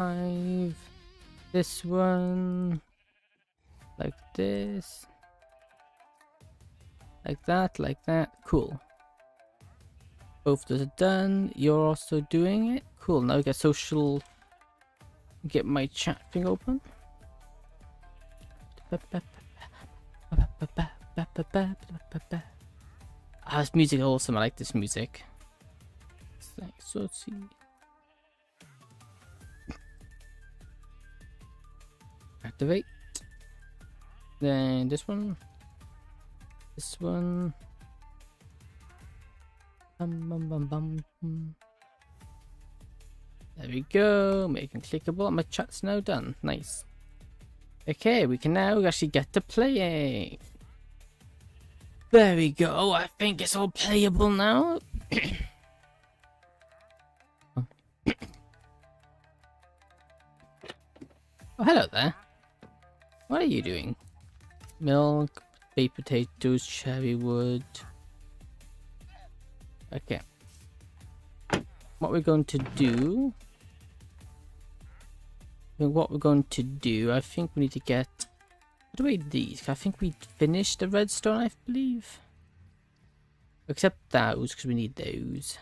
5. This one. Like this. Like that. Cool. Both those are done. You're also doing it. Cool. Now we get social. Get my chat thing open. Ah, this music is awesome. I like this music. So let's see. Activate. Then this one. This one. There we go. Making clickable. My chat's now done. Nice. Okay, we can now actually get to playing. There we go. I think it's all playable now. Oh, hello there. What are you doing? Milk, baked potatoes, cherry wood. Okay. What we're going to do... I think we need to get... What do we need these? I think we finished the redstone, I believe. Except those, because we need those.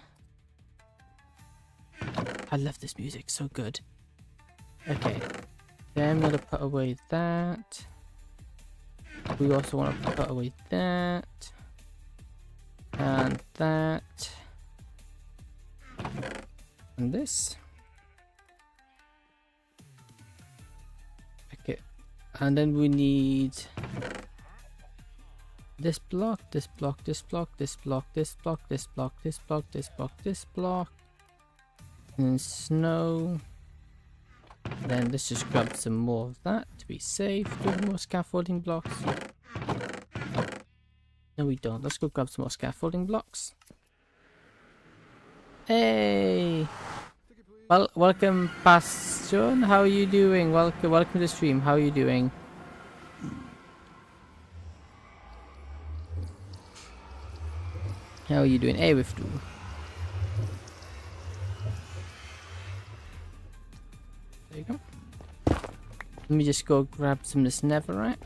I love this music, so good. Okay. Then I'm going to put away that. We also want to put away that. And that. And this. Okay. And then we need this block, this block, this block, this block, this block, this block, this block, this block, this block. And snow. Then let's just grab some more of that to be safe. Do we have more scaffolding blocks? No, we don't. Let's go grab some more scaffolding blocks. Hey! Well, welcome, Bastion. How are you doing? Welcome to the stream. How are you doing? How are you doing? Hey, Vtuber. There you go. Let me just go grab some of this netherrack.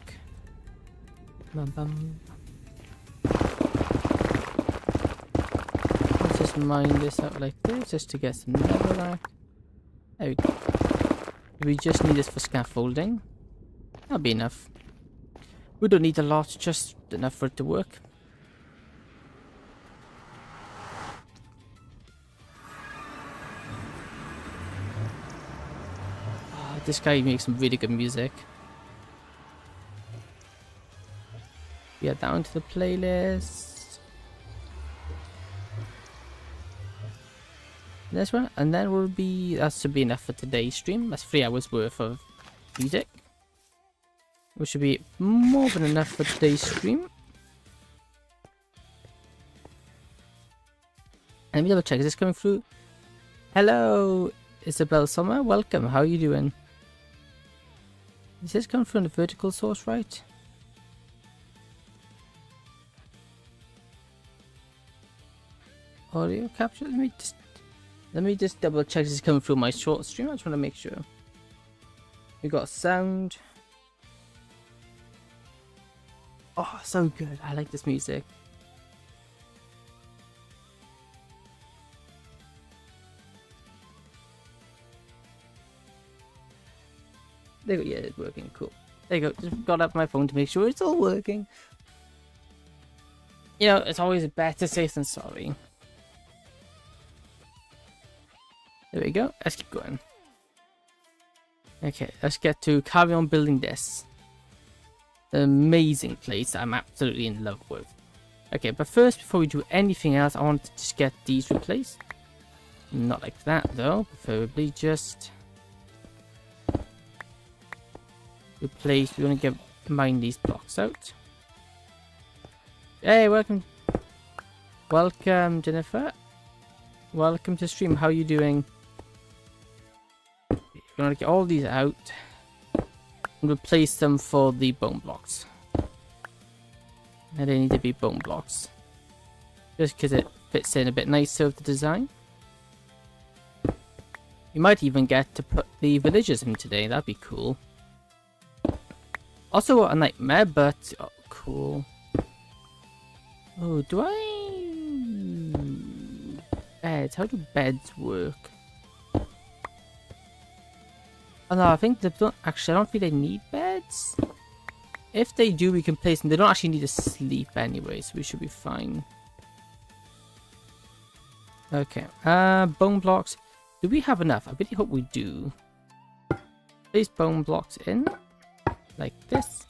Bum bum. Let's just mine this out like this, just to get some netherrack. There we go. We just need this for scaffolding. That'll be enough. We don't need a lot, just enough for it to work. This guy makes some really good music. Yeah, down to the playlist. This one, and then will be that should be enough for today's stream. That's 3 hours worth of music, which should be more than enough for today's stream. Let me double check. Is this coming through? Hello, Isabel Sommer. Welcome. How are you doing? Is this coming from the vertical source, right? Audio capture. Let me just double check this is coming through my short stream. I just want to make sure. We got sound. Oh, so good. I like this music. There you go. Yeah, it's working. Cool. There you go. Just got up my phone to make sure it's all working. You know, it's always better safe than sorry. There we go. Let's keep going. Okay, let's get to carry on building this. The amazing place that I'm absolutely in love with. Okay, but first, before we do anything else, I want to just get these replaced. Not like that, though. Preferably just... replace. We want to mine these blocks out. Hey, welcome Jennifer. Welcome to stream. How are you doing? We're gonna get all these out and replace them for the bone blocks. And they need to be bone blocks, just because it fits in a bit nicer with the design. We might even get to put the villagers in today. That'd be cool. Also a nightmare, but oh, cool. Oh, do I... Beds. How do beds work? Oh no, I think they don't... Actually, I don't think they need beds. If they do, we can place them. They don't actually need to sleep anyway, so we should be fine. Okay. Bone blocks. Do we have enough? I really hope we do. Place bone blocks in. Like this.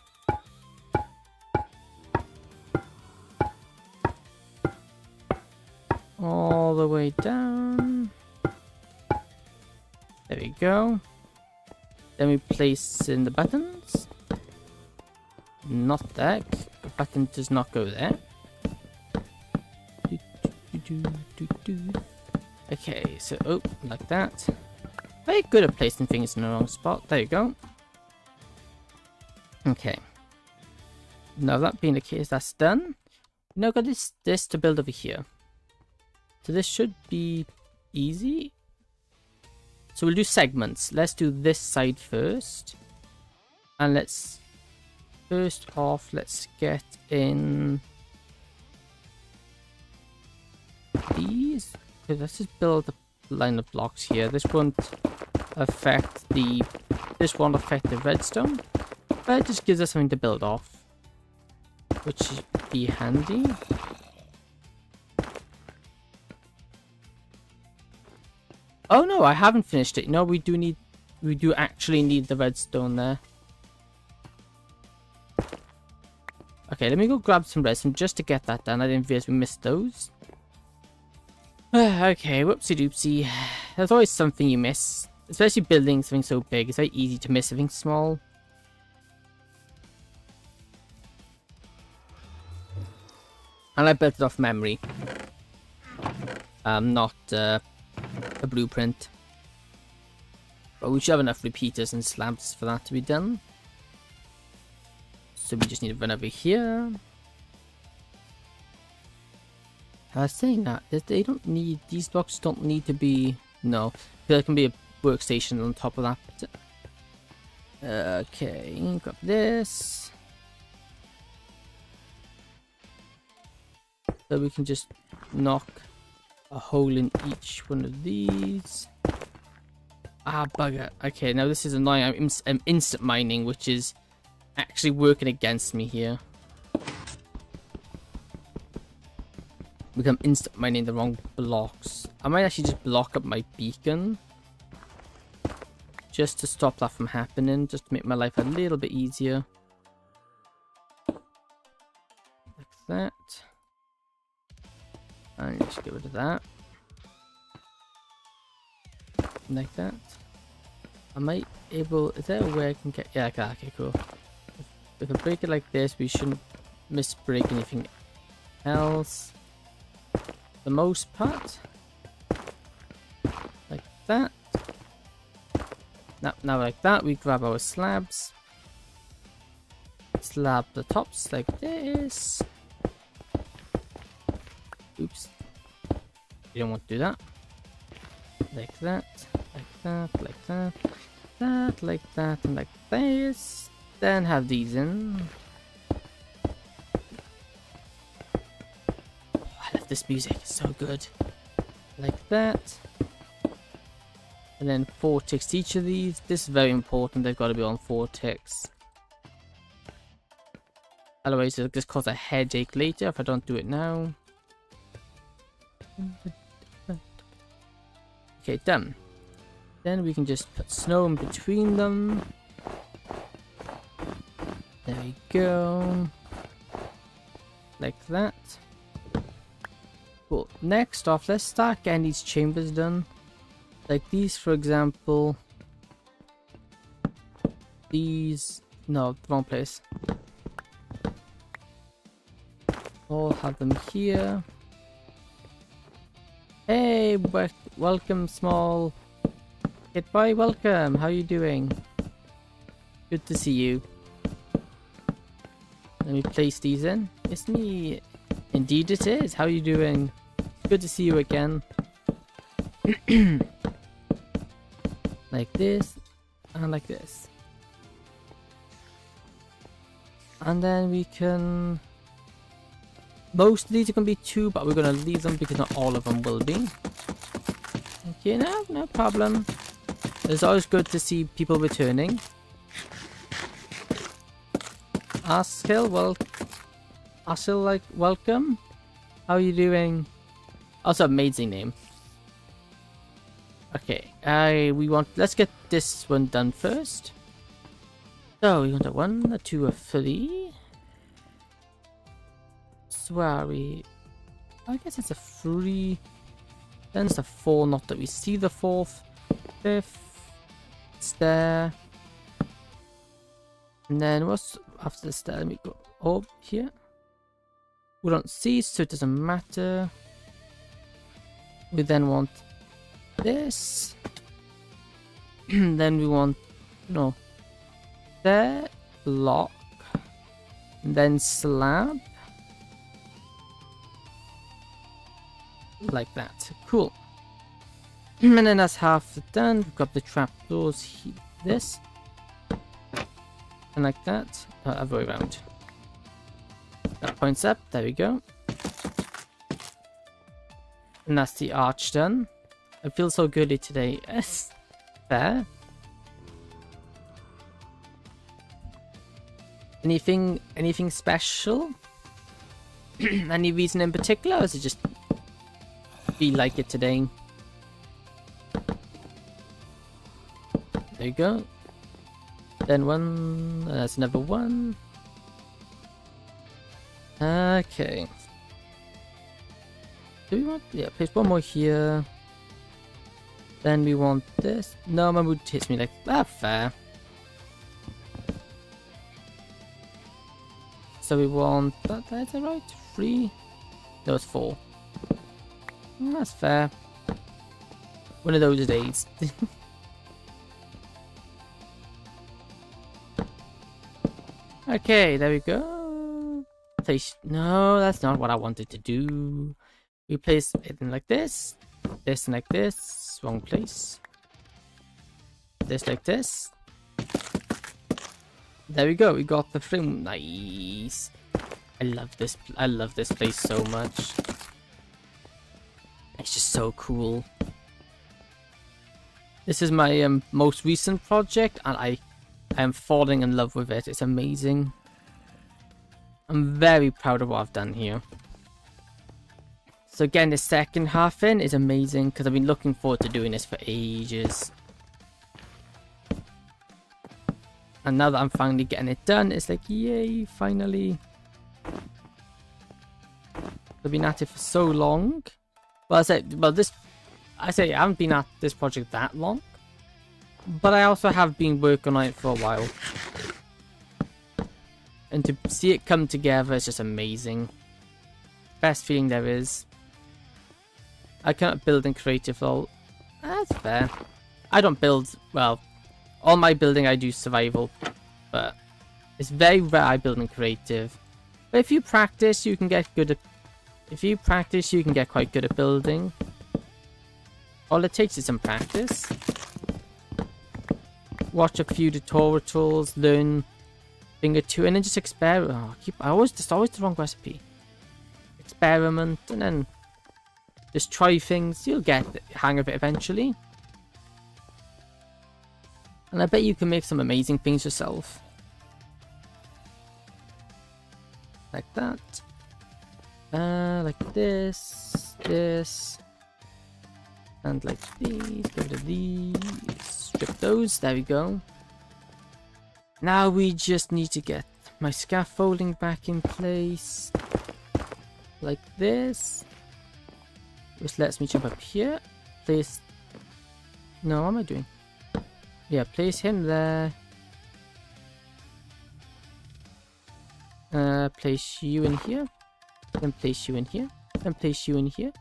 All the way down. There we go. Then we place in the buttons. Not there. The button does not go there. Okay, so oh, like that. Very good at placing things in the wrong spot. There you go. Okay. Now that being the case, that's done. Now got this to build over here. So this should be easy. So we'll do segments. Let's do this side first. And let's first off, let's get in these. Okay, let's just build a line of blocks here. This won't affect the redstone. But it just gives us something to build off, which should be handy. Oh no, I haven't finished it. No, we do actually need the redstone there. Okay, let me go grab some redstone just to get that done. I didn't realize we missed those. Okay, whoopsie doopsie. There's always something you miss. Especially building something so big. It's very easy to miss something small. And I built it off memory. Not a blueprint. But we should have enough repeaters and slabs for that to be done. So we just need to run over here. I was saying that they don't need, these blocks don't need to be, no, there can be a workstation on top of that. Okay, grab this. So we can just knock a hole in each one of these. Ah, bugger. Okay, now this is annoying. I'm instant mining, which is actually working against me here. Because I'm instant mining the wrong blocks. I might actually just block up my beacon. Just to stop that from happening. Just to make my life a little bit easier. Like that. And just get rid of that. Like that. Am I able... Is there a way I can get... Yeah, I can. Okay, cool. If I break it like this, we shouldn't misbreak anything else. The most part. Like that. Now like that, we grab our slabs. Slab the tops like this. Oops. You don't want to do that. Like that, like that, like that, that, like that, and like this. Then have these in. Oh, I love this music, it's so good. Like that. And then 4 ticks to each of these. This is very important, they've got to be on 4 ticks. Otherwise it'll just cause a headache later if I don't do it now. Okay, done. Then we can just put snow in between them. There we go. Like that. Cool. Next off, let's start getting these chambers done. Like these, for example. These... No, the wrong place. I'll have them here. Hey, welcome, small. Get by, welcome. How you doing? Good to see you. Let me place these in. It's me. Indeed it is. How you doing? Good to see you again. like this, and like this. And then we can... Most of these are going to be 2, but we're going to leave them because not all of them will be. Okay, no problem. It's always good to see people returning. Askill, like, welcome. How are you doing? Also, amazing name. Okay, let's get this one done first. So, we want a 1, a 2, a 3. So where are we? I guess it's a 3. Then it's a 4, not that we see the 4th. 5th. It's there. And then what's after the stair? Let me go up here. We don't see, so it doesn't matter. We then want this. Then we want, no, there, block, and then slab. Like that. Cool. And then that's half done. We've got the trapdoors, this. And like that. Other way around. That points up. There we go. And that's the arch done. I feel so goody today. Yes. There. Anything special? Any reason in particular? Or is it just be like it today? There you go. Then one, that's another one. Okay. Do we want, yeah, place one more here. Then we want this. No, my mood hits me like, fair. So we want that's right? 3? No, it's 4. That's fair. One of those days. Okay, there we go. Place. No, that's not what I wanted to do. We place it in like this. This and like this. Wrong place. This like this. There we go. We got the frame. Nice. I love this. I love this place so much. It's just so cool. This is my most recent project, and I am falling in love with it. It's amazing. I'm very proud of what I've done here. So again, the second half in is amazing because I've been looking forward to doing this for ages. And now that I'm finally getting it done, it's like, yay, finally. I've been at it for so long. Well, I say I haven't been at this project that long. But I also have been working on it for a while. And to see it come together is just amazing. Best feeling there is. I cannot build in creative though. That's fair. I don't build, well, all my building I do survival. But it's very rare I build in creative. But if you practice, you can get good at... If you practice, you can get quite good at building. All it takes is some practice. Watch a few tutorials, learn thing or two, and then just experiment. Oh, it's always the wrong recipe. Experiment, and then just try things. You'll get the hang of it eventually. And I bet you can make some amazing things yourself. Like that. Like this, this. And like these, get rid of these, strip those, there we go. Now we just need to get my scaffolding back in place. Like this. Which lets me jump up here. Place... No, what am I doing? Yeah, place him there. Place you in here. Then place you in here. Then place you in here.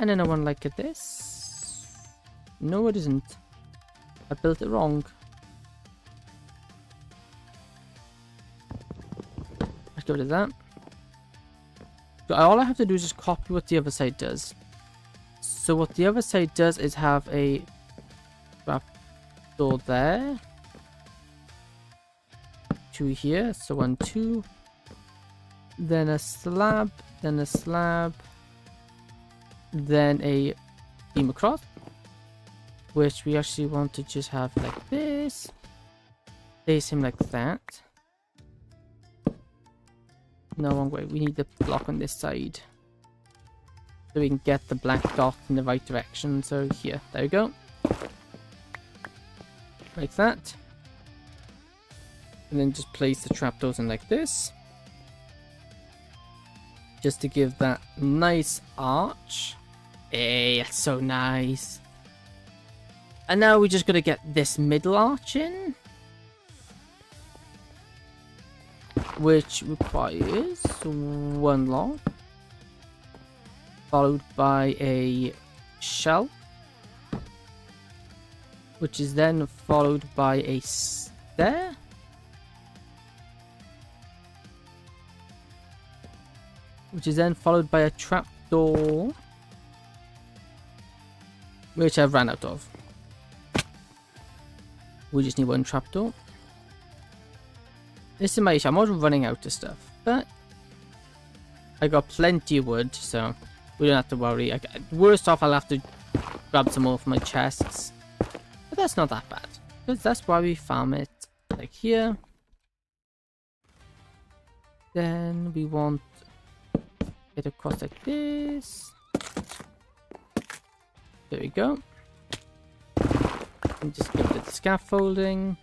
And then I want like this. No, it isn't. I built it wrong. Let's go to that. So all I have to do is just copy what the other side does. So what the other side does is have a trapdoor there. 2 here, so 1, 2. Then a slab, then a slab. Then a beam across. Which we actually want to just have like this. Place him like that. No, wrong way. We need the block on this side. So we can get the black dot in the right direction. So here, there we go. Like that. And then just place the trapdoors in like this. Just to give that nice arch. Hey, that's so nice. And now we're just going to get this middle arch in. Which requires 1 log. Followed by a shelf. Which is then followed by a stair. Which is then followed by a trapdoor. Which I've ran out of. We just need 1 trapdoor. This is my issue. I'm always running out of stuff. But I got plenty of wood, so we don't have to worry. Worst off, I'll have to grab some more from my chests. But that's not that bad. Because that's why we farm it. Like here. Then we want it across like this. There we go. And just give it the scaffolding.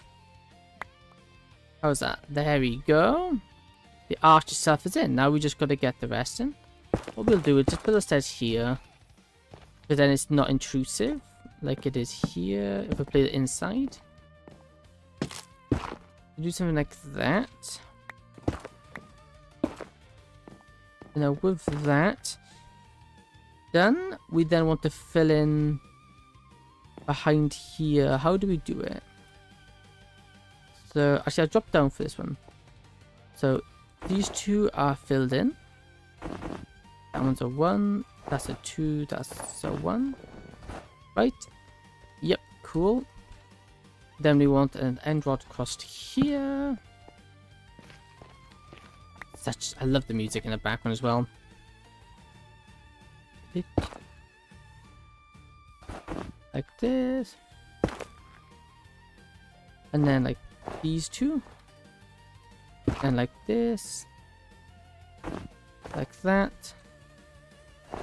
How's that? There we go. The arch itself is in. Now we just got to get the rest in. What we'll do is just put the stairs here. But then it's not intrusive. Like it is here. If we play it inside. Do something like that. And now with that done, we then want to fill in behind here. How do we do it? So actually I'll drop down for this one. So these 2 are filled in. That one's a 1. That's a 2. That's a 1. Right. Yep. Cool. Then we want an end rod across here. I love the music in the background as well. Like this. And then like these 2. And like this. Like that.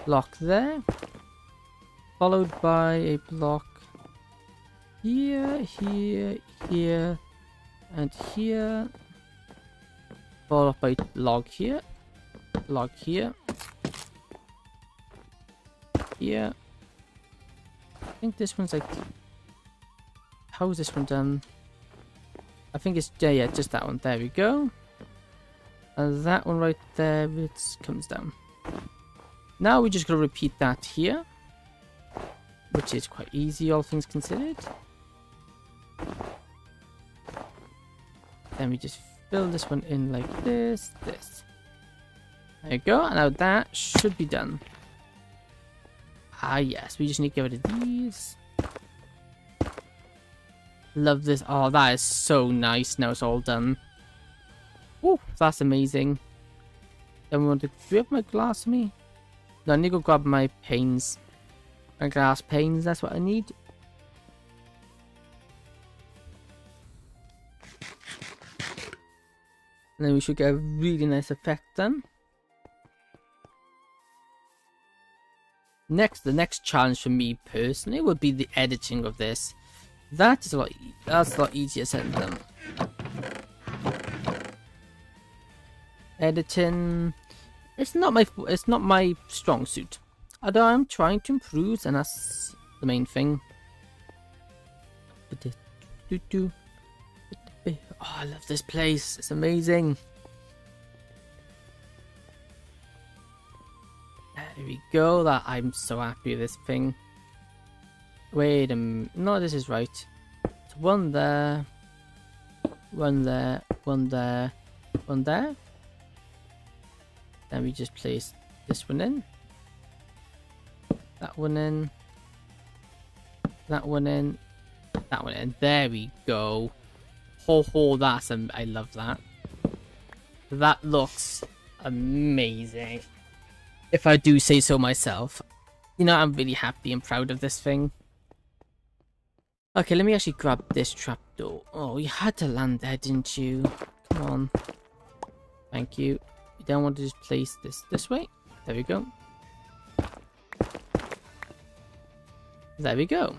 Block there. Followed by a block here, here, here, and here. Followed by log here. Log here. Here. I think this one's like... How is this one done? I think it's... Yeah, just that one. There we go. And that one right there, it comes down. Now we just gotta repeat that here. Which is quite easy, all things considered. Then we just fill this one in like this, this. There you go. And now that should be done. Ah, yes. We just need to get rid of these. Love this. Oh, that is so nice. Now it's all done. Oh, that's amazing. Then we want to... Do you have my glass on me? No, I need to go grab my panes. My glass panes, that's what I need. And then we should get a really nice effect done. The next challenge for me personally would be the editing of this. That's a lot easier said than done. Editing, it's not my strong suit. Although I'm trying to improve, and that's the main thing. Oh, I love this place. It's amazing. There we go. That I'm so happy with this thing. Wait a minute. No, this is right. So one there. One there. One there. One there. Then we just place this one in. That one in. That one in. that one in. There we go. Ho ho, I love that. That looks amazing. If I do say so myself. You know, I'm really happy and proud of this thing. Okay, let me actually grab this trapdoor. Oh, you had to land there, didn't you? Come on. Thank you. You don't want to just place this way? There we go. There we go.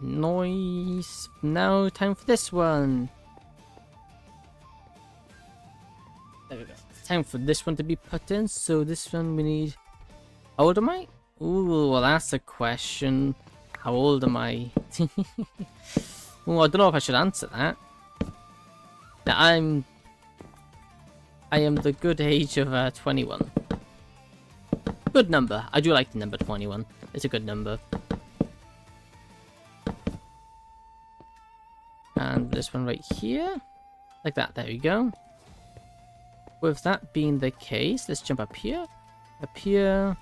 Nice. Now time for this one. There we go. It's time for this one to be put in. So this one we need... How old am I? Ooh, well that's a question. How old am I? Oh, I don't know if I should answer that. Now, I am the good age of 21. Good number. I do like the number 21. It's a good number. And this one right here. Like that. There we go. With that being the case, let's jump up here. Up here.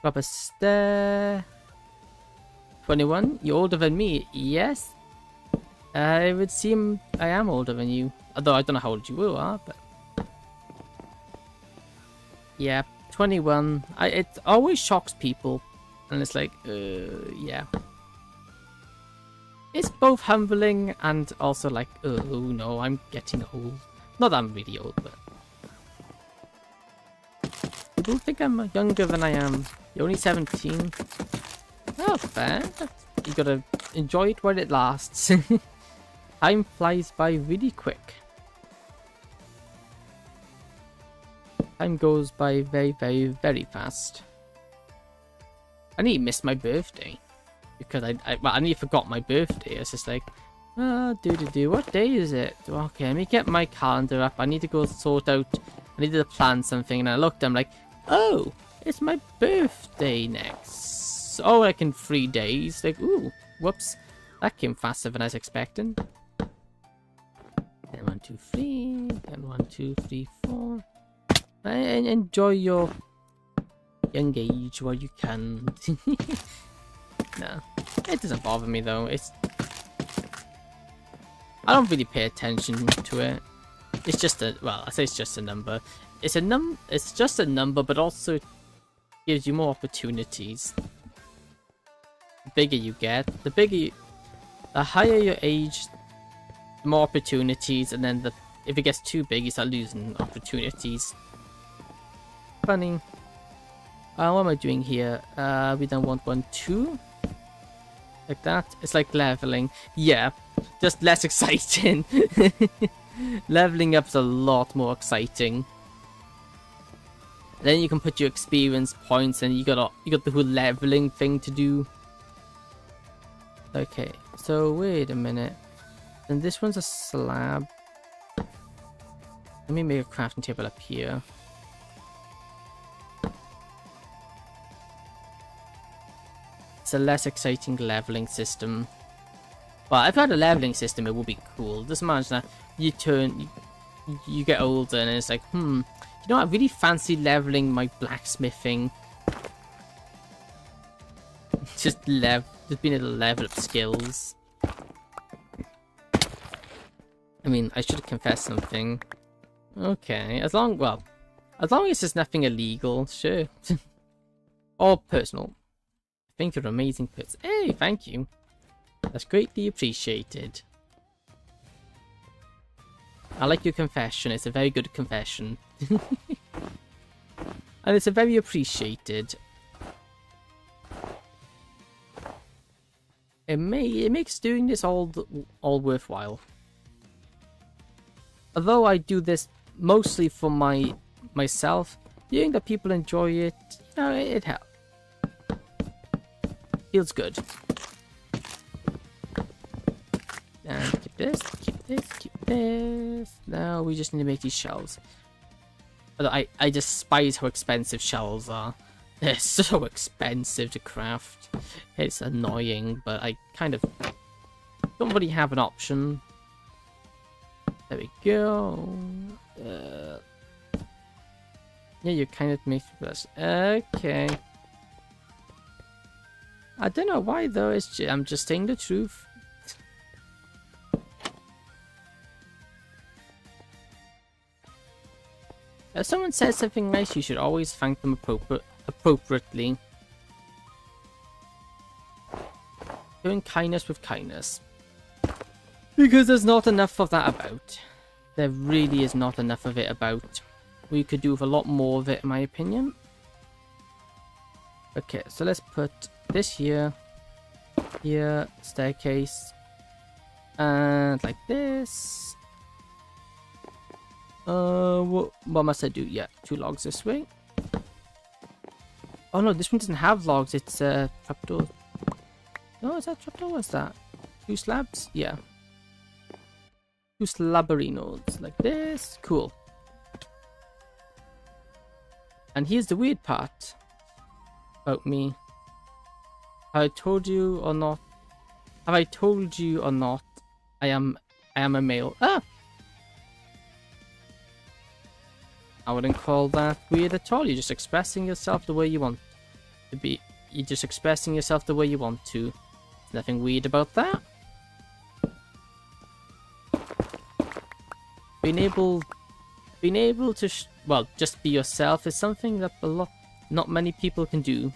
Grab a stair. 21. You're older than me. Yes. It would seem I am older than you. Although I don't know how old you are, but... Yeah, 21. It always shocks people. And it's like, yeah. It's both humbling and also like, oh no, I'm getting old. Not that I'm really old, but... People think I'm younger than I am. You're only 17. Oh, fair. You gotta enjoy it while it lasts. Time flies by really quick. Time goes by very, very, very fast. I nearly missed my birthday. Because I nearly forgot my birthday. It's just like, what day is it? Okay, let me get my calendar up. I need to go sort out, I need to plan something. And I looked, I'm like, oh, it's my birthday next. Oh, like in 3 days. Like, ooh, whoops. That came faster than I was expecting. Then 1, 2, 3. Then 1, 2, 3, 4. And enjoy your young age while you can. No, it doesn't bother me though. I don't really pay attention to it. It's just a, well, I say it's just a number. It's just a number, but also gives you more opportunities. The bigger you get, the higher your age, the more opportunities, and then if it gets too big, you start losing opportunities. Funny. What am I doing here? We don't want 1, 2. Like that. It's like leveling. Yeah, just less exciting. Leveling up's a lot more exciting. Then you can put your experience points, and you got the whole leveling thing to do. Okay, so wait a minute. And this one's a slab. Let me make a crafting table up here. It's a less exciting leveling system. Well, if I had a leveling system, it would be cool. Just imagine that you get older, and it's like, you know, I really fancy leveling my blacksmithing. Just being able to level up skills. I mean, I should confess something. Okay, as long as there's nothing illegal, sure. Or personal. I think you're an amazing person. Hey, thank you. That's greatly appreciated. I like your confession. It's a very good confession. And it's a very appreciated. It makes doing this all worthwhile. Although I do this mostly for myself, hearing that people enjoy it, you know, it helps. Feels good. And keep this, keep this, keep this. Now we just need to make these shells. Although I despise how expensive shells are. They're so expensive to craft. It's annoying, but I kind of don't really have an option. There we go. Yeah, you kind of make this. Okay. I don't know why though. I'm just saying the truth. If someone says something nice, you should always thank them appropriately. Doing kindness with kindness. Because there's not enough of that about. There really is not enough of it about. We could do with a lot more of it, in my opinion. Okay, so let's put this here. Here, staircase. And like this. What must I do? Yeah, 2 logs this way. Oh no, this one doesn't have logs. It's trapdoor. No, is that trapdoor? What's that? 2 slabs? Yeah. 2 slabberinos like this. Cool. And here's the weird part about me. Have I told you or not? Have I told you or not? I am a male. Ah! I wouldn't call that weird at all. You're just expressing yourself the way you want to be. You're just expressing yourself the way you want to. There's nothing weird about that. Being able to, well, just be yourself is something that not many people can do.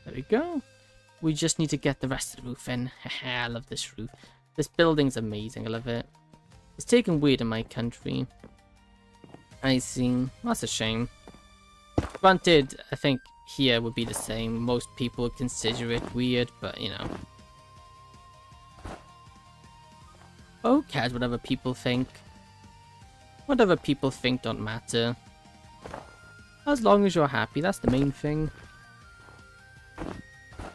There we go. We just need to get the rest of the roof in. I love this roof. This building's amazing. I love it. It's taken weird in my country. I see. That's a shame. Granted, I think here would be the same. Most people would consider it weird, but you know. Who cares what other people think? What other people think don't matter. As long as you're happy, that's the main thing.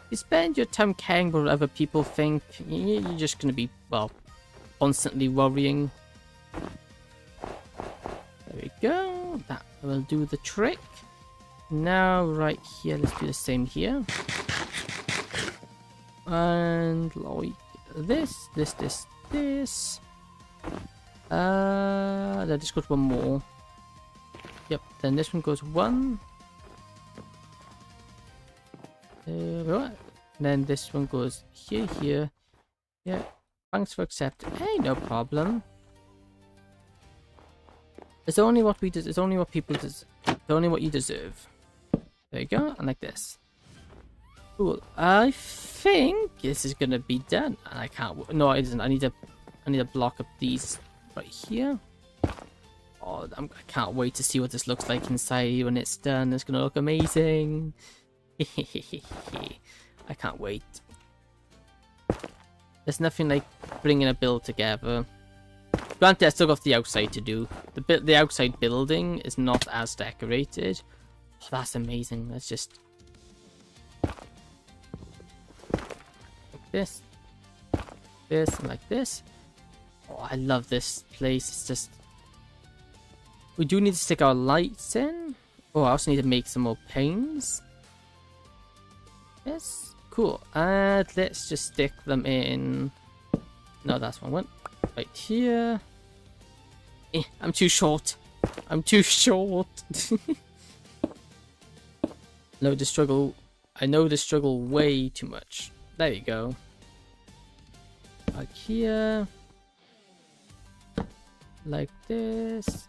You spend your time caring what other people think, you're just gonna be, well, constantly worrying. There we go. That will do the trick. Now, right here, let's do the same here. And like this. That just goes one more. Yep, then this one goes 1. Right. Then this one goes here. Yeah. Thanks for accepting. Hey, no problem. It's only what we do. It's only what people deserve. It's only what you deserve. There you go. And like this. Cool. I think this is gonna be done. And I can't. No, it isn't. I need to block up these right here. Oh, I can't wait to see what this looks like inside when it's done. It's gonna look amazing. I can't wait. There's nothing like bringing a build together. Granted, I still got the outside to do. The outside building is not as decorated. Oh, that's amazing. Let's just like this, and like this. Oh, I love this place. It's just. We do need to stick our lights in. Oh, I also need to make some more panes. Yes, cool. And let's just stick them in. No, that's one. Right here. I'm too short. I'm too short. No, the struggle. I know the struggle way too much. There you go. Like here. Like this.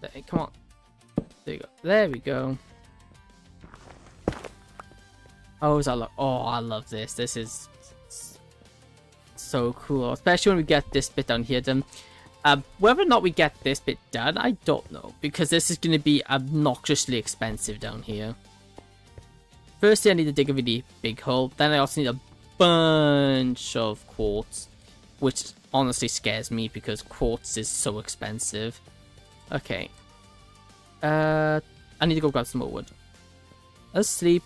There, come on. There you go. There we go. Oh, I love this. This is so cool, especially when we get this bit down here done. Whether or not we get this bit done, I don't know, because this is going to be obnoxiously expensive down here. Firstly, I need to dig a really big hole. Then I also need a bunch of quartz, which honestly scares me because quartz is so expensive. Okay. I need to go grab some more wood. Let's sleep.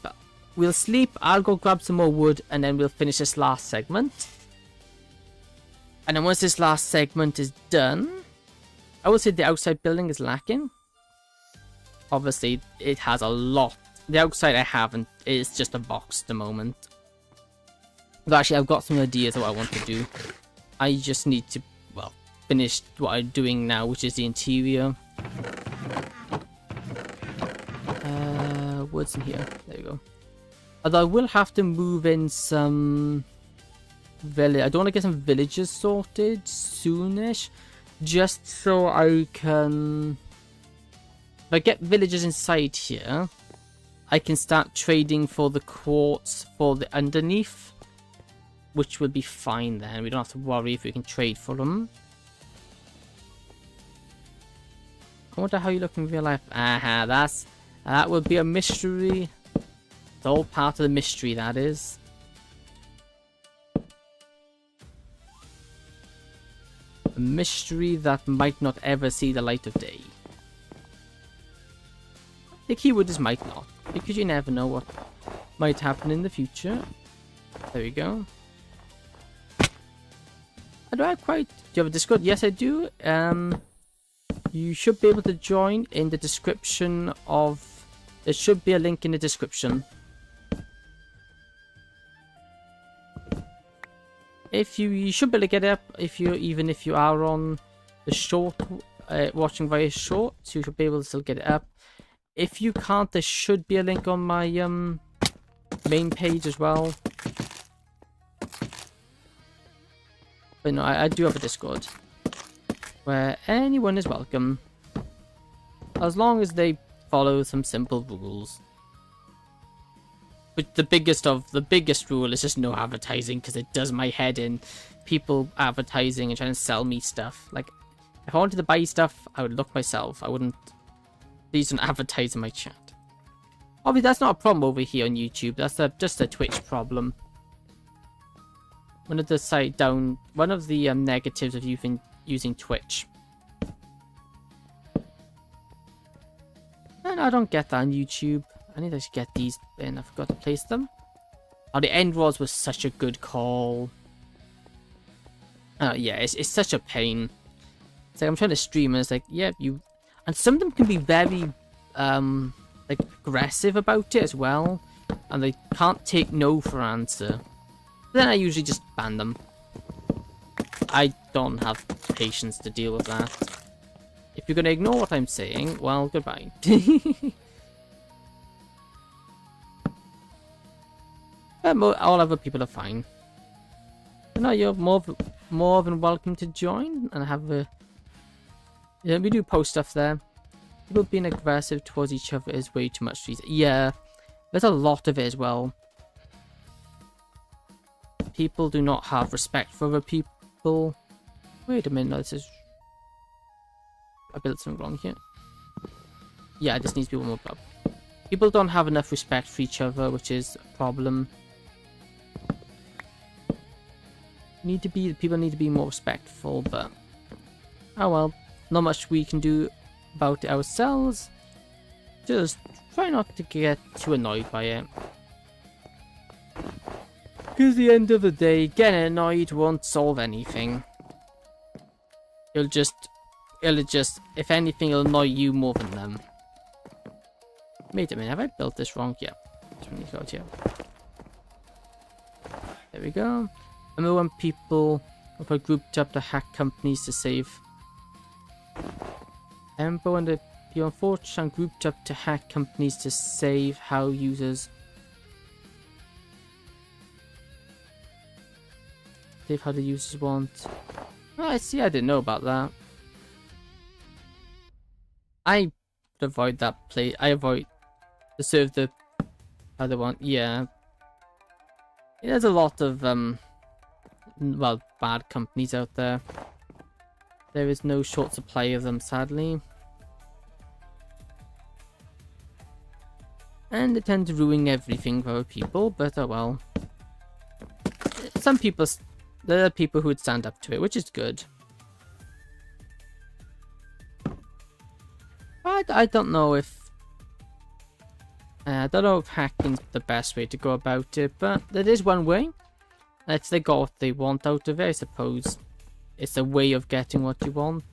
We'll sleep, I'll go grab some more wood, and then we'll finish this last segment. And then once this last segment is done, I would say the outside building is lacking. Obviously, it has a lot. The outside I haven't, it's just a box at the moment. But actually, I've got some ideas of what I want to do. I just need to, well, finish what I'm doing now, which is the interior. Woods in here. There we go. Although I will have to move in some village. I don't want to get some villages sorted soonish, just so I can. If I get villagers inside here, I can start trading for the quartz for the underneath, which will be fine then. We don't have to worry if we can trade for them. I wonder how you look in real life. Aha, that would be a mystery. It's all part of the mystery, that is. A mystery that might not ever see the light of day. The keyword is might not, because you never know what might happen in the future. There we go. Do you have a Discord? Yes, I do. You should be able to join in the description of... There should be a link in the description. You should be able to get it up even if you are on the short, watching via shorts, you should be able to still get it up. If you can't, there should be a link on my main page as well. But no, I do have a Discord where anyone is welcome, as long as they follow some simple rules. But the biggest rule is just no advertising, because it does my head in. People advertising and trying to sell me stuff. Like, if I wanted to buy stuff, I would look myself. I wouldn't. Please don't advertise in my chat. Obviously, that's not a problem over here on YouTube. That's just a Twitch problem. One of the negatives of using Twitch. And I don't get that on YouTube. I need to get these in. I forgot to place them. Oh, the end walls was such a good call. Yeah, it's such a pain. It's like I'm trying to stream and it's like, yeah, and some of them can be very like aggressive about it as well, and they can't take no for an answer. Then I usually just ban them. I don't have patience to deal with that. If you're going to ignore what I'm saying, well, goodbye. All other people are fine. But no, you're more than welcome to join and have a... Yeah, we do post stuff there. People being aggressive towards each other is way too much. Yeah, there's a lot of it as well. People do not have respect for other people. Wait a minute, this is... I built something wrong here. Yeah, this needs to be one more bub. People don't have enough respect for each other, which is a problem. People need to be more respectful, but... Oh well, not much we can do about it ourselves. Just try not to get too annoyed by it. Because at the end of the day, getting annoyed won't solve anything. It'll just, if anything, it'll annoy you more than them. Wait a minute, have I built this wrong? Yeah. There we go. Remember when people were grouped up to hack companies to save... Remember when the people unfortunately grouped up to hack companies to save how users... Save how the users want... Oh, I see, I didn't know about that. I avoid that play. I avoid to serve the other one. Yeah. There's a lot of well, bad companies out there. There is no short supply of them, sadly. And they tend to ruin everything for other people, but oh well. There are people who would stand up to it, which is good. I don't know if... I don't know if hacking's the best way to go about it, but there is one way. If they got what they want out of it, I suppose. It's a way of getting what you want.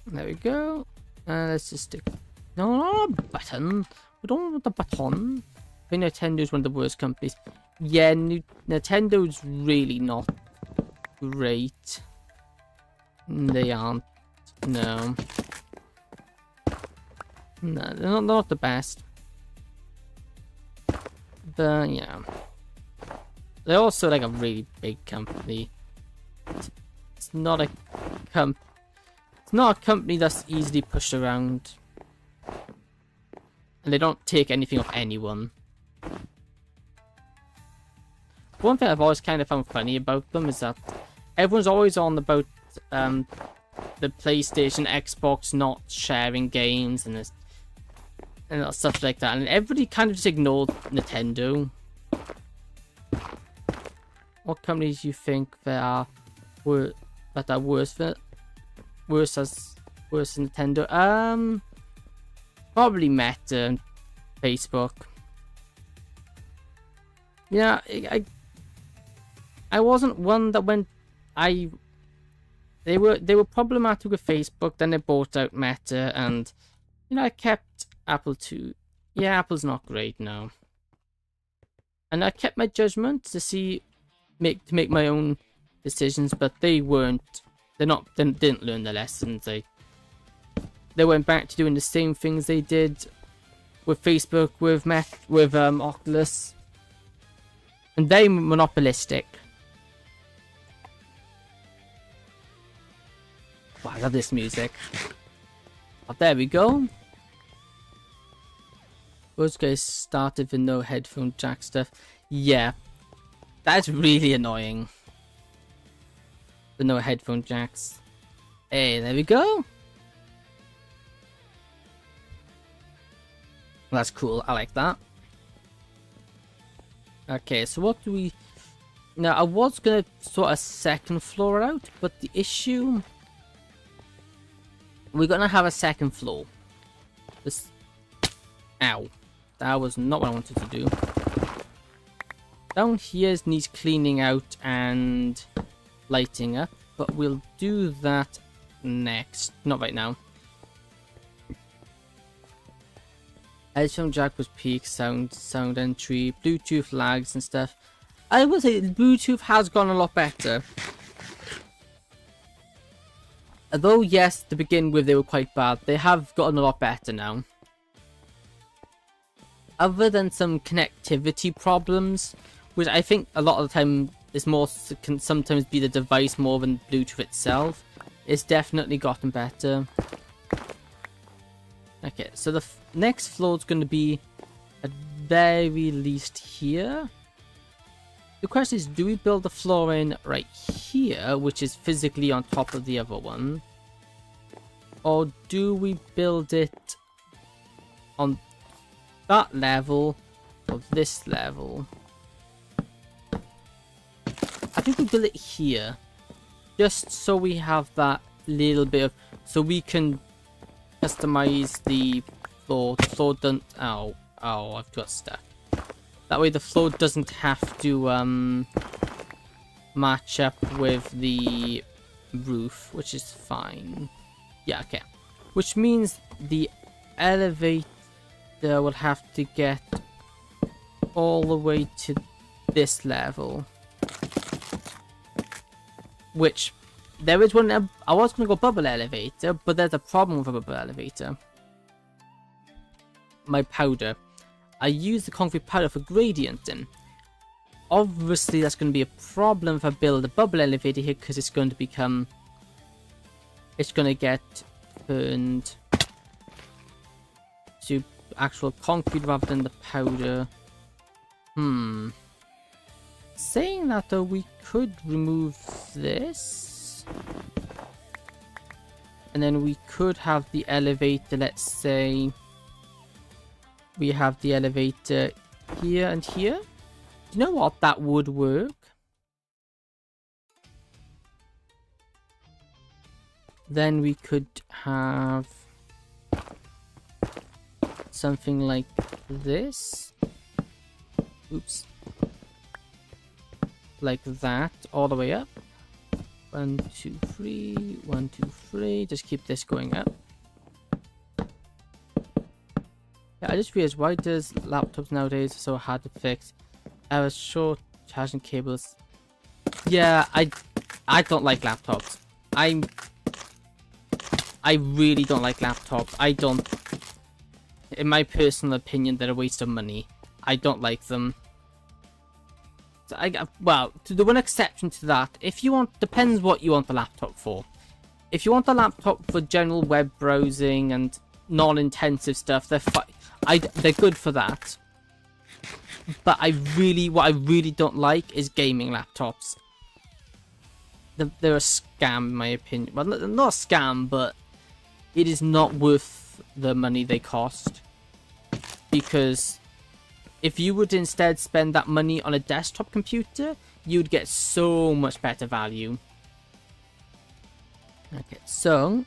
There we go. Let's just stick... No, button. We don't want the button. I think Nintendo's one of the worst companies. Yeah, Nintendo's really not great. They aren't. No. No, they're not the best. But yeah, they're also like a really big company. It's not a it's not a company that's easily pushed around, and they don't take anything off anyone. One thing I've always kind of found funny about them is that everyone's always on about the PlayStation, Xbox not sharing games and stuff like that, and everybody kind of just ignored Nintendo. What companies do you think there are worse than Nintendo? Probably Meta and Facebook. Yeah, I wasn't one that went. They were problematic with Facebook. Then they bought out Meta, and I kept Apple too. Yeah, Apple's not great now, and I kept my judgment to make my own decisions. But they weren't. They didn't learn the lessons. They went back to doing the same things they did with Facebook, with Oculus, and they monopolistic. Wow, I love this music. Oh, there we go. Those guys started with no headphone jack stuff. Yeah, that's really annoying. The no headphone jacks. Hey, there we go. That's cool. I like that. Okay, so what do we... Now, I was going to sort a second floor out, but the issue... We're going to have a second floor. This... Ow. That was not what I wanted to do. Down here needs cleaning out and lighting up, but we'll do that next. Not right now. Headphone jack was peak, sound entry, Bluetooth lags and stuff. I will say Bluetooth has gone a lot better. Although yes, to begin with they were quite bad, they have gotten a lot better now. Other than some connectivity problems, which I think a lot of the time can sometimes be the device more than Bluetooth itself, it's definitely gotten better. Okay, so the next floor is going to be at very least here. The question is, do we build the floor in right here, which is physically on top of the other one? Or do we build it on that level or this level? I think we build it here. Just so we have that little bit of... So we can customize the floor. The floor doesn't... Ow, I've got stuck. That way the floor doesn't have to match up with the roof, which is fine. Yeah, okay. Which means the elevator will have to get all the way to this level. Which, there is one... I was going to go bubble elevator, but there's a problem with a bubble elevator. My powder. I use the concrete powder for gradient. Obviously, that's going to be a problem if I build a bubble elevator here, because it's going to become... It's going to get turned to actual concrete rather than the powder. Saying that though, we could remove this. And then we could have the elevator, let's say... We have the elevator here and here. Do you know what? That would work. Then we could have something like this. Oops. Like that, all the way up. 1, 2, 3, 1, 2, 3. Just keep this going up. Yeah, I just realized, why does laptops nowadays are so hard to fix? I was short charging cables. Yeah, I don't like laptops. I really don't like laptops. In my personal opinion, they're a waste of money. I don't like them. So well, to the one exception to that, if you want, depends what you want the laptop for. If you want the laptop for general web browsing and non-intensive stuff, they're good for that. But what I really don't like is gaming laptops. They're a scam, in my opinion. Well, not a scam, but it is not worth the money they cost. Because if you would instead spend that money on a desktop computer, you'd get so much better value. Okay, so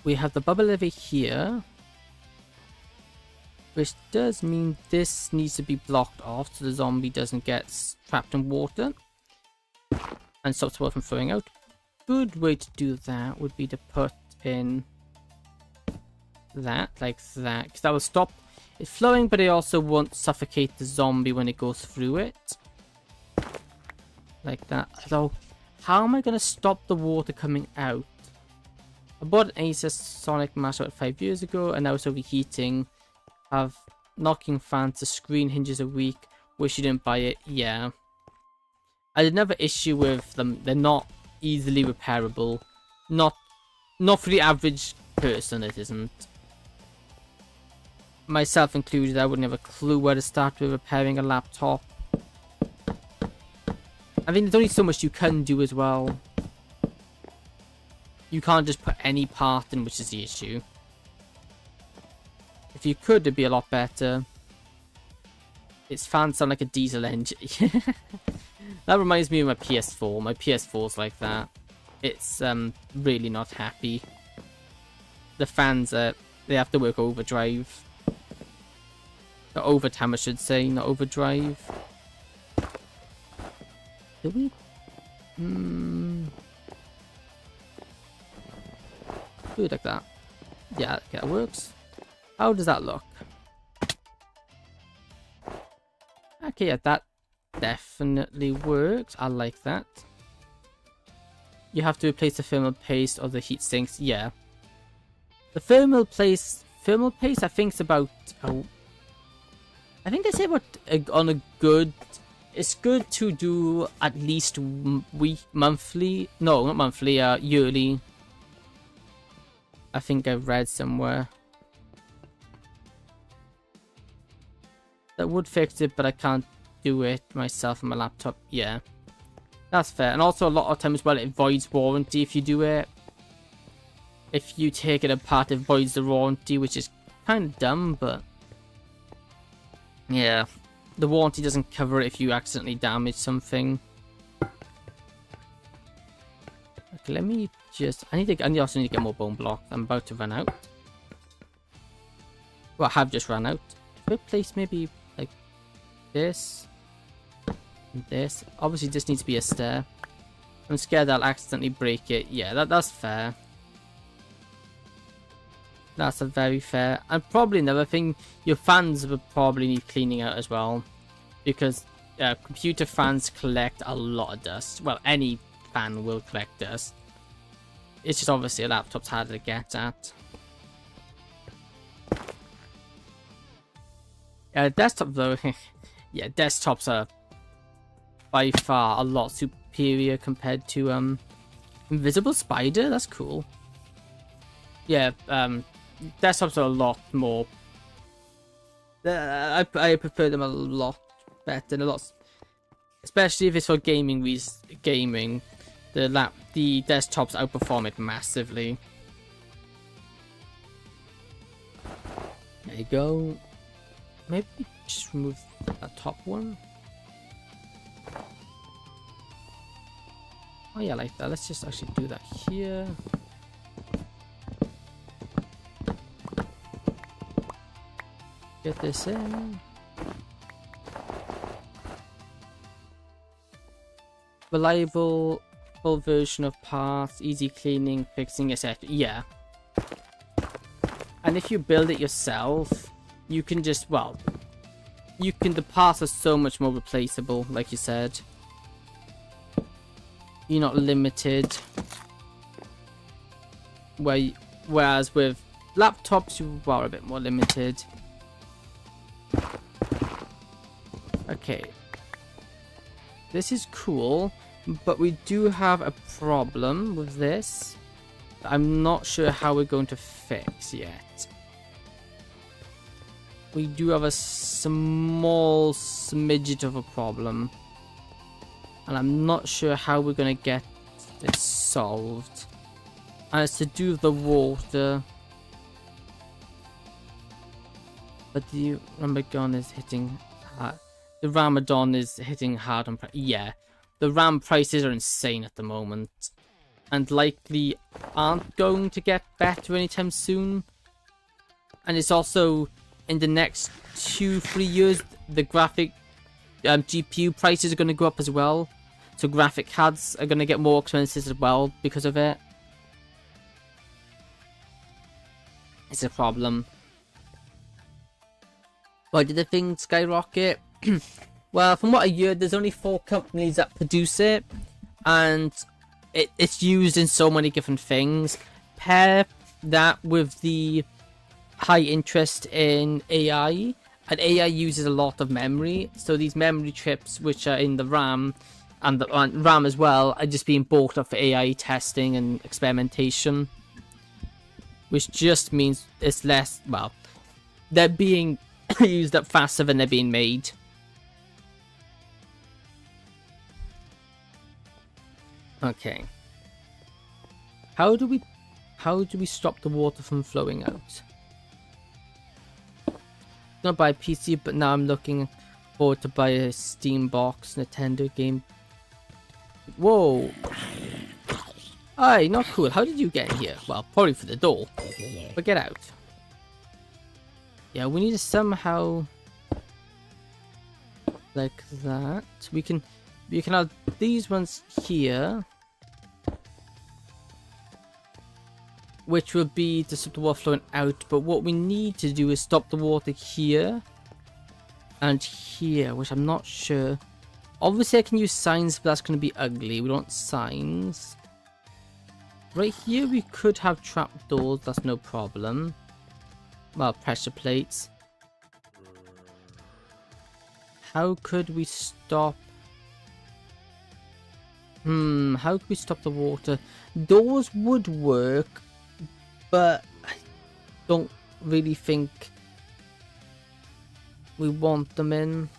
we have the bubble over here, which does mean this needs to be blocked off so the zombie doesn't get trapped in water and stops water from flowing out. Good way to do that would be to put in that, like that, because that will stop it flowing, but it also won't suffocate the zombie when it goes through it. Like that. So, how am I going to stop the water coming out? I bought an Asus Sonic Master about 5 years ago, and now it's overheating. Have knocking fans to screen hinges a week. Wish you didn't buy it. Yeah. I had another issue with them. They're not easily repairable. Not for the average person, it isn't. Myself included, I wouldn't have a clue where to start with repairing a laptop. I mean, there's only so much you can do as well. You can't just put any part in, which is the issue. If you could, it'd be a lot better. Its fans sound like a diesel engine. That reminds me of my PS4. My PS4's like that. It's really not happy. The fans, they have to work overdrive. Or overtime, I should say, not overdrive. Do we? Do it like that. Yeah, okay, that works. How does that look? Okay, yeah, that definitely works. I like that. You have to replace the thermal paste or the heat sinks. Yeah. The thermal paste, I think it's about... I think they say about on a good... It's good to do at least monthly. No, not monthly. Yearly. I think I read somewhere. That would fix it, but I can't do it myself on my laptop. Yeah, that's fair. And also a lot of times, well, it voids warranty if you do it. If you take it apart, it voids the warranty, which is kind of dumb, but yeah, the warranty doesn't cover it if you accidentally damage something. Okay, let me just... I also need to get more bone block. I'm about to run out. Well, I have just run out. Could place maybe like this and this. Obviously, this needs to be a stair. I'm scared I'll accidentally break it. Yeah, that's fair. That's a very fair. And probably another thing, your fans will probably need cleaning out as well, because computer fans collect a lot of dust. Well, any fan will collect dust. It's just obviously a laptop's harder to get at. Desktop though, yeah, desktops are by far a lot superior compared to Invisible Spider. That's cool. Yeah, desktops are a lot more. I prefer them a lot better, and a lot, especially if it's for gaming. The desktops outperform it massively. There you go. Maybe just remove that top one. Oh yeah, like that. Let's just actually do that here. Get this in. Reliable, full version of parts, easy cleaning, fixing, etc. Yeah. And if you build it yourself, you can just, well, the parts are so much more replaceable, like you said. You're not limited. Whereas with laptops, you are a bit more limited. Okay. This is cool, but we do have a problem with this. I'm not sure how we're going to fix yet. We do have a small smidget of a problem. And I'm not sure how we're going to get it solved. And it's to do with the water. But the Ramadan is hitting hard. The Ramadan is hitting hard on price. Yeah, the RAM prices are insane at the moment. And likely aren't going to get better anytime soon. And it's also in the next 2-3 years, the graphic GPU prices are going to go up as well. So graphic cards are going to get more expensive as well because of it. It's a problem. Why did the thing skyrocket? Well, from what I heard, there's only 4 companies that produce it. And it's used in so many different things. Pair that with the high interest in AI. And AI uses a lot of memory. So these memory chips, which are in the RAM, and the RAM as well, are just being bought up for AI testing and experimentation. Which just means it's less, well, they're being used up faster than they're being made. Okay. How do we stop the water from flowing out? I'm gonna buy a PC, but now I'm looking forward to buy a Steam box, Nintendo game. Whoa! Aye, not cool. How did you get here? Well, probably for the door. But get out. Yeah, we need to somehow like that. We can have these ones here, which will be to stop the water flowing out. But what we need to do is stop the water here and here, which I'm not sure. Obviously, I can use signs, but that's going to be ugly. We don't want signs. Right here, we could have trapdoors. That's no problem. Well, pressure plates. How could we stop? How could we stop the water? Doors would work, but I don't really think we want them in.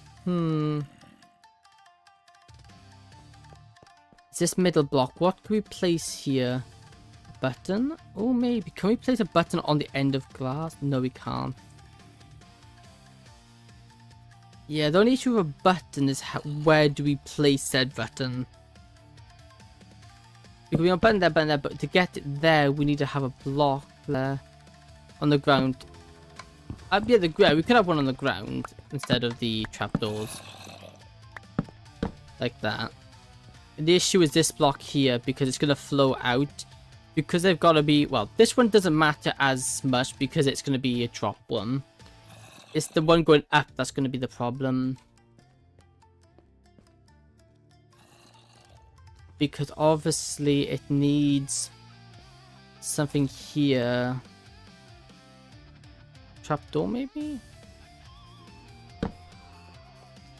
Is this middle block? What can we place here? Button? Oh, maybe. Can we place a button on the end of glass? No, we can't. Yeah, the only issue with a button is where do we place said button? Because we have button there, but to get it there, we need to have a block there on the ground. Yeah, the ground. We could have one on the ground instead of the trapdoors. Like that. The issue is this block here because it's going to flow out. Because they've got to be, well, this one doesn't matter as much because it's going to be a drop one. It's the one going up that's going to be the problem. Because obviously it needs something here. Trapdoor maybe?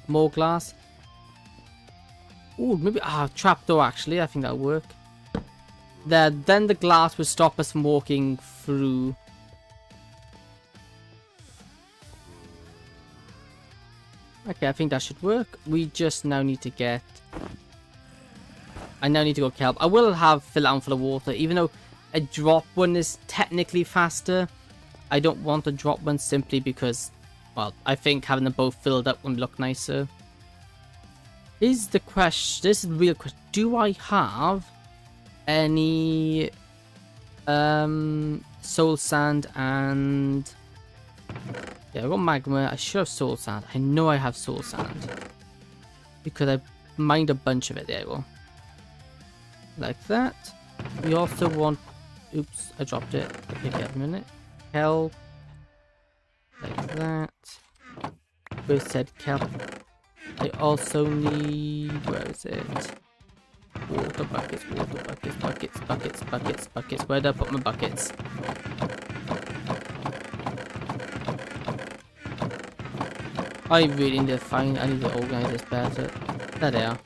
More glass? Ooh, maybe, trapdoor actually, I think that'll work. There, then the glass would stop us from walking through. Okay, I think that should work. We just now need to get... I now need to go kelp. I will have fill out for the water, even though a drop one is technically faster. I don't want a drop one simply because, well, I think having them both filled up would look nicer. Is the question, this is the real question, do I have any soul sand and yeah, I got magma. I should have soul sand. I know I have soul sand because I mined a bunch of it. There we go. Like that. We also want, oops, I dropped it. I'll pick it up in a minute. Kelp. Like that. We said kelp. I also need, where is it? Water buckets, buckets. Where did I put my buckets? I really need to find, I need to organize this better. There they are.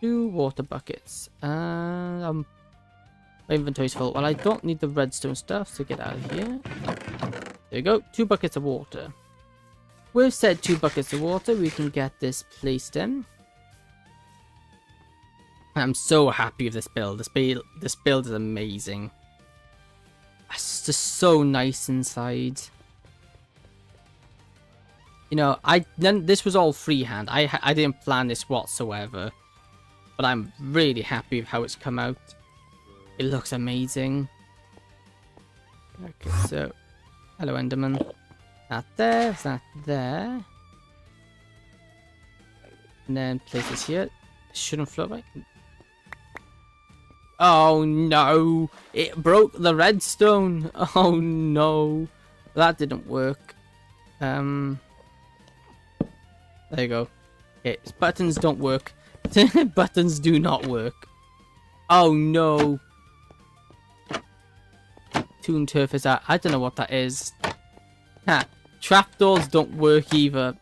2 water buckets. And my inventory's full. Well, I don't need the redstone stuff, so get out of here. There we go. 2 buckets of water. With said 2 buckets of water, we can get this placed in. I'm so happy with this build. This build is amazing. It's just so nice inside. You know, this was all freehand. I didn't plan this whatsoever, but I'm really happy with how it's come out. It looks amazing. Okay, so hello, Enderman. That there, that there, and then place this here. Shouldn't float right. Oh no! It broke the redstone! Oh no! That didn't work. There you go. Okay, buttons don't work. Buttons do not work. Oh no! Toon turf is that? I don't know what that is. Ha! Trapdoors don't work either.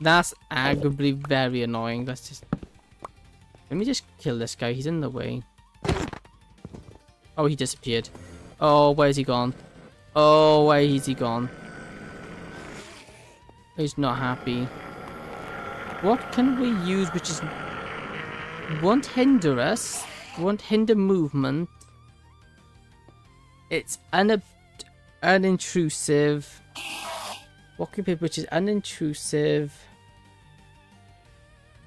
That's arguably very annoying. Let's just... Let me just kill this guy. He's in the way. Oh, he disappeared. Oh, where's he gone? Oh, where is he gone? He's not happy. What can we use which is... won't hinder us? Won't hinder movement? It's unintrusive. What can we pick which is unintrusive?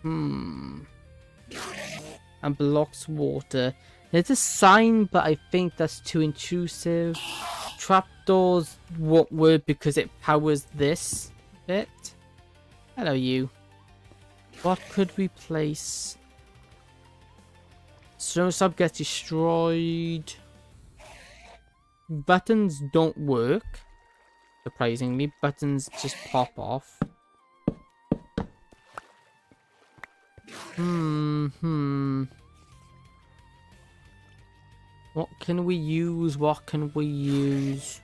And blocks water. There's a sign, but I think that's too intrusive. Trapdoors won't work because it powers this bit. Hello, you. What could we place? Snow sub gets destroyed. Buttons don't work. Surprisingly, buttons just pop off. What can we use? What can we use?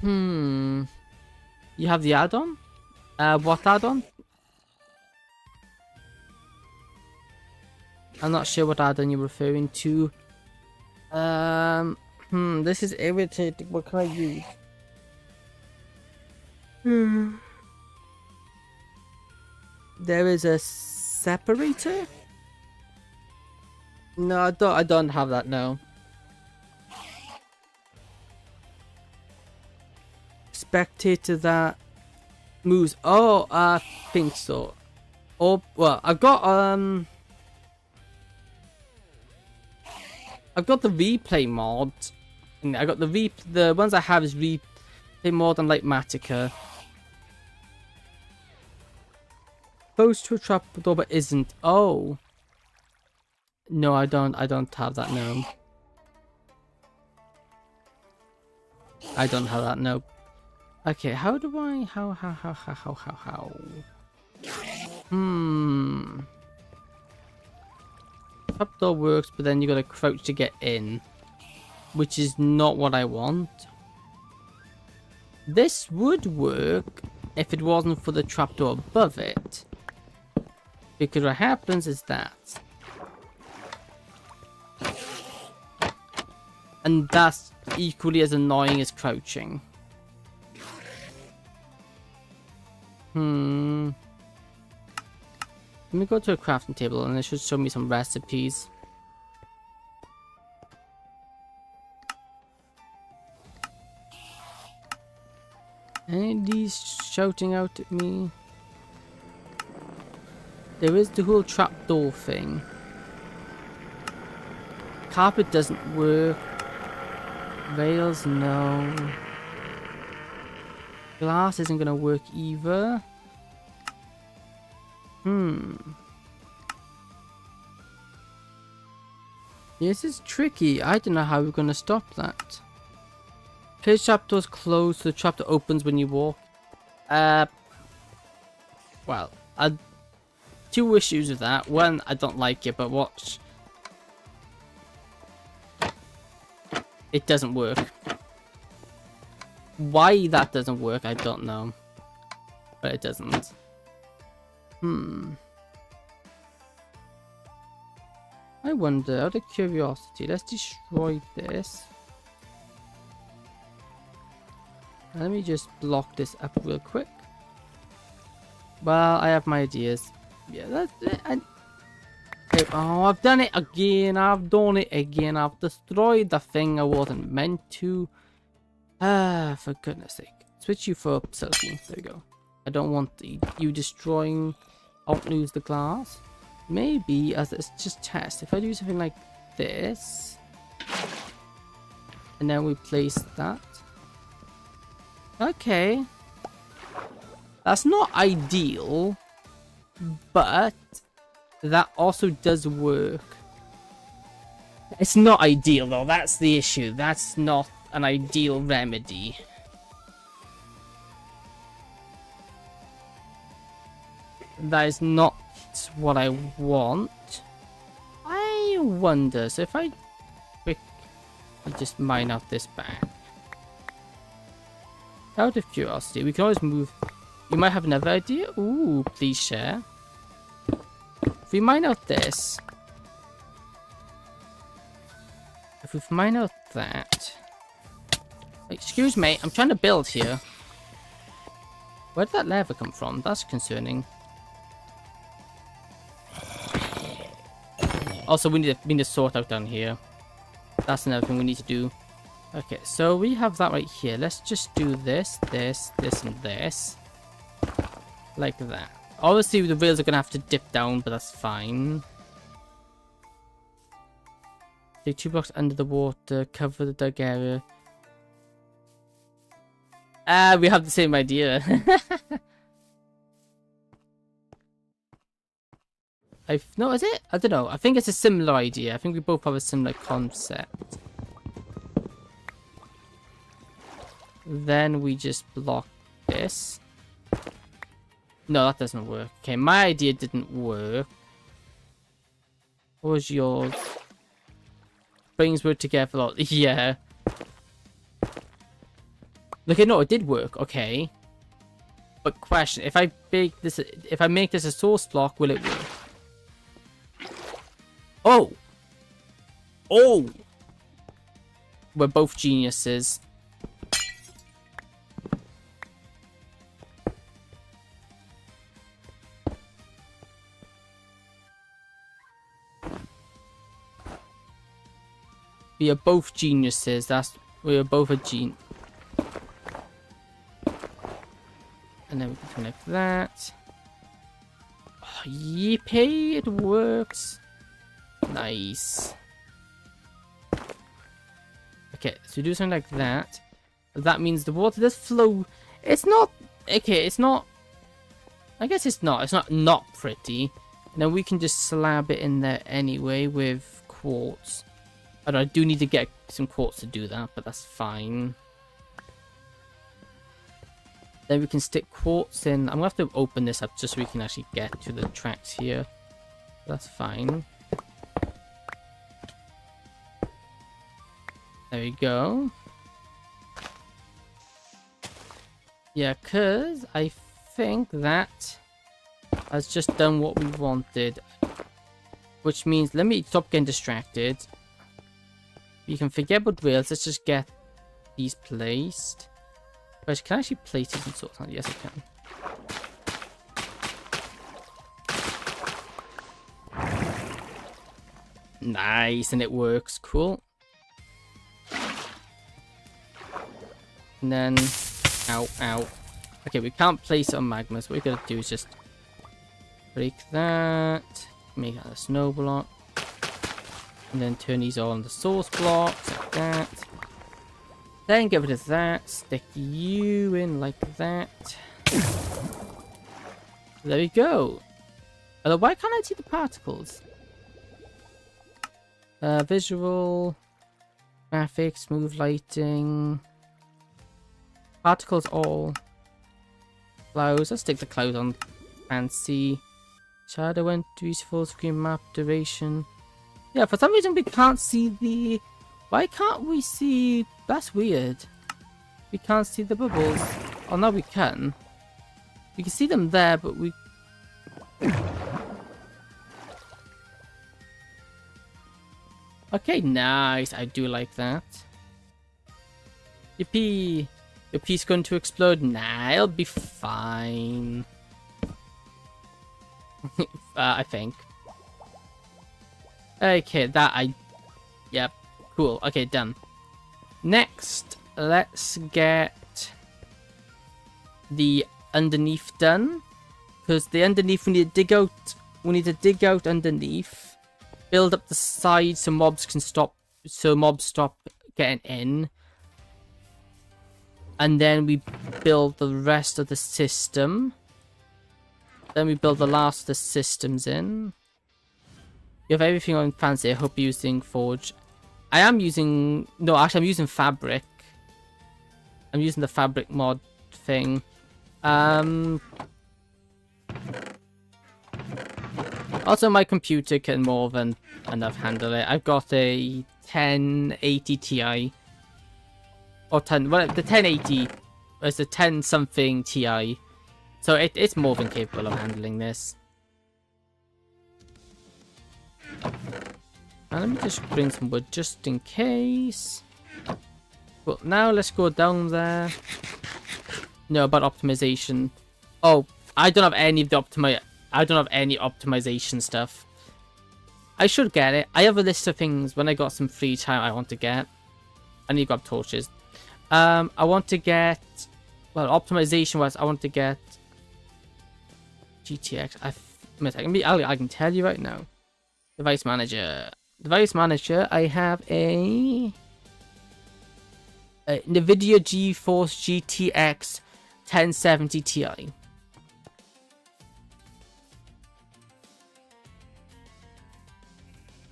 You have the add-on? What add-on? I'm not sure what add-on you're referring to. This is irritating. What can I use? There is a separator? No, I don't have that, no. Spectator that moves. Oh, I think so. Oh, well, I've got the replay mod. I got the ones I have is replay mod and like Matica. Close to a trapdoor but isn't. Oh. No, I don't have that, no. I don't have that, no. Okay, how do I how Trapdoor works, but then you gotta crouch to get in, which is not what I want. This would work if it wasn't for the trapdoor above it, because what happens is that, and that's equally as annoying as crouching. Let me go to a crafting table and it should show me some recipes. Any of these shouting out at me? There is the whole trapdoor thing. Carpet doesn't work. Rails, no. Glass isn't gonna work either. This is tricky. I don't know how we're gonna stop that. Place trapdoors closed, so the trapdoor opens when you walk. Well, two issues with that. One, I don't like it, but watch. It doesn't work. Why that doesn't work, I don't know. But it doesn't. I wonder, out of curiosity, let's destroy this. And let me just block this up real quick. Well, I have my ideas. Yeah, that's it. Oh, I've done it again. I've done it again. I've destroyed the thing I wasn't meant to. For goodness sake. Switch you for Silky. There we go. I don't want you destroying. I'll lose the glass. Maybe as it's just test. If I do something like this, and then we place that. Okay. That's not ideal, but that also does work. It's not ideal though, that's the issue. That's not an ideal remedy. That is not what I want. I wonder, so if I just mine out this bag. Out of curiosity, we can always move. You might have another idea? Ooh, please share. If we mine out this. If we mine out that. Excuse me, I'm trying to build here. Where did that lava come from? That's concerning. Also, we need to sort out down here. That's another thing we need to do. Okay, so we have that right here. Let's just do this, this, this, and this. Like that. Obviously, the rails are going to have to dip down, but that's fine. Take 2 blocks under the water, cover the dug area. We have the same idea. No, is it? I don't know. I think it's a similar idea. I think we both have a similar concept. Then we just block this. No, that doesn't work. Okay, my idea didn't work. What was yours? Brains work together a lot. Yeah. Okay, no, it did work. Okay. But question, if I make this a source block, will it work? Oh! Oh! We're both geniuses. We are both geniuses. We are both a gene. And then we can connect that. Oh, yippee! It works. Nice. Okay, so we do something like that. That means the water does flow. It's not okay. It's not. I guess it's not. It's not pretty. And then we can just slab it in there anyway with quartz. I do need to get some quartz to do that, but that's fine. Then we can stick quartz in. I'm going to have to open this up just so we can actually get to the tracks here. That's fine. There we go. Yeah, because I think that has just done what we wanted. Which means, let me stop getting distracted. You can forget about rails. Let's just get these placed. But can I actually place these and sort of? Yes, I can. Nice, and it works. Cool. And then, ow, ow. Okay, we can't place it on magma, so what we gotta do is just break that, make that a snow block, and then turn these all into source blocks, like that. Then get rid of that, stick you in like that. There we go. Although, why can't I see the particles? Visual, graphics, smooth lighting. Particles all. Clouds. Let's stick the clouds on. Fancy. Shadow entries, full screen map, duration. Yeah, for some reason we can't see the... Why can't we see... That's weird. We can't see the bubbles. Oh, now we can. We can see them there, but we... Okay, nice. I do like that. Yippee! Your piece going to explode? Nah, it'll be fine. I think. Okay, that I... Yep. Cool. Okay, done. Next, let's get the underneath done. Because the underneath, we need to dig out... We need to dig out underneath. Build up the side so mobs can stop... So mobs stop getting in. And then we build the rest of the system. Then we build the last of the systems in. You have everything on fancy. I hope you're using Forge. I am using... No, actually I'm using Fabric. I'm using the Fabric mod thing. Also, my computer can more than enough handle it. I've got a 1080 Ti. Or 10... Well, the 1080 is a 10 something Ti. So it's more than capable of handling this. And let me just bring some wood just in case. Well, now let's go down there. No, about optimization. Oh, I don't have any of the I don't have any optimization stuff. I should get it. I have a list of things when I got some free time I want to get. I need to grab torches. I want to get... Well, optimization-wise, I want to get... GTX. I can tell you right now. Device manager. Device manager, I have a NVIDIA GeForce GTX 1070 Ti. And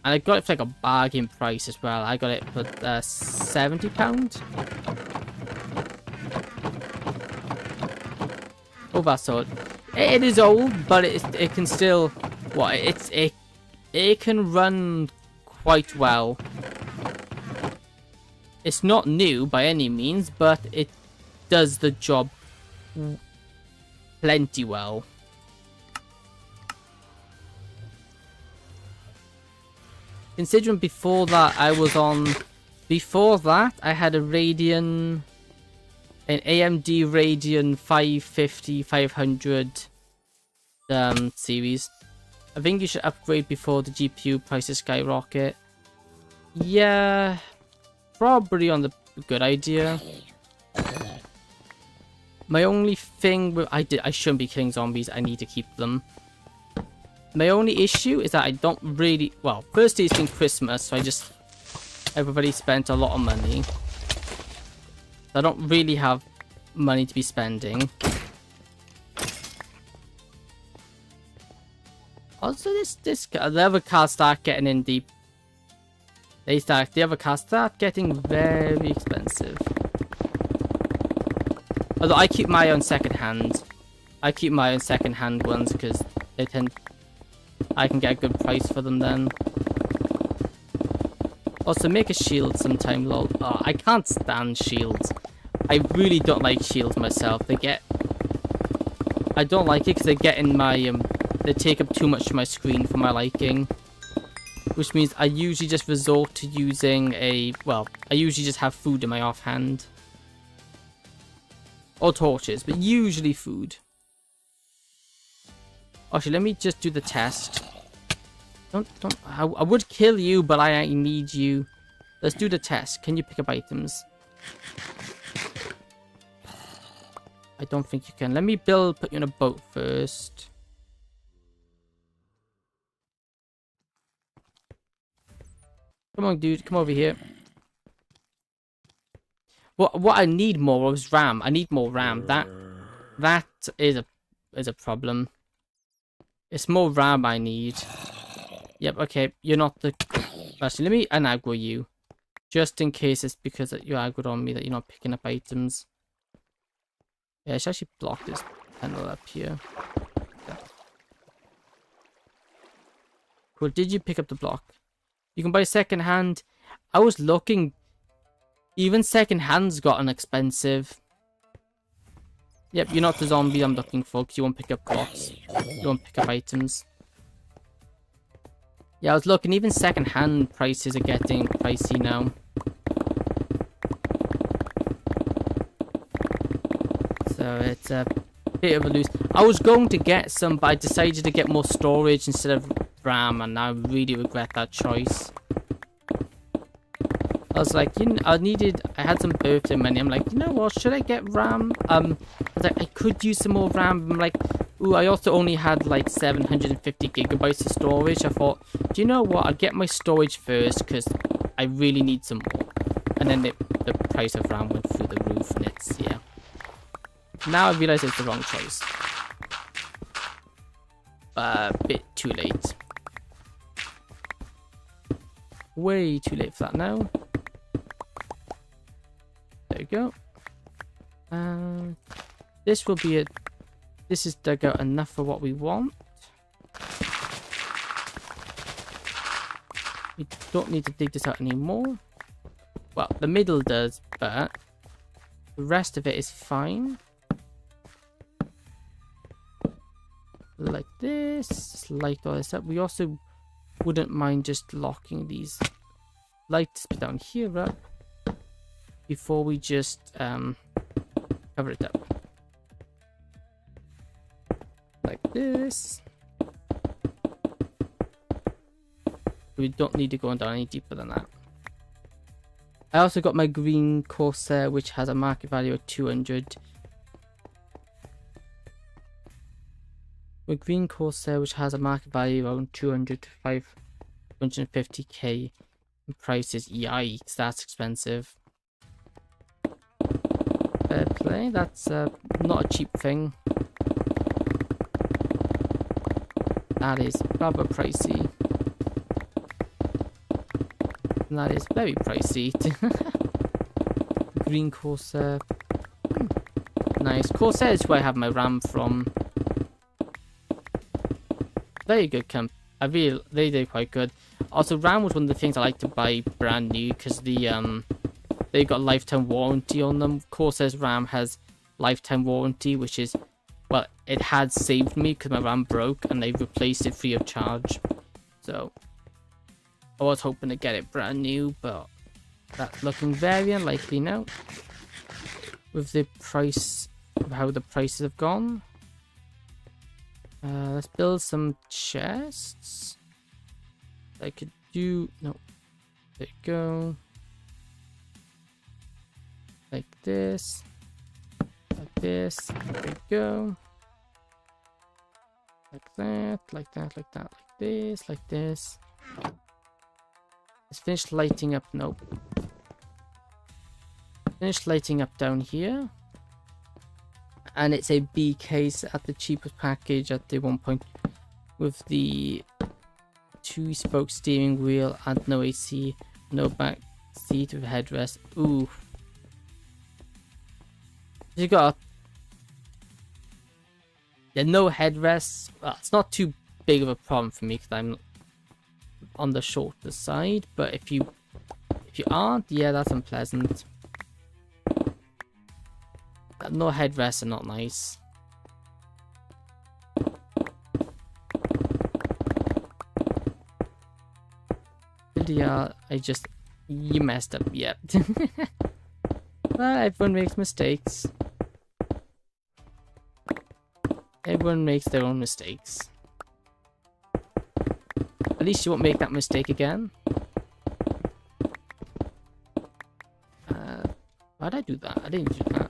I got it for like a bargain price as well. I got it for £70. Oh, that's old. It is old, but it can still... What? It can run quite well. It's not new by any means, but it does the job plenty well. Considering before that I was on... Before that I had a Radeon... An AMD Radeon 550, 500 series. I think you should upgrade before the GPU prices skyrocket. Yeah, probably on the good idea. My only thing with I shouldn't be killing zombies. I need to keep them. My only issue is that I don't really... Well, firstly it's been Christmas, so everybody spent a lot of money. I don't really have money to be spending. Also, the other cars start getting in deep. The other cars start getting very expensive. Although I keep my own second-hand. I keep my own second-hand ones because they tend... I can get a good price for them then. Also, make a shield sometime, lol. Oh, I can't stand shields. I really don't like shields myself. I don't like it because they get in my... They take up too much of my screen for my liking. Which means I usually just resort to using a... Well, I usually just have food in my offhand. Or torches, but usually food. Actually, let me just do the test. I would kill you, but I need you. Let's do the test. Can you pick up items? I don't think you can. Let me put you in a boat first. Come on, dude. Come over here. What I need more of is RAM. I need more RAM. That is a problem. It's more RAM I need. Yep, okay. You're not the... Actually, let me unaggro you. Just in case it's because you're aggroed on me that you're not picking up items. Yeah, I should actually block this panel up here. Yeah. Cool. Did you pick up the block? You can buy second hand. I was looking... Even second hand's gotten expensive. Yep, you're not the zombie I'm looking for because you won't pick up blocks. You won't pick up items. Yeah, I was looking, even second hand prices are getting pricey now. So it's a bit of a lose. I was going to get some, but I decided to get more storage instead of RAM, and I really regret that choice. I was like, I had some birthday money. I'm like, you know what, should I get RAM? I was like, I could use some more RAM. I'm like, ooh, I also only had like 750 gigabytes of storage. I thought, do you know what, I'll get my storage first because I really need some more. And then the price of RAM went through the roof, and it's, yeah. Now I realize it's the wrong choice. A bit too late. Way too late for that now. There we go. This will be it. This is dug out enough for what we want. We don't need to dig this out anymore. Well, the middle does, but the rest of it is fine. Like this. Just light all this up. We also wouldn't mind just locking these lights down here up before we just cover it up. Like this. We don't need to go down any deeper than that. I also got my green Corsair, which has a market value of 200. My green Corsair, which has a market value around 200 to 550k. Prices, yikes, that's expensive. Fair play, that's not a cheap thing. That is rather pricey. And that is very pricey. Green Corsair. Nice. Corsair is where I have my RAM from. Very good camp. They did quite good. Also, RAM was one of the things I like to buy brand new because they got lifetime warranty on them. Corsair's RAM has lifetime warranty, which is, well, it had saved me because my RAM broke and they replaced it free of charge. So I was hoping to get it brand new, but that's looking very unlikely now with the price of how the prices have gone. Let's build some chests. I could do, no, there you go. Like this, there you go. Like that, like that, like that, like this, like this. Let's finish lighting up, nope. Finish lighting up down here. And it's a B case at the cheapest package at the 1 point with the 2-spoke steering wheel and no AC, no back seat with headrest. Ooh. You got no headrests. Well, it's not too big of a problem for me because I'm on the shorter side, but if you aren't, yeah, that's unpleasant. No headrests are not nice. Yeah, you messed up, yep. Well, everyone makes mistakes. Everyone makes their own mistakes. At least you won't make that mistake again. Why'd I do that? I didn't do that.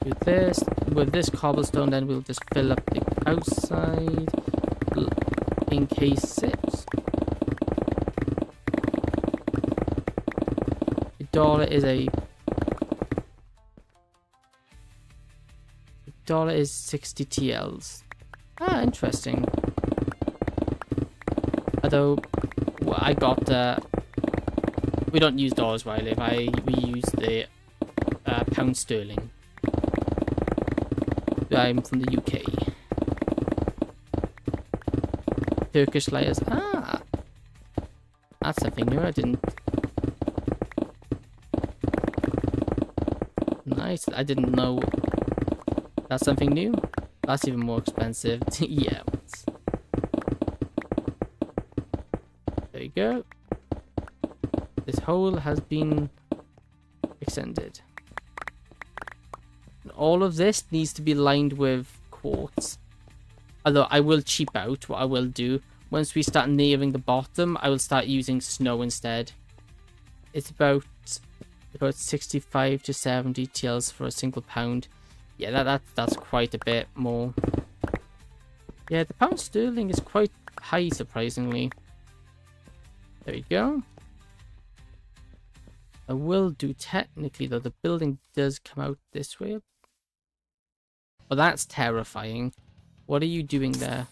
Do this. With this cobblestone, then we'll just fill up the outside. In case it. $1 is 60 TLs. Ah, interesting. Although, well, I got we don't use dollars where I live. We use the pound sterling. I'm from the UK. Turkish layers. Ah, that's something new. I didn't nice. I didn't know that's something new. That's even more expensive. Yeah. There you go. This hole has been extended. And all of this needs to be lined with quartz. Although I will cheap out. What I will do, once we start nearing the bottom, I will start using snow instead. It's about 65 to 70 TLs for a single pound. Yeah, that's quite a bit more. Yeah, the pound sterling is quite high, surprisingly. There we go. I will do technically, though, the building does come out this way. But that's terrifying. What are you doing there?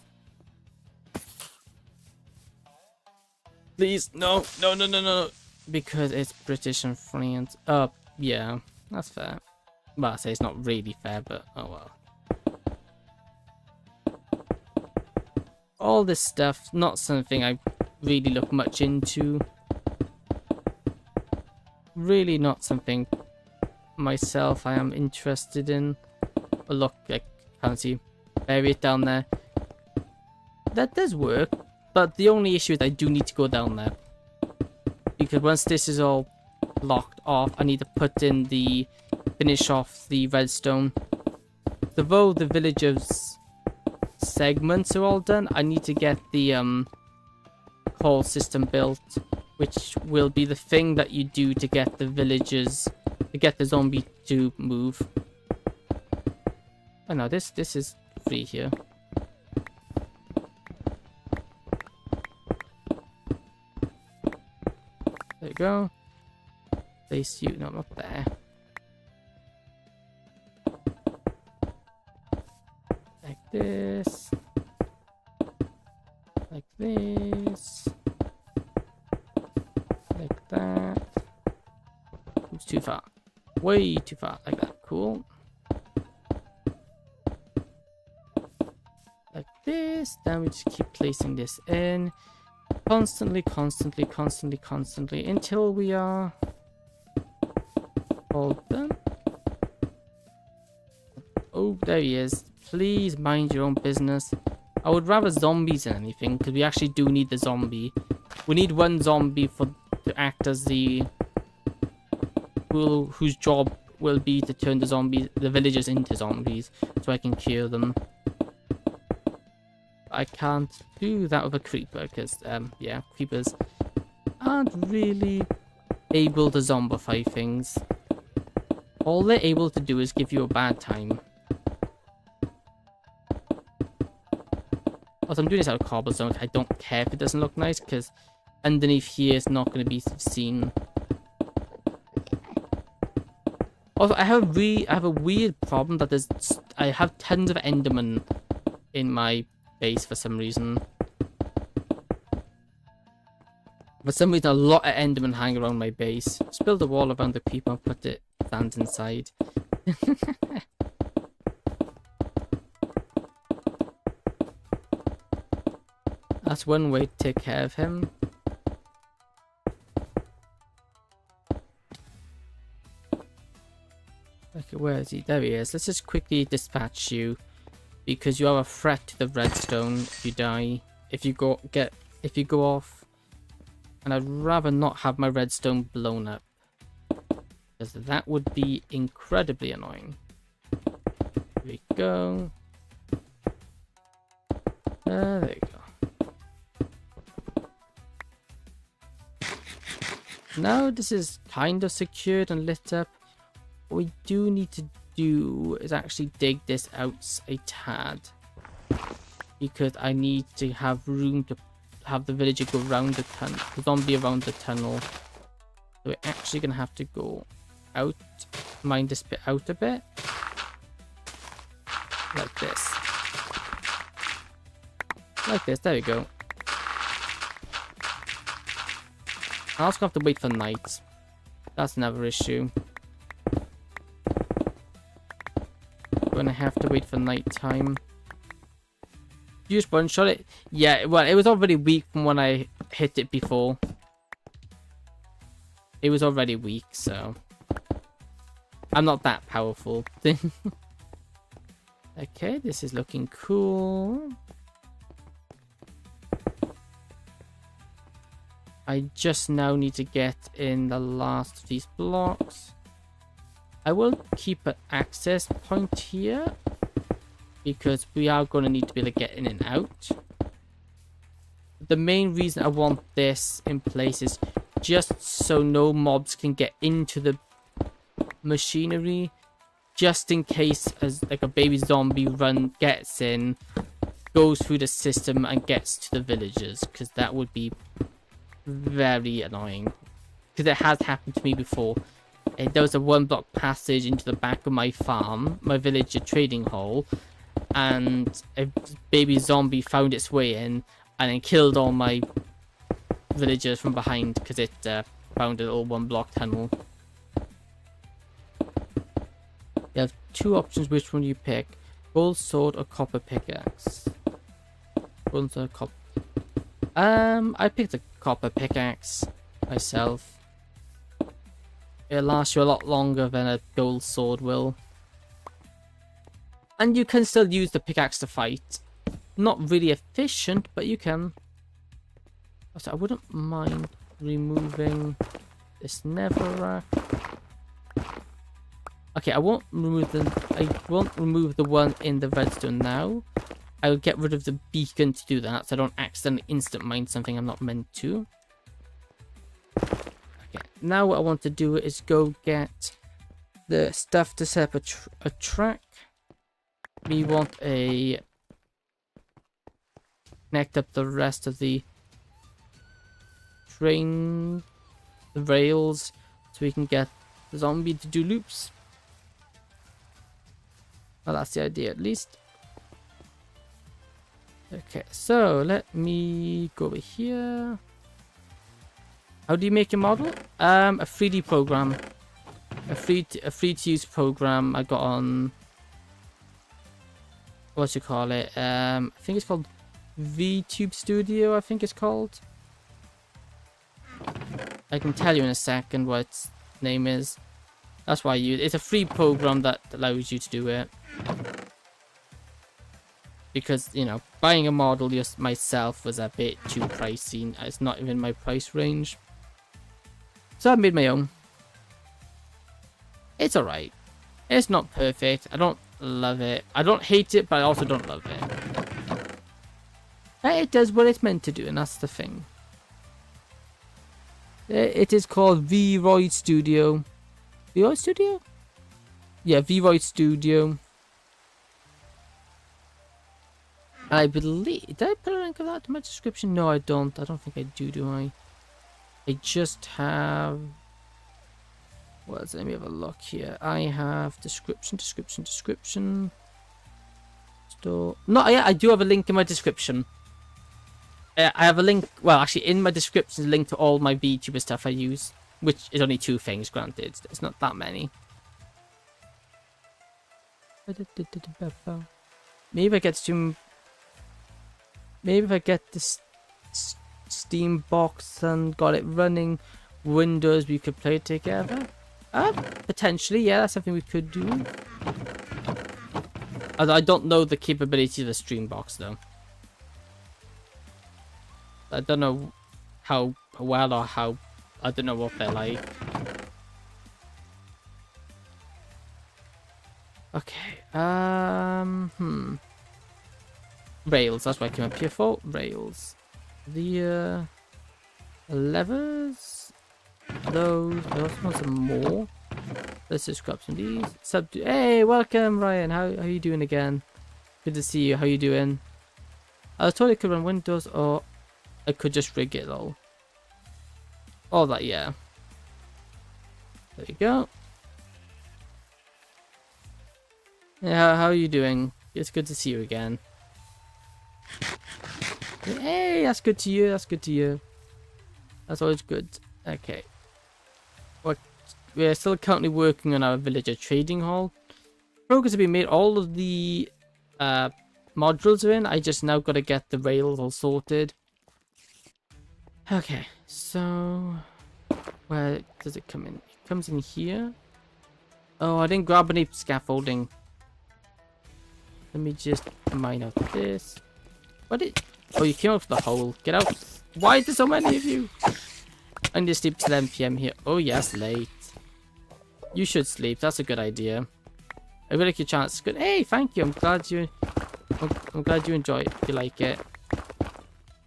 Please, no, no, no, no, no. Because it's British and France. Yeah, that's fair. Well, I say it's not really fair, but oh well. All this stuff, not something I really look much into. Really not something myself I am interested in. But look, I can't see. Bury it down there. That does work, but the only issue is I do need to go down there. Because once this is all locked off, I need to put in the finish off the redstone. So though the villagers segments are all done, I need to get the whole system built, which will be the thing that you do to get the villagers, to get the zombie to move. Oh no, this is free here. There you go. Place you, no, not there. Like this. Like this. Like that. Oops, too far. Way too far. Like that. Cool. Like this. Then we just keep placing this in. Constantly, constantly, constantly, constantly. Until we are all done. Oh, there he is. Please mind your own business. I would rather zombies than anything, because we actually do need the zombie. We need one zombie to act as the whose job will be to turn the villagers into zombies, so I can cure them. I can't do that with a creeper, because yeah, creepers aren't really able to zombify things. All they're able to do is give you a bad time. Also, I'm doing this out of cobblestone. I don't care if it doesn't look nice, because underneath here is not going to be seen. Also, I have a weird problem that I have tons of Endermen in my base for some reason. For some reason, a lot of Endermen hang around my base. Just build a wall around the creeper and put it sand inside. That's one way to take care of him. Okay, where is he? There he is. Let's just quickly dispatch you, because you are a threat to the redstone if you die. If you go off, and I'd rather not have my redstone blown up, because that would be incredibly annoying. Here we go. There you go. Now this is kind of secured and lit up. What we do need to do is actually dig this out a tad, because I need to have room to have the villager go around the tunnel, the zombie around the tunnel. So we're actually gonna have to go out, mine this bit out a bit, like this, like this. There we go. I also have to wait for night. That's another issue. Gonna have to wait for night time. You just one shot it. Yeah, well, it was already weak from when I hit it before. It was already weak, so I'm not that powerful. Okay, this is looking cool. I just now need to get in the last of these blocks. I will keep an access point here because we are going to need to be able to get in and out. The main reason I want this in place is just so no mobs can get into the machinery, just in case as like a baby zombie gets in, goes through the system and gets to the villagers, because that would be very annoying, because it has happened to me before. There was a 1-block passage into the back of my farm, my villager trading hall, and a baby zombie found its way in and then killed all my villagers from behind because it found a little 1-block tunnel. You have 2 options. Which one you pick? Gold sword or copper pickaxe? Gold sword or copper. I picked a copper pickaxe myself. It'll last you a lot longer than a gold sword will. And you can still use the pickaxe to fight. Not really efficient, but you can. So I wouldn't mind removing this netherrack. Okay, I won't remove the one in the redstone now. I will get rid of the beacon to do that, so I don't accidentally instant mine something I'm not meant to. Okay, now what I want to do is go get the stuff to set up a track. We want a connect up the rest of the train, the rails, so we can get the zombie to do loops. Well, that's the idea at least. Okay, so let me go over here. How do you make a model? A 3D program, a free to use program I got on. What you call it? I think it's called Vtuber Studio. I think it's called. I can tell you in a second what its name is. That's why I use it. It's a free program that allows you to do it. Because, you know, buying a model just myself was a bit too pricey. It's not even my price range. So I made my own. It's alright. It's not perfect. I don't love it. I don't hate it, but I also don't love it. But it does what it's meant to do, and that's the thing. It is called Vroid Studio. Vroid Studio? Yeah, Vroid Studio. I believe... Did I put a link of that in my description? No, I don't. I don't think I do I? I just have... What is it? Let me have a look here. I have description. Store. No, yeah, I do have a link in my description. I have a link... Well, actually, in my description is a link to all my VTuber stuff I use. Which is only 2 things, granted. It's not that many. Maybe if I get to... Maybe if I get this Steam box and got it running Windows, we could play it together. Potentially, yeah, that's something we could do. I don't know the capability of the stream box though. I don't know how well or how... I don't know what they're like. Okay, Rails, that's what I came up here for. Rails. The levers. Those. I also want some more. Let's just grab some of these. Hey, welcome, Ryan. How are you doing again? Good to see you. How you doing? I was told it could run Windows, or I could just rig it all. All that, yeah. There you go. Yeah, how are you doing? It's good to see you again. Hey, that's good to you. That's good to you. That's always good. Okay. We're still currently working on our villager trading hall. Progress has been made. All of the modules are in. I just now got to get the rails all sorted. Okay, so where does it come in? It comes in here. Oh, I didn't grab any scaffolding. Let me just mine out this. What did... Oh, you came out of the hole. Get out. Why is there so many of you? I need to sleep till 11 PM here. Oh, yes, late. You should sleep. That's a good idea. I really like your chance. Good. Hey, thank you. I'm glad you enjoy it. You like it.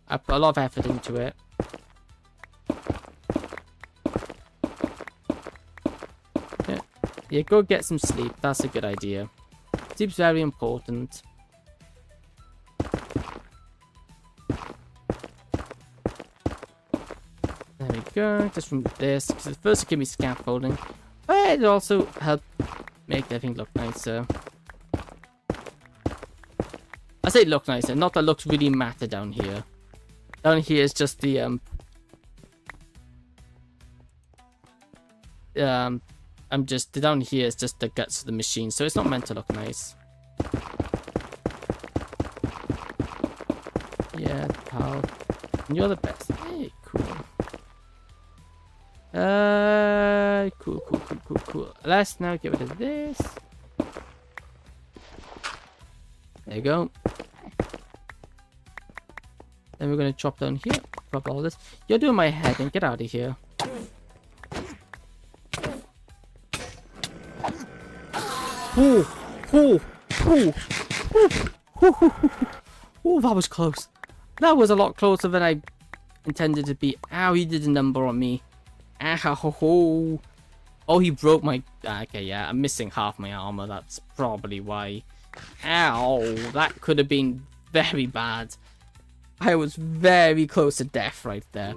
I put a lot of effort into it. Yeah, go get some sleep. That's a good idea. Sleep's very important. There we go. Just from this, because at first it gave me scaffolding, but it also helped make everything look nicer. I say look nicer, not that it looks really matte down here. Down here is just the down here is just the guts of the machine, so it's not meant to look nice. Yeah, pal. You're the best. Hey, cool. Cool. Let's now get rid of this. There you go. Then we're gonna chop down here. Drop all this. You're doing my head and get out of here. Oh, that was close. That was a lot closer than I intended to be. Ow, he did a number on me. Ow. Oh, he broke my... Okay, yeah, I'm missing half my armor. That's probably why. Ow, that could have been very bad. I was very close to death right there.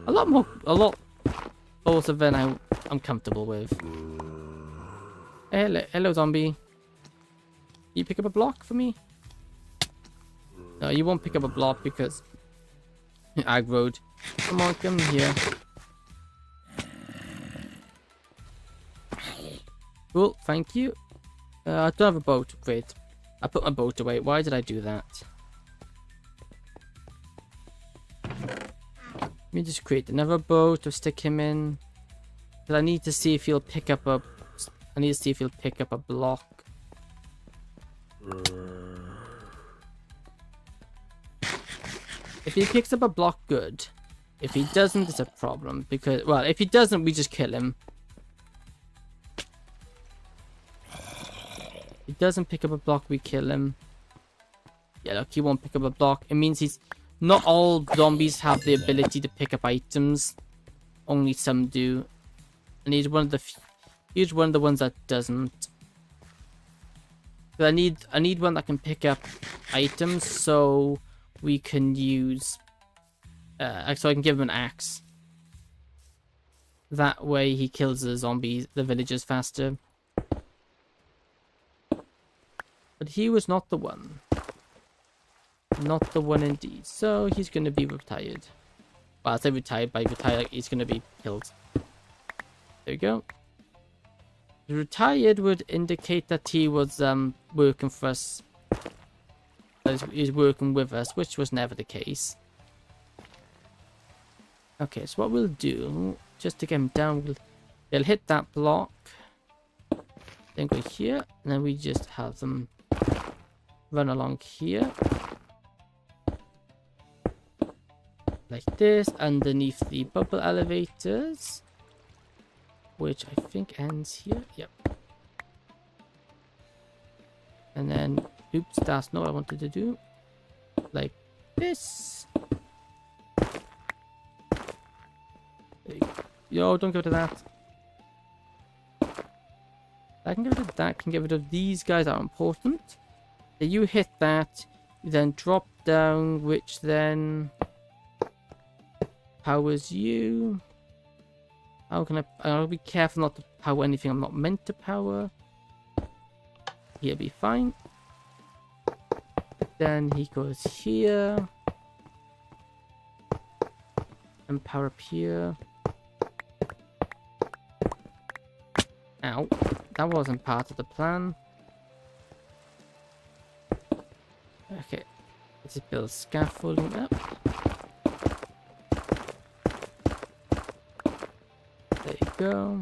A lot closer than I'm comfortable with. Hello, zombie. You pick up a block for me? No, you won't pick up a block because you're aggroed. Come on, come here. Cool, thank you. I don't have a boat. Great. I put my boat away. Why did I do that? Let me just create another boat to stick him in. But I need to see if he'll pick up a... I need to see if he'll pick up a block. If he picks up a block, good. If he doesn't, it's a problem. Because, well, if he doesn't, we just kill him. If he doesn't pick up a block, we kill him. Yeah, look, he won't pick up a block. It means he's... Not all zombies have the ability to pick up items. Only some do. And he's one of the... He's one of the ones that doesn't. But I need one that can pick up items so we can use so I can give him an axe. That way he kills the zombies, the villagers faster. But he was not the one. Not the one indeed. So he's gonna be retired. Well, I say retired, by retired he's gonna be killed. There we go. Retired would indicate that he was working for us. That he's working with us, which was never the case. Okay, so what we'll do, just to get him down, we'll hit that block. Then go here, and then we just have them run along here. Like this, underneath the bubble elevators. Which I think ends here. Yep. And then, oops, that's not what I wanted to do. Like this. Yo, don't get rid of that. I can get rid of that. Can get rid of these guys that are important. So you hit that. You then drop down, which then powers you. How can I'll be careful not to power anything I'm not meant to power. He'll be fine. Then he goes here. And power up here. Ow. That wasn't part of the plan. Okay. Let's build scaffolding up. There you go.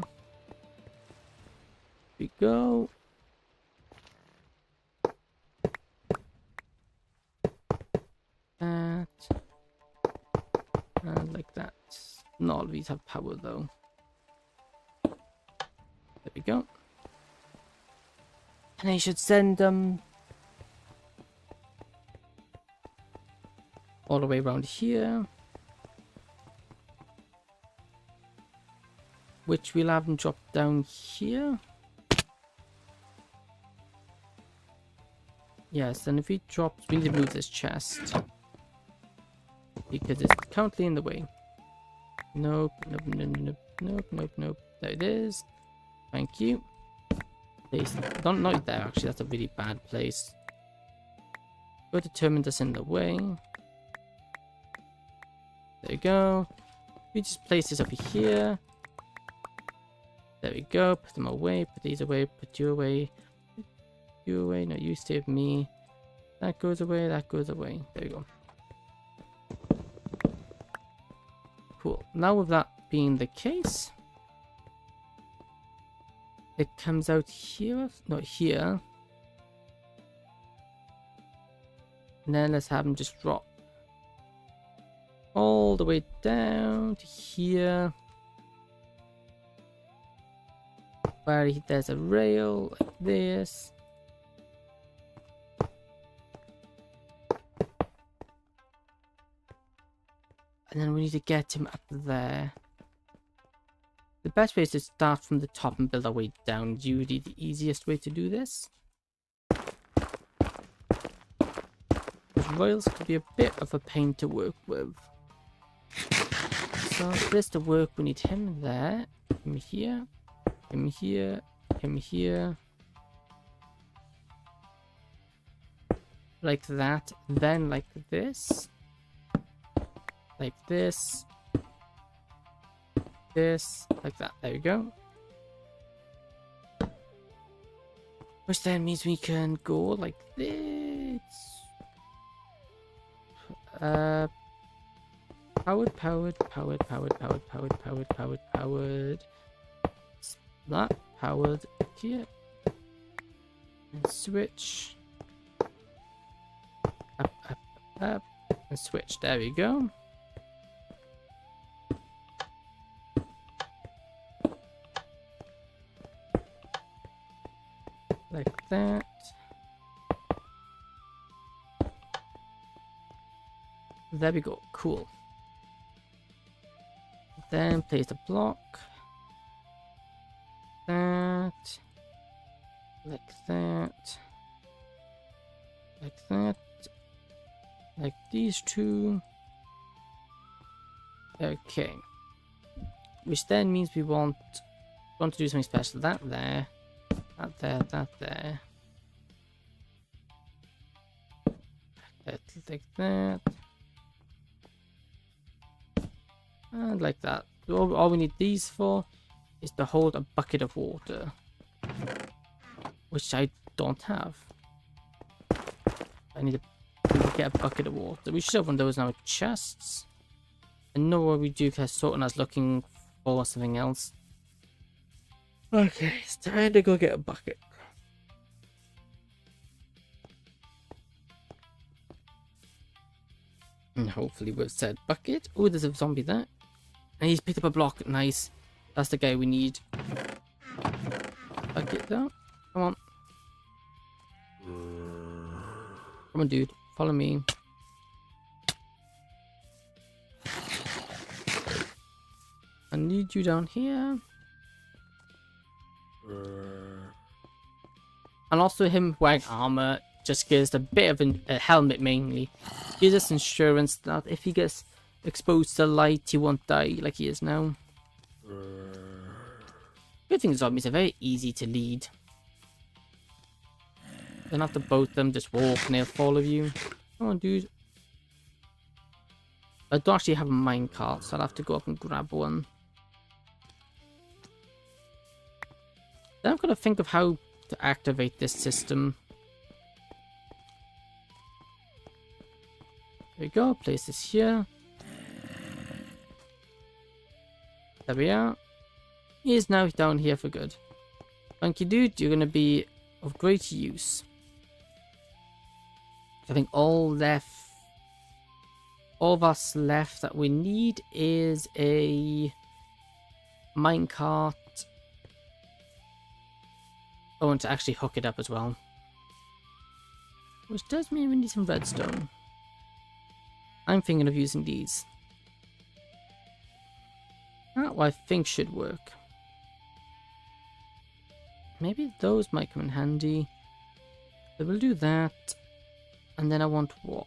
we go. That. And like that. Not all of these have power though. There we go. And I should send them all the way around here. Which we'll have them drop down here. Yes, and if he drops, we need to move this chest. Because it's currently in the way. Nope, nope, nope, nope, nope, nope, nope. There it is. Thank you. Place. Not there, actually. That's a really bad place. Go determine this in the way. There we go. We just place this over here. There we go. Put them away. Put these away. Put you away. Put you away. No, you stay with me. That goes away. That goes away. There we go. Cool. Now with that being the case, it comes out here. Not here. And then let's have them just drop all the way down to here. Where there's a rail like this. And then we need to get him up there. The best way is to start from the top and build our way down. It's usually the easiest way to do this. Because rails can be a bit of a pain to work with. So for this to work, we need him there, him here, him here, him here. Like that, then like this. Like this. This, like that. There we go. Which then means we can go like this. Powered. That powered here. And switch. Up. And switch. There we go. Like that. There we go. Cool. Then place the block. That. Like that. Like that. Like these two. Okay. Which then means we want to do something special. That there. That there, that there. Like that. And like that. All we need these for is to hold a bucket of water. Which I don't have. I need to get a bucket of water. We should have one of those in our chests. And know what we do because Sorting us looking for something else. Okay, it's time to go get a bucket. And hopefully with said bucket. Oh, there's a zombie there. And he's picked up a block. Nice. That's the guy we need. Bucket though. Come on. Come on, dude. Follow me. I need you down here. And also him wearing armor just gives a bit of a helmet mainly. Gives us insurance that if he gets exposed to light he won't die like he is now. Good thing zombies are very easy to lead. You don't have to boat them, just walk and they'll follow you. Come on, dude. I don't actually have a minecart, so I'll have to go up and grab one. Then I'm gonna think of how to activate this system. There we go, place this here. There we are. He is now down here for good. Thank you, dude. You're gonna be of great use. I think all that's left that we need is a minecart. Oh, and to actually hook it up as well. Which does mean we need some redstone. I'm thinking of using these. That I think should work. Maybe those might come in handy. So we'll do that. And then I want what?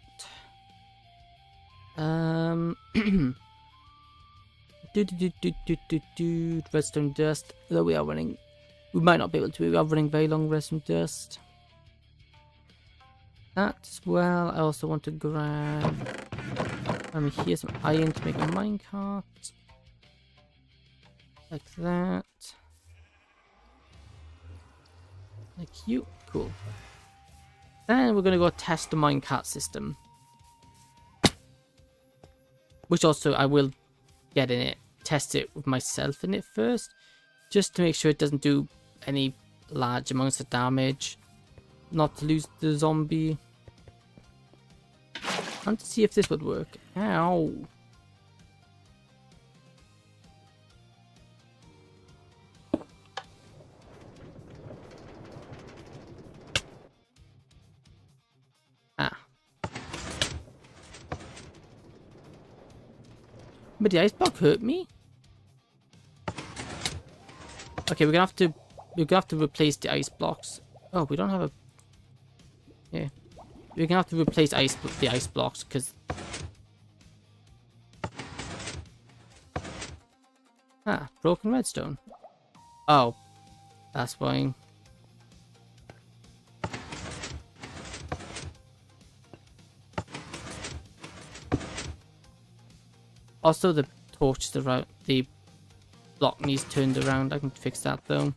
Redstone dust. Though we are running. We might not be able to. We are running very long redstone dust. That as well. I also want to grab. Here's some iron to make a minecart. Like that. Like you. Cool. Then we're going to go test the minecart system. Which also I will get in it. Test it with myself in it first. Just to make sure it doesn't do any large amounts of damage. Not to lose the zombie. And to see if this would work. Ow. Ah. But the ice block hurt me? Okay, we're gonna have to replace the ice blocks. Oh, we don't have a. Yeah, we're gonna have to replace the ice blocks because. Ah, broken redstone. Oh, that's fine. Also, the torch around the block needs turned around. I can fix that though.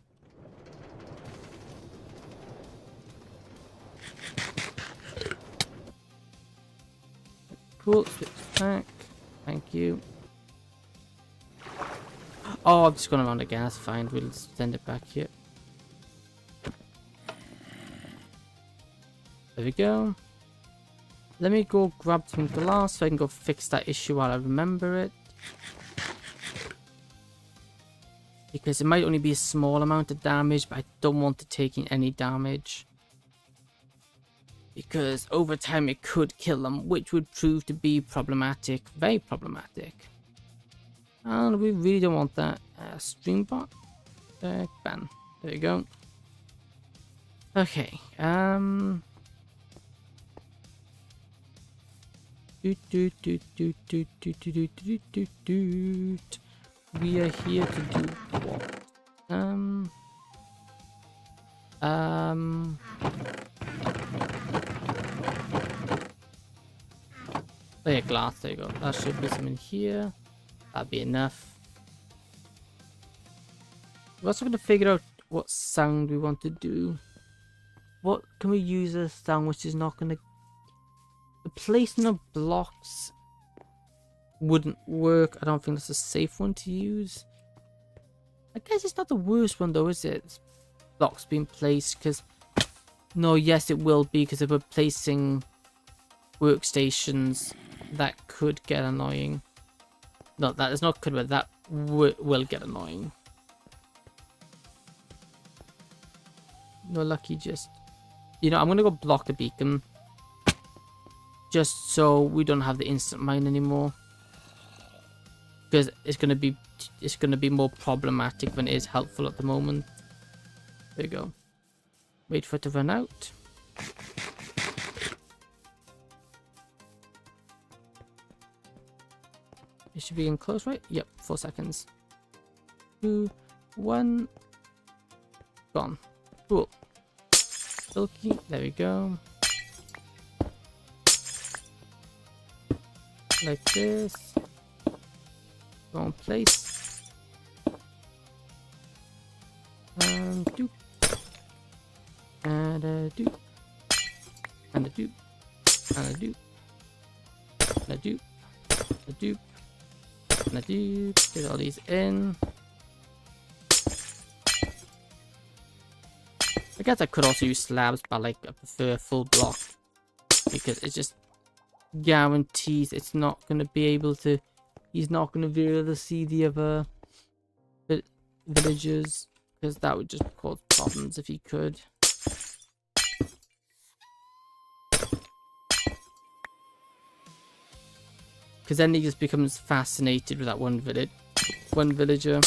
Cool. Switch back. Thank you. Oh, I've just gone around again. That's fine. We'll send it back here. There we go. Let me go grab some glass so I can go fix that issue while I remember it. Because it might only be a small amount of damage, but I don't want to take in any damage. Because over time it could kill them, which would prove to be problematic. Very problematic. And we really don't want that. Streambot. Ban. There you go. Okay. We are here to do what? Oh yeah, glass, there you go. That should be some in here. That'd be enough. We're also gonna figure out what sound we want to do. What can we use a sound which is not gonna... The placement of blocks wouldn't work. I don't think that's a safe one to use. I guess it's not the worst one though, is it? Blocks being placed, because... No, yes it will be, because if we're placing workstations, that could get annoying. No, that is not could, but that will get annoying. No lucky, just... You know, I'm gonna go block the beacon. Just so we don't have the instant mine anymore. Because it's gonna be more problematic than it is helpful at the moment. There you go. Wait for it to run out. It should be in close, right? Yep, 4 seconds. 2, 1. Gone. Cool. Silky, there we go. Like this. Go in place. And doop. And a doop. And a doop. And a doop. And a doop. A doop. And a doop. Get all these in. I guess I could also use slabs, but like I prefer full block because it just guarantees it's not going to be able to. He's not going to be able to see the other villagers because that would just cause problems if he could. Because then he just becomes fascinated with that one villager,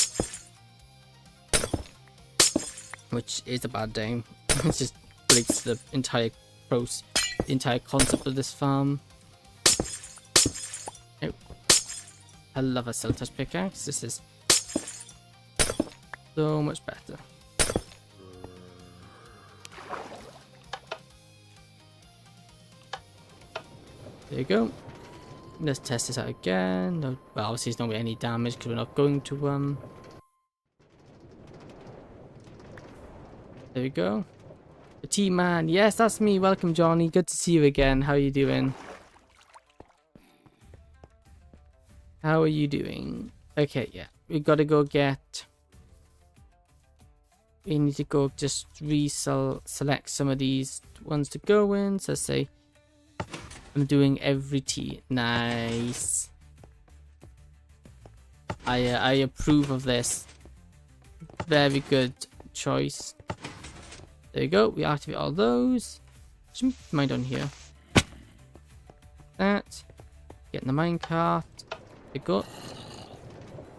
which is a bad thing. It just breaks the entire concept of this farm. Oh. I love a silk touch pickaxe. This is so much better. There you go. Let's test this out again. No, well, obviously it's not going to be any damage because we're not going to There we go. The T-Man. Yes, that's me. Welcome, Johnny. Good to see you again. How are you doing? How are you doing? Okay, yeah. We got to go get... We need to go just select some of these ones to go in. So say... I'm doing every tea. Nice. I approve of this. Very good choice. There you go. We activate all those. Just mine on here. That. Get in the minecart. There you go.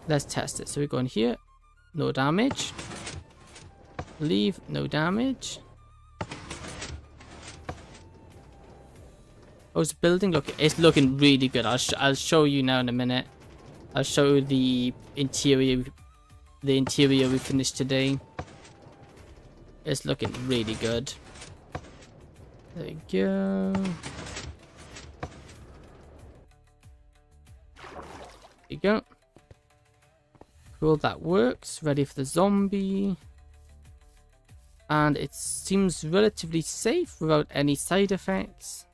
Let's test it. So we go in here. No damage. Leave. No damage. Oh, it's building. Look, it's looking really good. I'll show you now in a minute. I'll show you the interior. The interior we finished today. It's looking really good. There you go. There you go. Cool, that works. Ready for the zombie. And it seems relatively safe without any side effects.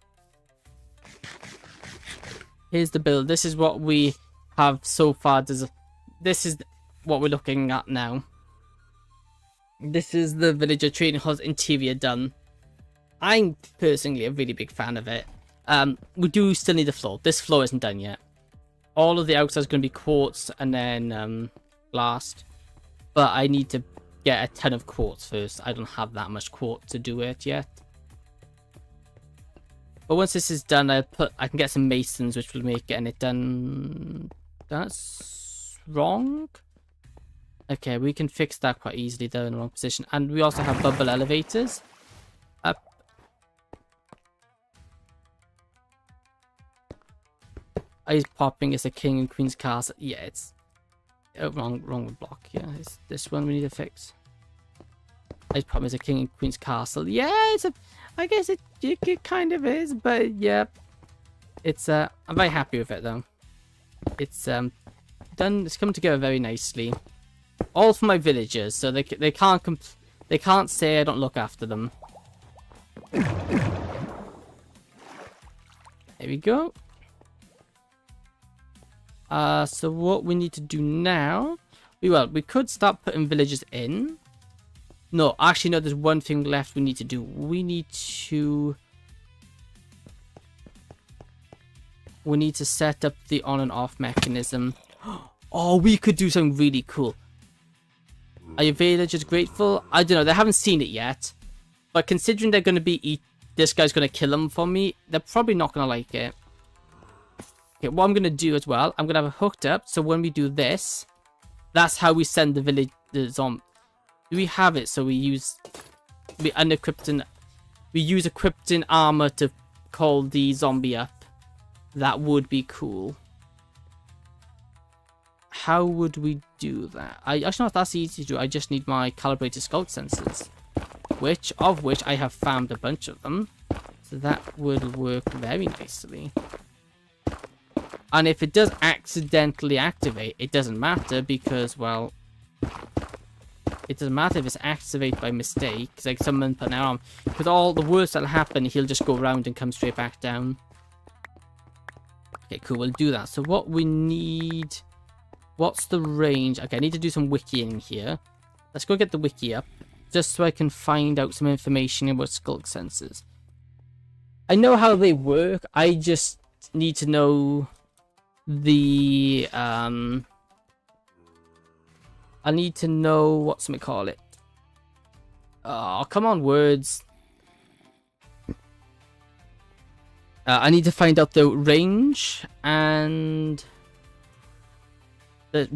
Here's the build. This is what we have so far. This is what we're looking at now. This is the villager trading hall's interior done. I'm personally a really big fan of it. We do still need the floor. This floor isn't done yet. All of the outside is going to be quartz and then glass. But I need to get a ton of quartz first. I don't have that much quartz to do it yet. But once this is done, I can get some masons, which will make getting it done. That's wrong. Okay, we can fix that quite easily. They're in the wrong position, and we also have bubble elevators. Up. Eyes popping is a king and queen's castle. Yeah, it's wrong with block. Yeah, it's this one we need to fix. Eyes popping is a king and queen's castle. Yeah, it's a. I guess it kind of is, but yeah, it's I'm very happy with it though. It's done. It's come together very nicely. All for my villagers, so they can't say I don't look after them. There we go. So what we need to do now? We could start putting villagers in. No, actually, no, there's one thing left we need to do. We need to set up the on and off mechanism. Oh, we could do something really cool. Are your villagers grateful? I don't know, they haven't seen it yet. But considering they're going to be this guy's going to kill them for me, they're probably not going to like it. Okay, what I'm going to do as well, I'm going to have it hooked up. So when we do this, that's how we send the zombie. We have it, so we use equipping armor to call the zombie up. That would be cool. How would we do that? I actually not that's easy to do. I just need my calibrated sculpt sensors, which I have found a bunch of them, so that would work very nicely. And if it does accidentally activate, it doesn't matter because, well, it doesn't matter if it's activated by mistake, because like someone put an arm. Because all the worst that'll happen, he'll just go around and come straight back down. Okay, cool, we'll do that. So what we need... What's the range? Okay, I need to do some wikiing here. Let's go get the wiki up. just so I can find out some information about skulk sensors. I know how they work, I just need to know the I need to know whatchamacallit. Oh, come on, words. I need to find out the range and the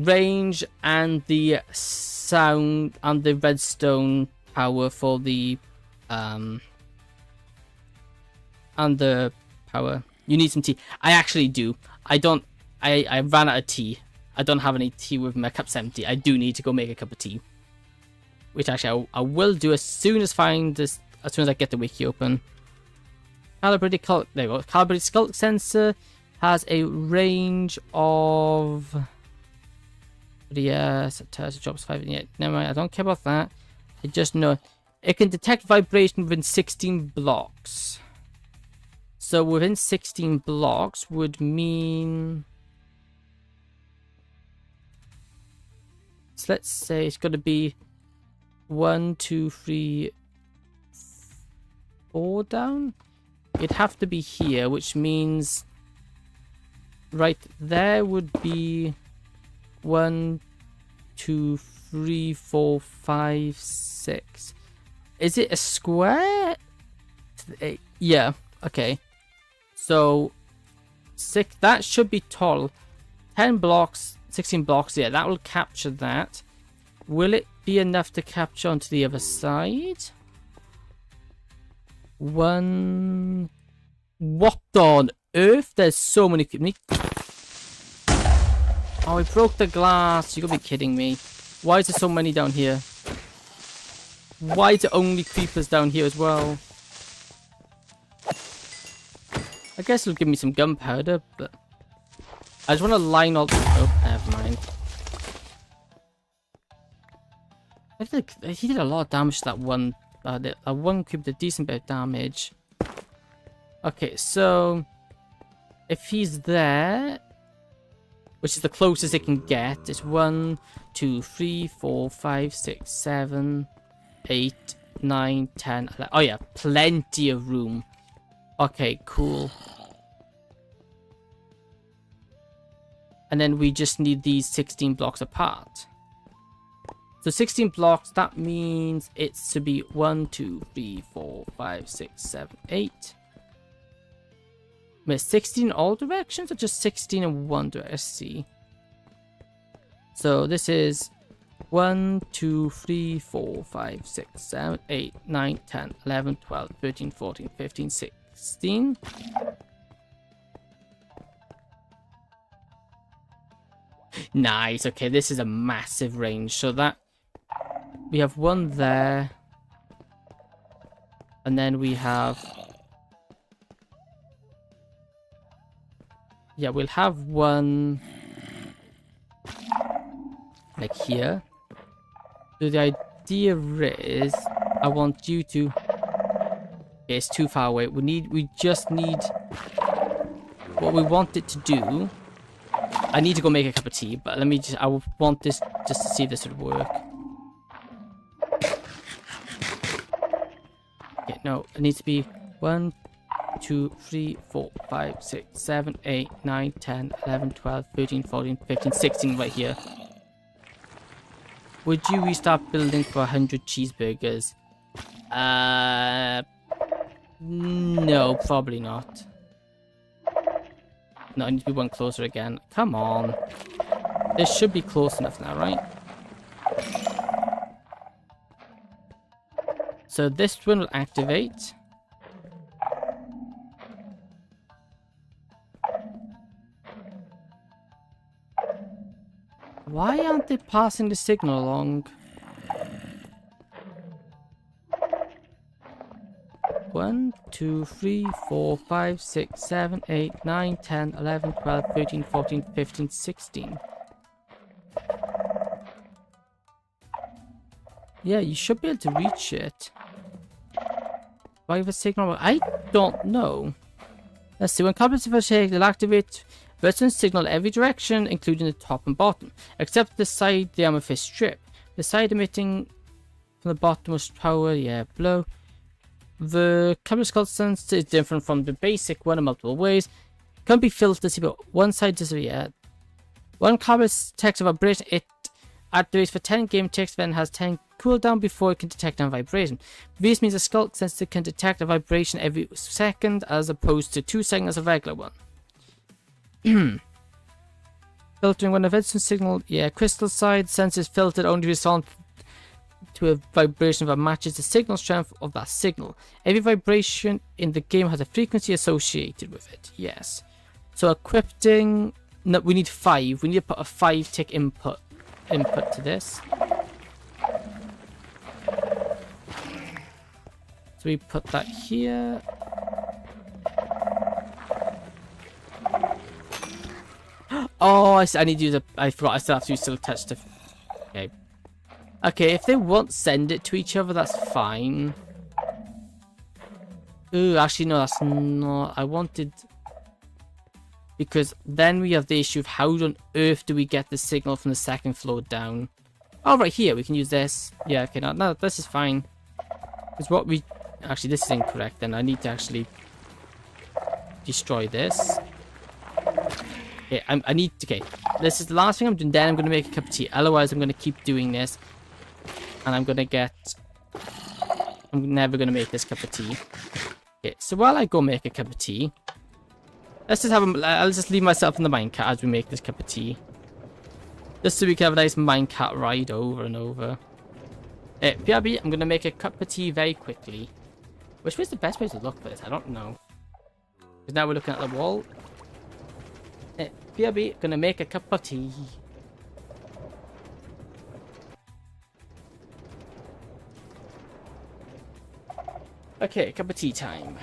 sound and the redstone power for the and the power. You need some tea. I actually do. I ran out of tea. I don't have any tea with me. My cup's empty. I do need to go make a cup of tea, which actually I will do as soon as I get the wiki open. Calibrated skulk. There you go. Calibrated skulk sensor has a range of. Yes, it drops 5 and 8. Never mind. I don't care about that. I just know it can detect vibration within 16 blocks. So within 16 blocks would mean. So let's say it's got to be 1, 2, 3, 4 down. It'd have to be here, which means right there would be 1, 2, 3, 4, 5, 6. Is it a square? Yeah. Okay. So 6. That should be tall. 10 blocks, 16 blocks. Yeah, that will capture that. Will it be enough to capture onto the other side? 1. What on earth? There's so many people. Oh, I broke the glass. You gotta be kidding me. Why is there so many down here? Why is it only creepers down here as well? I guess it'll give me some gunpowder, but I just want to line all. Oh, never mind. I think he did a lot of damage to that one. That one creep did a decent bit of damage. Okay, so if he's there, which is the closest it can get, it's 1, 2, 3, 4, 5, 6, 7, 8, 9, 10, 11. Oh yeah, plenty of room. Okay, cool. And then we just need these 16 blocks apart. So 16 blocks, that means it's to be 1, 2, 3, 4, 5, 6, 7, 8. Wait, 16 in all directions or just 16 in one direction? Let's see. So this is 1, 2, 3, 4, 5, 6, 7, 8, 9, 10, 11, 12, 13, 14, 15, 16. Nice. Okay, this is a massive range. So that we have one there. And then we have... Yeah, we'll have one like here. So the idea is I want you to... It's too far away. We just need what we want it to do. I need to go make a cup of tea, but I want this just to see if this would work. Okay, no, it needs to be 1, 2, 3, 4, 5, 6, 7, 8, 9, 10, 11, 12, 13, 14, 15, 16 right here. Would you restart building for 100 cheeseburgers? No, probably not. No, I need to be one closer again. Come on. This should be close enough now, right? So this one will activate. Why aren't they passing the signal along? 1, 2, 3, 4, 5, 6, 7, 8, 9, 10, 11, 12, 13, 14, 15, 16. Yeah, you should be able to reach it. Why have a signal? I don't know. Let's see. When couplets of a shake, they'll activate redstone signal in every direction, including the top and bottom, except the side the amethyst strip. The side emitting from from the bottommost power, yeah, below. The camera skull sensor is different from the basic one in multiple ways. Can't be filtered, see, but one side does, yeah. One camera detects a vibration, it activates for 10 game ticks, then has 10 cooldown before it can detect a vibration. This means a skull sensor can detect a vibration every second as opposed to 2 seconds as a regular one. Filtering when a vibration signal, yeah, crystal side sensors filtered only respond to a vibration that matches the signal strength of that signal. Every vibration in the game has a frequency associated with it. Yes. So equipping, no, we need 5. We need to put a 5 tick input to this. So we put that here. Oh, I need to use a. I forgot. I still have to use silk touch to. Okay. Okay, if they won't send it to each other, that's fine. Ooh, actually, no, that's not. I wanted. Because then we have the issue of how on earth do we get the signal from the second floor down? Oh, right here, we can use this. Yeah, okay, no, this is fine. Because what we. Actually, this is incorrect, then I need to actually destroy this. Okay, I need to. Okay, this is the last thing I'm doing. Then I'm going to make a cup of tea. Otherwise, I'm going to keep doing this. And I'm going to get. I'm never going to make this cup of tea. Okay, so while I go make a cup of tea. Let's just have a. I'll just leave myself in the minecart as we make this cup of tea. Just so we can have a nice minecart ride over and over. BRB, I'm going to make a cup of tea very quickly. Which was the best way to look for this? I don't know. Because now we're looking at the wall. BRB, gonna make a cup of tea. Okay, cup of tea time.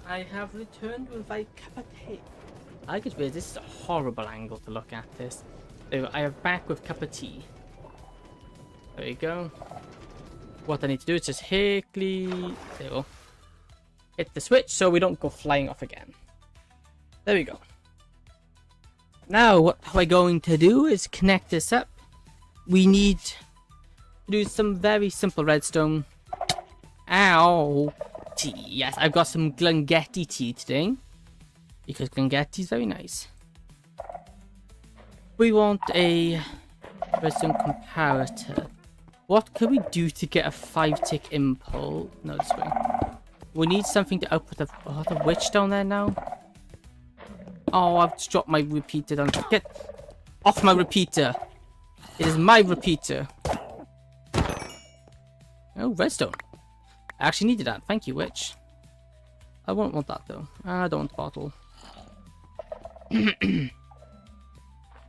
I have returned with my cup of tea. I get weird. This is a horrible angle to look at this. There we go. I am back with cup of tea. There you go. What I need to do is just quickly, there we go, hit the switch so we don't go flying off again. There we go. Now what we're going to do is connect this up. We need to do some very simple redstone. Ow! Tea. Yes, I've got some Glungetti tea today. Because Glungetti is very nice. We want a redstone comparator. What can we do to get a 5-tick impulse? No, this way. We need something to output the... Oh, the witch down there now? Oh, I've just dropped my repeater down. Get off my repeater! It is my repeater! Oh, redstone. I actually needed that. Thank you, witch. I won't want that, though. I don't want the bottle. Because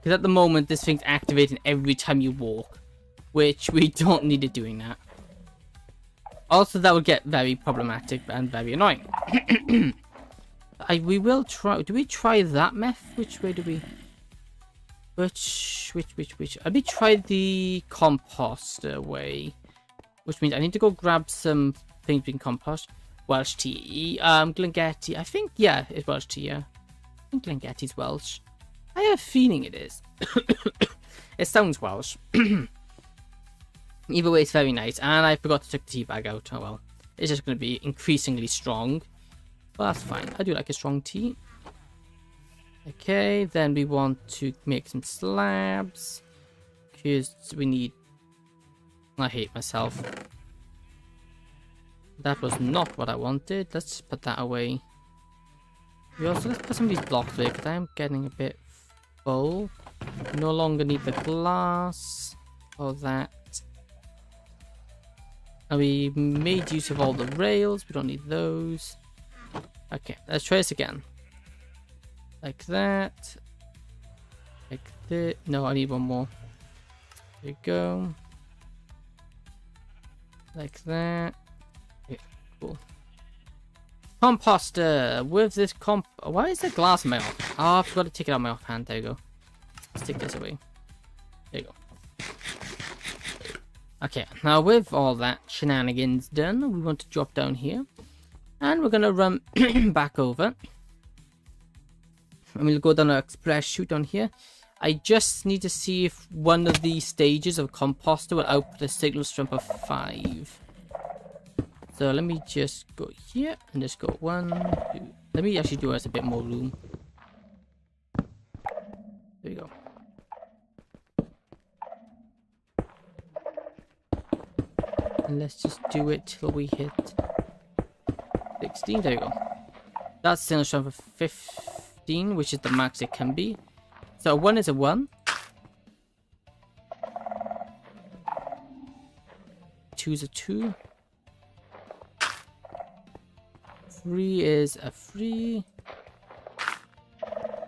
at the moment, this thing's activating every time you walk. Which we don't need it doing that. Also, that would get very problematic and very annoying. We will try. Do we try that method? Which way do we? Which? Let me try the composter way. Which means I need to go grab some things we can compost. Welsh tea. Glungetti. I think, yeah, it's Welsh tea, yeah. I think Glungetti's Welsh. I have a feeling it is. It sounds Welsh. Either way, it's very nice. And I forgot to take the tea bag out. Oh well. It's just going to be increasingly strong. But that's fine. I do like a strong tea. Okay, then we want to make some slabs. Because we need... I hate myself. That was not what I wanted. Let's just put that away. We also, let's put some of these blocks away because I am getting a bit full. We no longer need the glass or that. And we made use of all the rails. We don't need those. Okay, let's try this again. Like that. Like this. No, I need one more. There you go. Like that. Okay, cool. Composter with this why is there glass in my off? Oh, I forgot to take it out of my offhand. There you go. Let's take this away. There you go. Okay, now with all that shenanigans done, we want to drop down here. And we're gonna run back over. And we'll go down an express chute down here. I just need to see if one of these stages of composter will output a signal strength of 5. So let me just go here and just go 1, 2. Let me actually do us a bit more room. There we go. And let's just do it till we hit 16. There you go. That's signal strength of 15, which is the max it can be. So a 1 is a 1. 2 is a 2. 3 is a 3.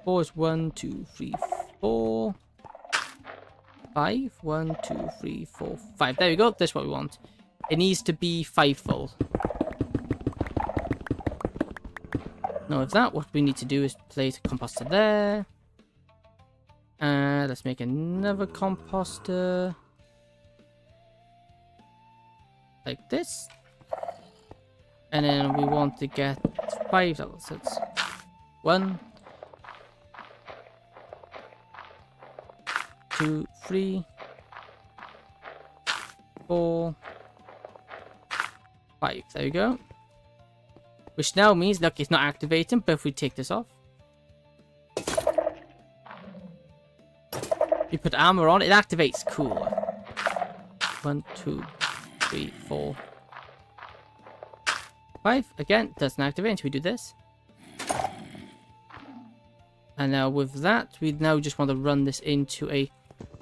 4 is 1, 2, 3, 4. 5. 1, 2, 3, 4, 5. There we go. That's what we want. It needs to be 5 full. Now with that, what we need to do is place a composter there. Let's make another composter. Like this. And then we want to get 5 levels. So it's 1, 2, 3, 4, 5. There we go. Which now means, look, it's not activating, but if we take this off. You put armor on, it activates. Cool. 1, 2, 3, 4, 5. Again, doesn't activate until we do this. And now with that, we now just want to run this into a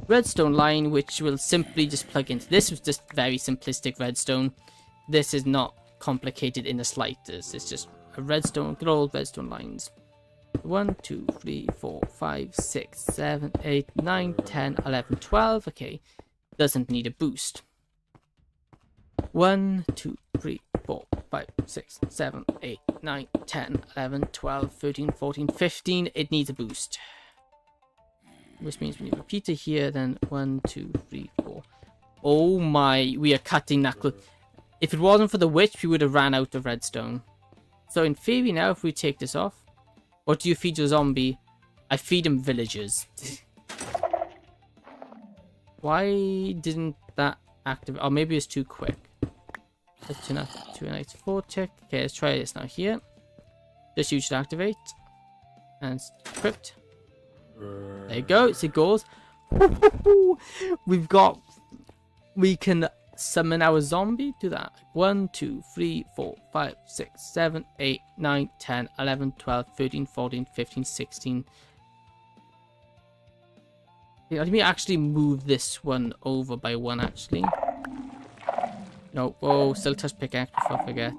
redstone line, which will simply just plug into. This was just very simplistic redstone. This is not complicated in the slightest. It's just a redstone, good old redstone lines. 1, 2, 3, 4, 5, 6, 7, 8, 9, 10, 11, 12. Okay, doesn't need a boost. 1, 2, 3, 4, 5, 6, 7, 8, 9, 10, 11, 12, 13, 14, 15. It needs a boost. Which means we need a repeater here, then 1, 2, 3, 4. Oh my, we are cutting that close. If it wasn't for the witch, we would have ran out of redstone. So in theory now, if we take this off, what do you feed your zombie? I feed him villagers. Why didn't that activate? Oh, maybe it's too quick. Let's turn that to an 84 tick. Okay, let's try this now here. Just use it to activate. And equipped. There you go, it goes. We can summon our zombie to that. 1, 2, 3, 4, 5, 6, 7, 8, 9, 10, 11, 12, 13, 14, 15, 16. Let me actually move this one over by 1 actually. No, whoa, still touch pickaxe before I forget.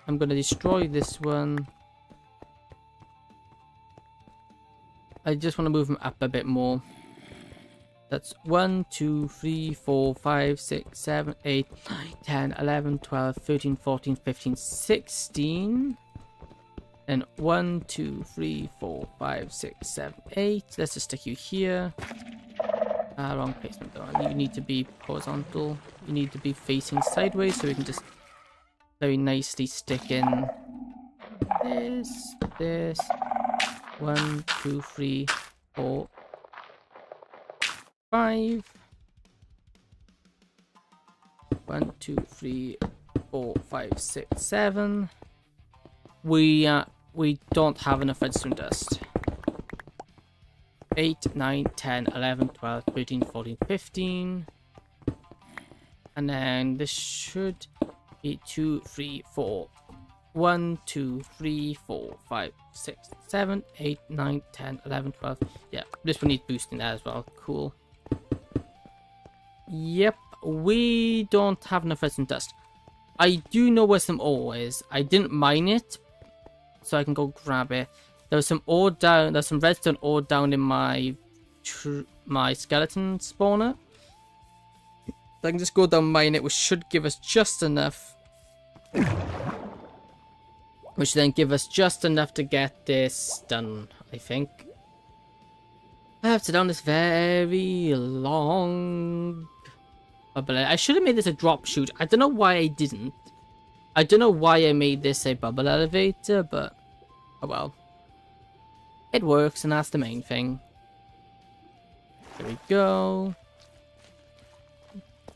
I'm gonna destroy this one. I just want to move them up a bit more. That's 1, 2, 3, 4, 5, 6, 7, 8, 9, 10, 11, 12, 13, 14, 15, 16. And 1, 2, 3, 4, 5, 6, 7, 8. Let's just stick you here. Wrong placement though. You need to be horizontal. You need to be facing sideways so we can just very nicely stick in this. 1, 2, 3, 4, 5. 1, 2, 3, 4, 5, 6, 7. We don't have enough redstone dust. 8, 9, 10, 11, 12, 13, 14, 15. And then this should be 2, 3, 4. 1, 2, 3, 4, 5, 6, 7, 8, 9, 10, 11, 12. Yeah, this one needs boosting there as well. Cool. Yep, we don't have enough redstone dust. I do know where some ore is. I didn't mine it, so I can go grab it. There was some ore down. There's some redstone ore down in my skeleton spawner. So I can just go down mine it, which should give us just enough. Which then give us just enough to get this done, I think. I have to down this very long bubble. I should have made this a drop chute. I don't know why I didn't. I don't know why I made this a bubble elevator, but oh well. It works, and that's the main thing. There we go.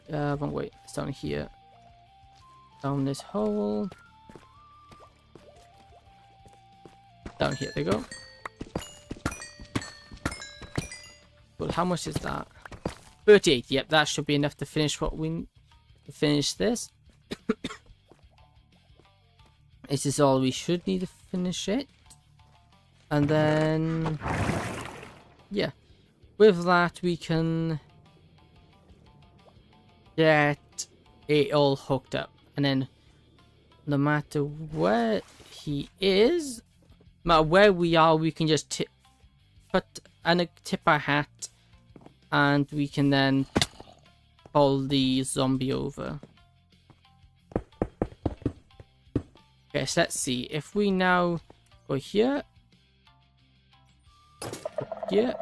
Wrong way. It's down here. Down this hole. Down here. There we go. Well, how much is that? 38. Yep, that should be enough to finish what we finish this. This is all we should need to finish it. And then, yeah, with that we can get it all hooked up. And then no matter where he is, no matter where we are, we can just tip our hat, and we can then pull the zombie over. Okay, so let's see. If we now go here. Yeah,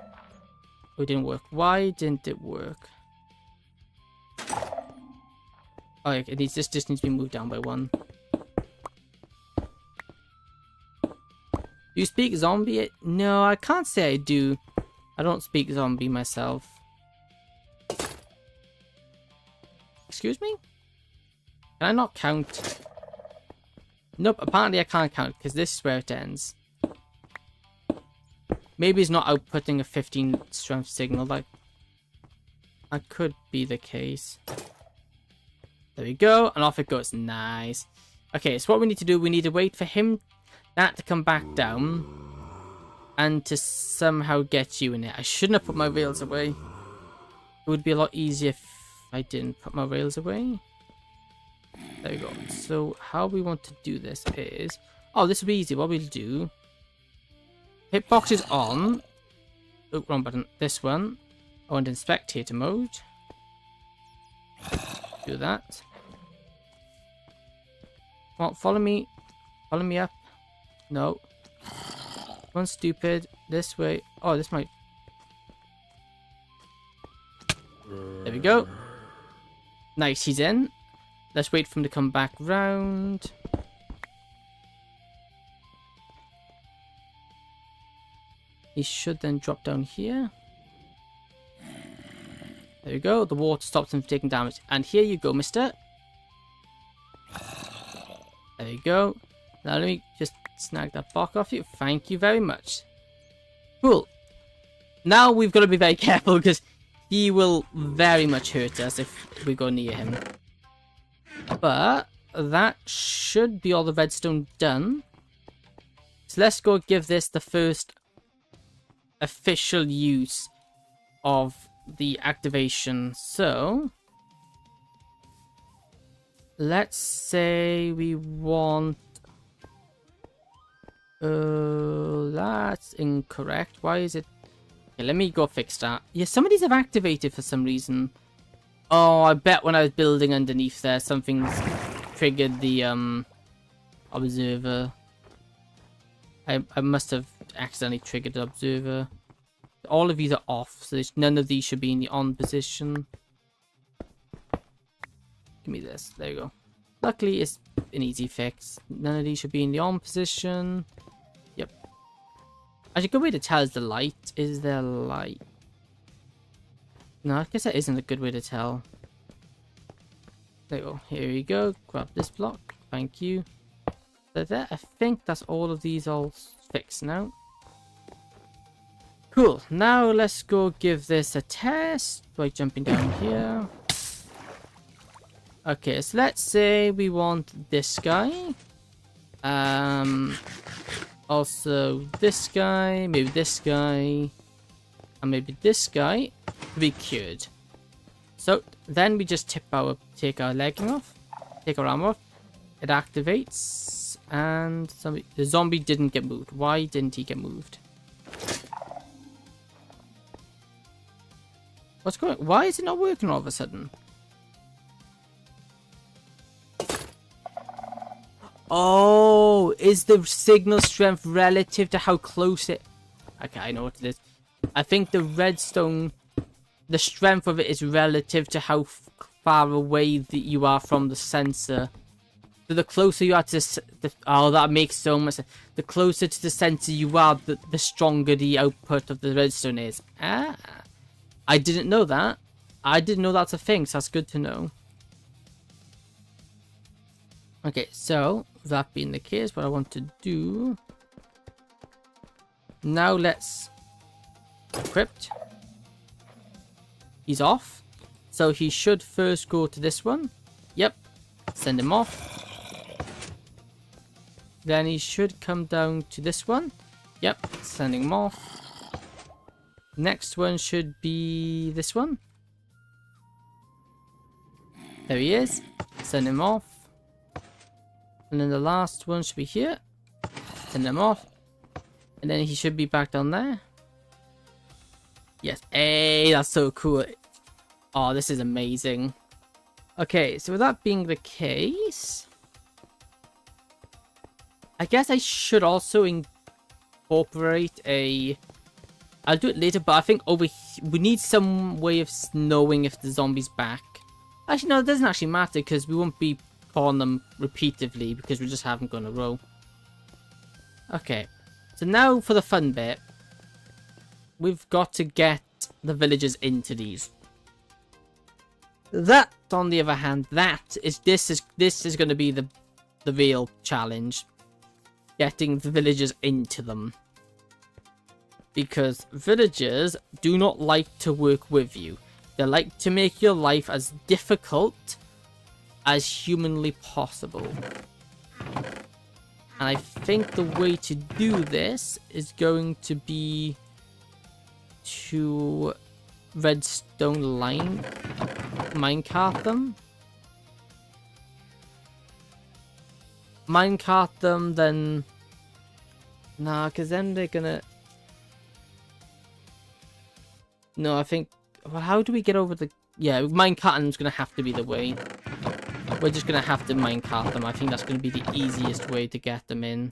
it didn't work. Why didn't it work? Oh, it needs, this just needs to be moved down by 1. Do you speak zombie? No, I can't say I do. I don't speak zombie myself. Excuse me? Can I not count? Nope, apparently I can't count because this is where it ends. Maybe it's not outputting a 15 strength signal. Like, that could be the case. There we go, and off it goes. Nice. Okay, so what we need to do, we need to wait for that to come back down, and to somehow get you in it. I shouldn't have put my rails away. It would be a lot easier if I didn't put my rails away. There we go. So how we want to do this is, oh, this will be easy. What we'll do, hitbox is on. Oh, wrong button. This one. I want in spectator mode. Do that. Come on, follow me. Follow me up. No. One stupid. This way. Oh, this might... There we go. Nice, he's in. Let's wait for him to come back round. He should then drop down here. There we go. The water stops him from taking damage. And here you go, mister. There you go. Now let me just snag that block off you. Thank you very much. Cool. Now we've got to be very careful because he will very much hurt us if we go near him. But that should be all the redstone done. So let's go give this the first official use of the activation. So let's say we want that's incorrect. Why is it? Okay, let me go fix that. Yeah, some of these have activated for some reason. Oh, I bet when I was building underneath there, something's triggered the observer. I must have accidentally triggered the observer. All of these are off, so none of these should be in the on position. Give me this. There you go. Luckily, it's an easy fix. None of these should be in the on position. Yep. Actually, a good way to tell is the light. Is there light? No, I guess that isn't a good way to tell. There you go. Here you go. Grab this block. Thank you. So there, I think that's all of these all fixed now. Cool. Now let's go give this a test by jumping down here. Okay, so let's say we want this guy. Also this guy, maybe this guy, and maybe this guy to be cured. So then we just take our legging off, take our armor off. It activates, and the zombie didn't get moved. Why didn't he get moved? What's going? Why is it not working all of a sudden? Oh, is the signal strength relative to how close it... Okay, I know what it is. I think the redstone, the strength of it is relative to how far away that you are from the sensor. So the closer you are to oh, that makes so much sense. The closer to the sensor you are, the stronger the output of the redstone is. Ah, I didn't know that. I didn't know that's a thing, so that's good to know. Okay, so that being the case, what I want to do now, let's equipped. He's off, so he should first go to this one. Yep, send him off. Then he should come down to this one. Yep, sending him off. Next one should be this one. There he is. Send him off. And then the last one should be here. Send him off. And then he should be back down there. Yes. Hey, that's so cool. Oh, this is amazing. Okay, so with that being the case, I guess I should also incorporate a... I'll do it later, but I think we need some way of knowing if the zombie's back. Actually, no, it doesn't actually matter because we won't be calling them repeatedly because we just haven't gone a row. Okay, so now for the fun bit. We've got to get the villagers into these. That, on the other hand, this is going to be the real challenge. Getting the villagers into them. Because villagers do not like to work with you. They like to make your life as difficult as humanly possible. And I think the way to do this is going to be to redstone minecart them. Minecart them, then... Nah, because then they're gonna... No, I think... Well, how do we get over the Yeah, minecarting's gonna have to be the way. We're just gonna have to minecart them. I think that's gonna be the easiest way to get them in.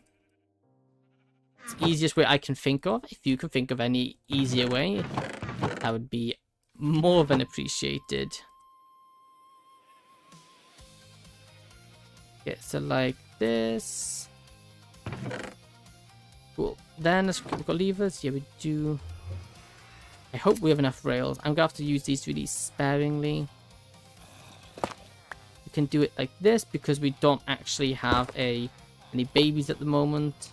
It's the easiest way I can think of. If you can think of any easier way, that would be more than appreciated. Okay, so like this. Cool. Then we've got levers. Yeah, we do. I hope we have enough rails. I'm gonna have to use these really sparingly. We can do it like this because we don't actually have any babies at the moment.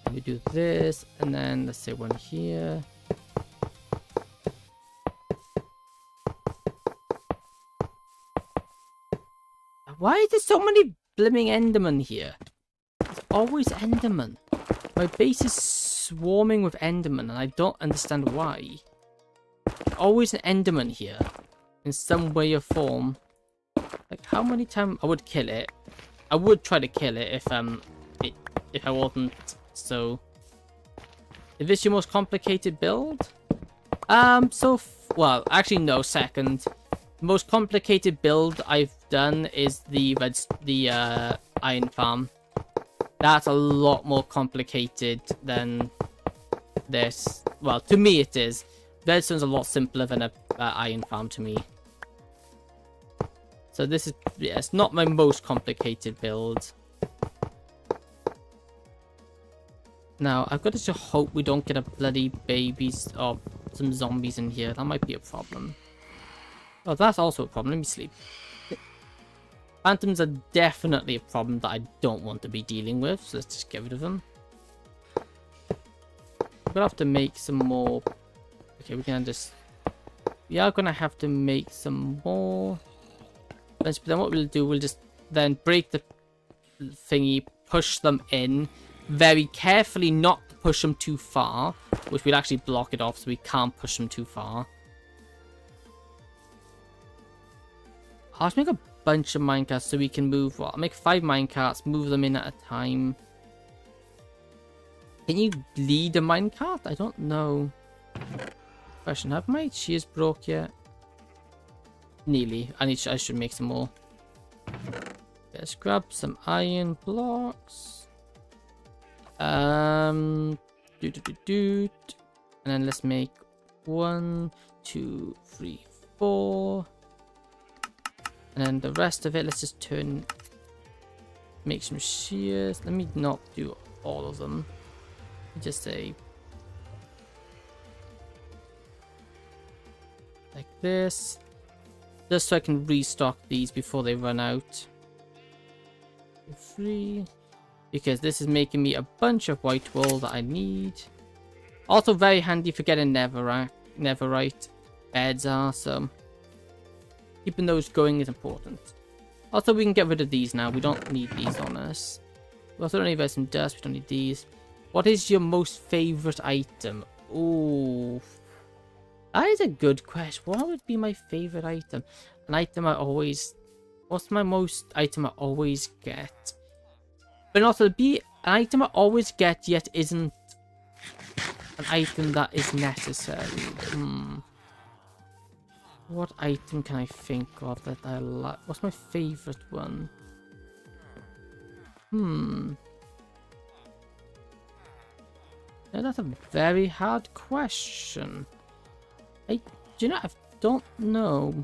And we do this, and then let's say one here. Why is there so many blimmin' Endermen here? There's always Endermen. My base is swarming with Endermen, and I don't understand why. There's always an Enderman here, in some way or form. Like, how many times I would kill it? I would try to kill it if I wasn't so. Is this your most complicated build? Well, actually no. Second. The most complicated build I've done is the iron farm. That's a lot more complicated than this. Well, to me it is. Redstone's a lot simpler than a iron farm to me. So this is, yeah, it's not my most complicated build. Now, I've got to just hope we don't get a bloody babies or some zombies in here. That might be a problem. Oh, that's also a problem. Let me sleep. Phantoms are definitely a problem that I don't want to be dealing with, so let's just get rid of them. We're gonna have to make some more. Okay, we can just. We are gonna have to make some more. But then what we'll do, we'll just then break the thingy, push them in very carefully, not to push them too far, which will actually block it off, so we can't push them too far. I'll just make a bunch of minecarts so we can move. Well, I'll make 5 minecarts, move them in at a time. Can you lead a minecart? I don't know. Question: have my shears broke yet? Nearly. I should make some more. Let's grab some iron blocks. And then let's make 1, 2, 3, 4. And then the rest of it, let's just make some shears. Let me not do all of them. Just say like this, just so I can restock these before they run out. 3, because this is making me a bunch of white wool that I need. Also very handy for getting netherite beds are, so keeping those going is important. Also, we can get rid of these now. We don't need these on us. We also don't need some dust. We don't need these. What is your most favorite item? Ooh, that is a good question. What would be my favorite item? An item I always... What's my most item I always get? But also be an item I always get yet isn't an item that is necessary. What item can I think of that I like? What's my favorite one? Yeah, that's a very hard question. Do you know? I don't know.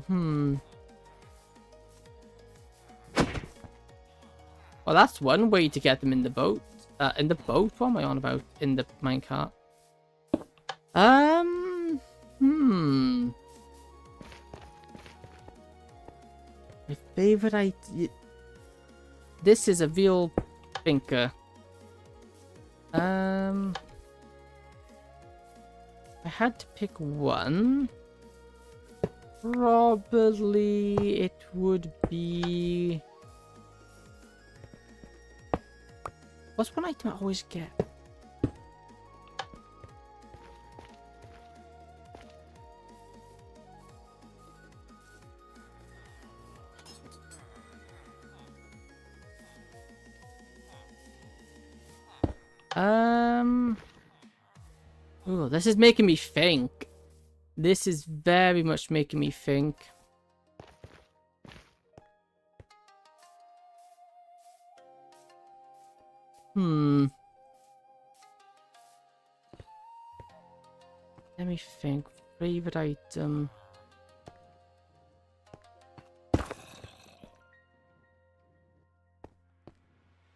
Well, that's one way to get them in the boat. In the boat? What am I on about? In the minecart? My favorite item. This is a real thinker. If I had to pick one, probably it would be. What's one item I always get? Ooh, this is making me think. This is very much making me think. Let me think. Favorite item.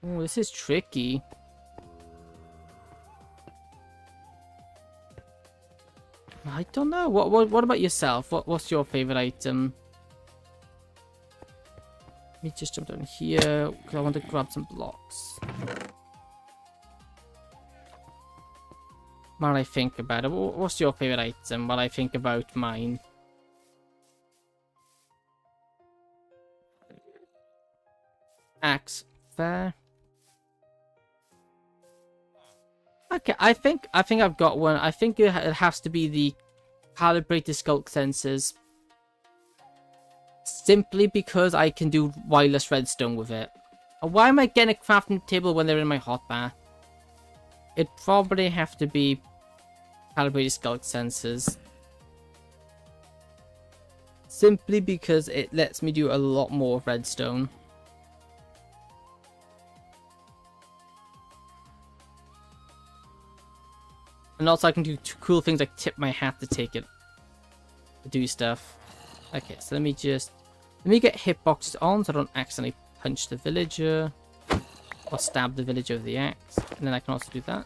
Oh, this is tricky. I don't know. What about yourself? What's your favorite item? Let me just jump down here because I want to grab some blocks. While I think about it, what's your favorite item? While I think about mine. Axe, fair. Okay, I think I've got one. I think it has to be the calibrated skulk sensors. Simply because I can do wireless redstone with it. Why am I getting a crafting table when they're in my hotbar? It'd probably have to be calibrated skulk sensors. Simply because it lets me do a lot more redstone. And also I can do cool things like tip my hat to take it. To do stuff. Okay, so let me get hitboxes on so I don't accidentally punch the villager. Or stab the villager with the axe. And then I can also do that.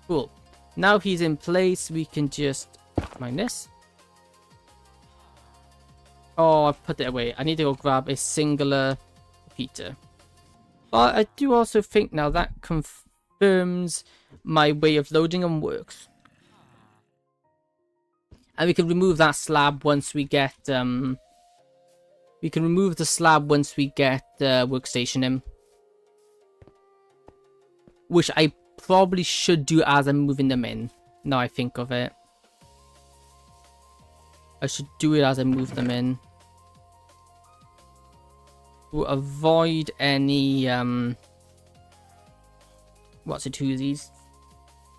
Cool. Now he's in place, we can just mine this. Oh, I put it away. I need to go grab a singular repeater. But I do also think now that confirms my way of loading them works. And we can remove that slab once we get we can remove the slab once we get workstation in. Which I probably should do as I'm moving them in. Now I think of it. I should do it as I move them in. To avoid any what's it, twosies.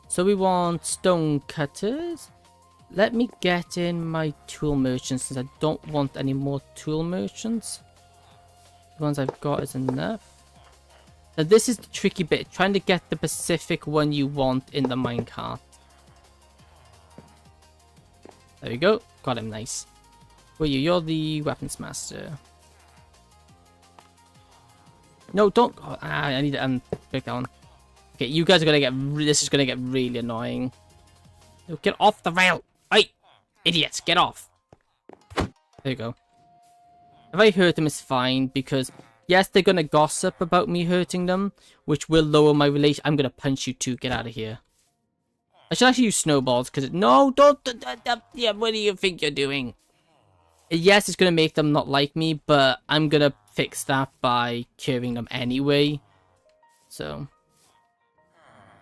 So we want stone cutters. Let me get in my tool merchants since I don't want any more tool merchants. The ones I've got is enough. Now this is the tricky bit, trying to get the specific one you want in the minecart. There we go, got him, nice. Where are you? You're the weapons master. No, don't. Oh, I need to break that one. Okay, you guys are gonna get. This is gonna get really annoying. No, get off the rail! Hey, idiots, get off! There you go. If I hurt them, it's fine because yes, they're gonna gossip about me hurting them, which will lower my relation. I'm gonna punch you too. Get out of here. I should actually use snowballs because no, don't. Yeah, what do you think you're doing? Yes, it's gonna make them not like me, but I'm gonna fix that by curing them anyway. So,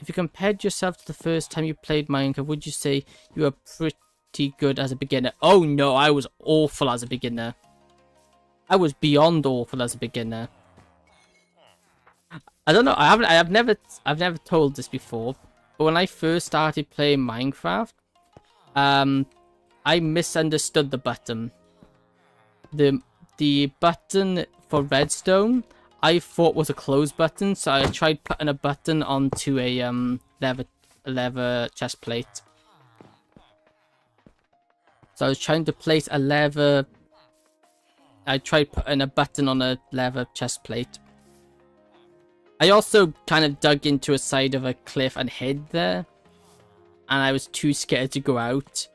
if you compared yourself to the first time you played Minecraft, would you say you were pretty good as a beginner? Oh no, I was awful as a beginner. I was beyond awful as a beginner. I don't know. I've never told this before, but when I first started playing Minecraft, I misunderstood the button. The button for redstone I thought was a close button, so I tried putting a button onto a leather chest plate. So I was trying to place a leather. I tried putting a button on a leather chest plate. I also kind of dug into a side of a cliff and hid there, and I was too scared to go out.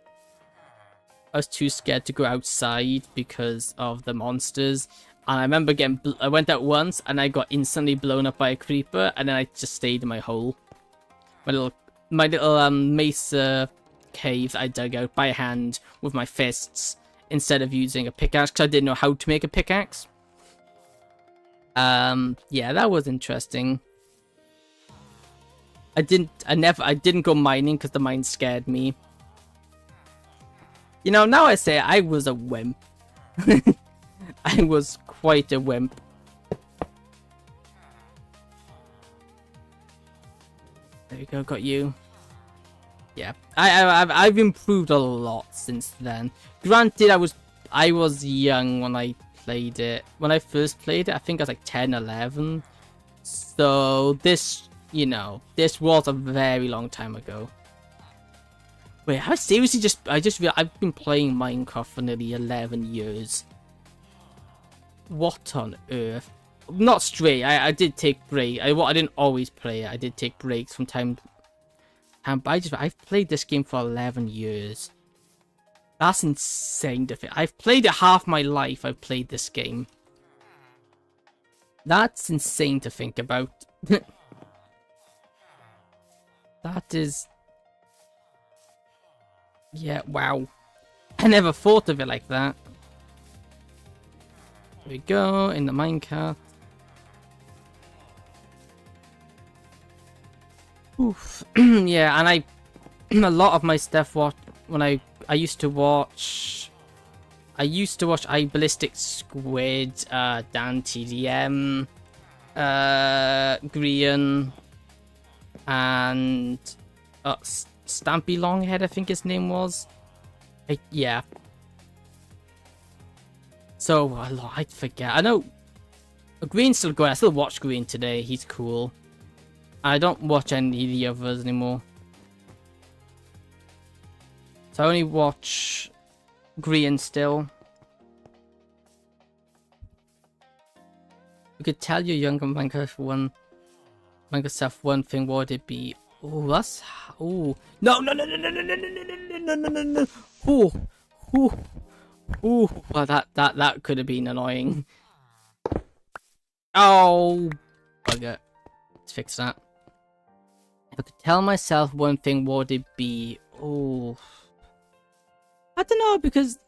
I was too scared to go outside because of the monsters. And I remember I went out once and I got instantly blown up by a creeper, and then I just stayed in my hole. My little mesa cave I dug out by hand with my fists instead of using a pickaxe because I didn't know how to make a pickaxe. Yeah, that was interesting. I didn't go mining because the mine scared me. You know, now I say I was a wimp. I was quite a wimp. There you go, got you. Yeah, I've improved a lot since then. Granted, I was young when I played it. When I first played it, I think I was like 10, 11. So this, you know, this was a very long time ago. Wait, I seriously I've been playing Minecraft for nearly 11 years. What on earth? Not straight. I did take breaks. I didn't always play it. I did take breaks from time. But I've played this game for 11 years. That's insane to think. I've played it half my life. I've played this game. That's insane to think about. That is... Yeah, wow. I never thought of it like that. Here we go, in the minecart. Oof. Yeah, and a lot of my stuff when I used to watch iBallistic Squid, Dan TDM, Grian, and Stampy Longhead, I think his name was. Yeah. So I'd forget. I know Green's still going. I still watch Green today. He's cool. I don't watch any of the others anymore. So I only watch Green still. You could tell your younger Minecraft one thing, what would it be? Oh, that's... Oh. No. Ooh. Well, that could have been annoying. Oh. Bugger. Let's fix that. If I could tell myself one thing, what would it be? Oh. I don't know, because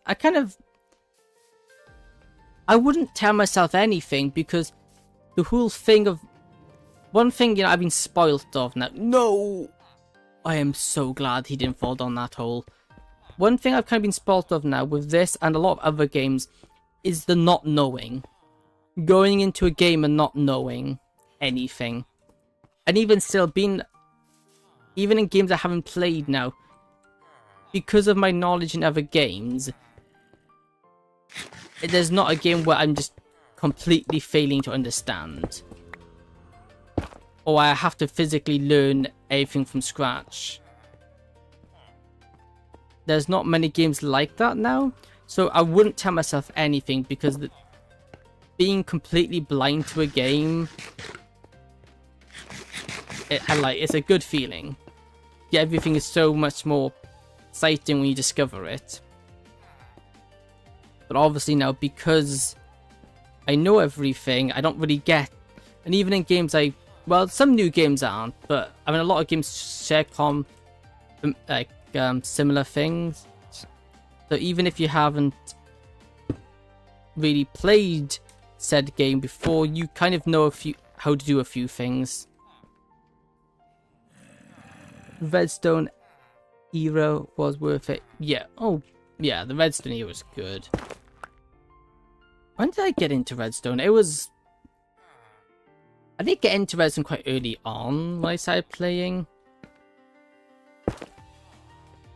I wouldn't tell myself anything, because the whole thing of... One thing, you know, I've been spoilt of now. No! I am so glad he didn't fall down that hole. One thing I've kind of been spoilt of now with this and a lot of other games is the not knowing. Going into a game and not knowing anything. And even still, even in games I haven't played now, because of my knowledge in other games, there's not a game where I'm just completely failing to understand. Or I have to physically learn everything from scratch. There's not many games like that now, so I wouldn't tell myself anything, because being completely blind to a game, it's a good feeling. Yeah, everything is so much more exciting when you discover it. But obviously now, because I know everything, I don't really get... And even in games well, some new games aren't, but I mean, a lot of games share similar things. So even if you haven't really played said game before, you kind of know how to do a few things. Redstone era was worth it. Yeah. Oh, yeah. The Redstone era was good. When did I get into Redstone? I did get into Redstone quite early on when I started playing.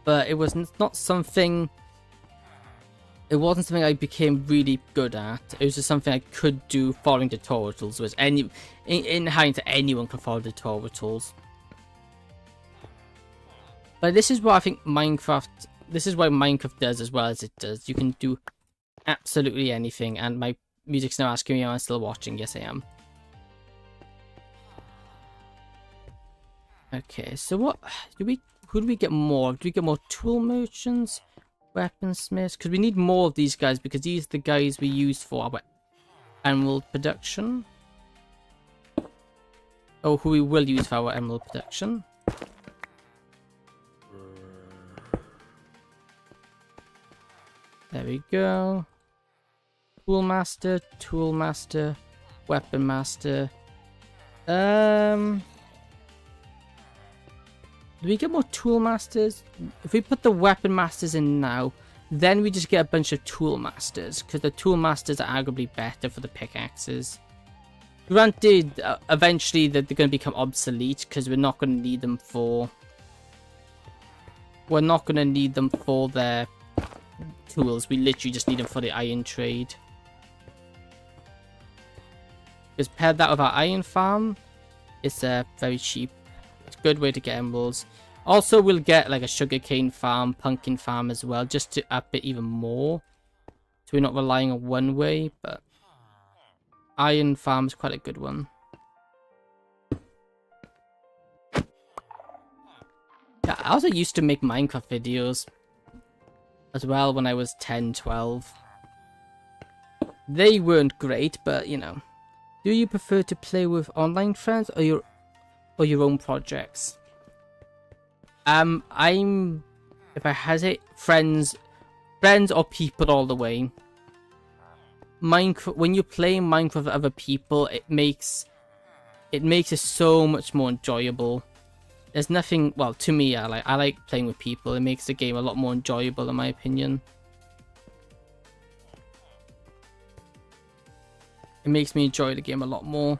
But it wasn't something I became really good at. It was just something I could do following tutorials, which in hindsight anyone can follow tutorials. But this is what I think this is what Minecraft does as well as it does. You can do absolutely anything, and my music's now asking me if I'm still watching. Yes, I am. Okay, so who do we get more? Do we get more tool merchants? Weaponsmiths? Because we need more of these guys, because these are the guys we use for our emerald production. Oh, who we will use for our emerald production. There we go. Tool master, weapon master. Do we get more tool masters? If we put the weapon masters in now, then we just get a bunch of tool masters, because the tool masters are arguably better for the pickaxes. Granted, eventually they're going to become obsolete, because we're not going to need them for we're not going to need them for their tools. We literally just need them for the iron trade. Because paired that with our iron farm, it's very cheap. It's a good way to get emeralds. Also, we'll get like a sugarcane farm, pumpkin farm as well, just to up it even more. So we're not relying on one way, but iron farm is quite a good one. Yeah, I also used to make Minecraft videos as well when I was 10, 12. They weren't great, but you know. Do you prefer to play with online friends or your own projects? If I hesitate, friends or people all the way. Minecraft, when you're playing Minecraft with other people, it makes it so much more enjoyable. There's nothing, well, to me, I like playing with people. It makes the game a lot more enjoyable, in my opinion. It makes me enjoy the game a lot more.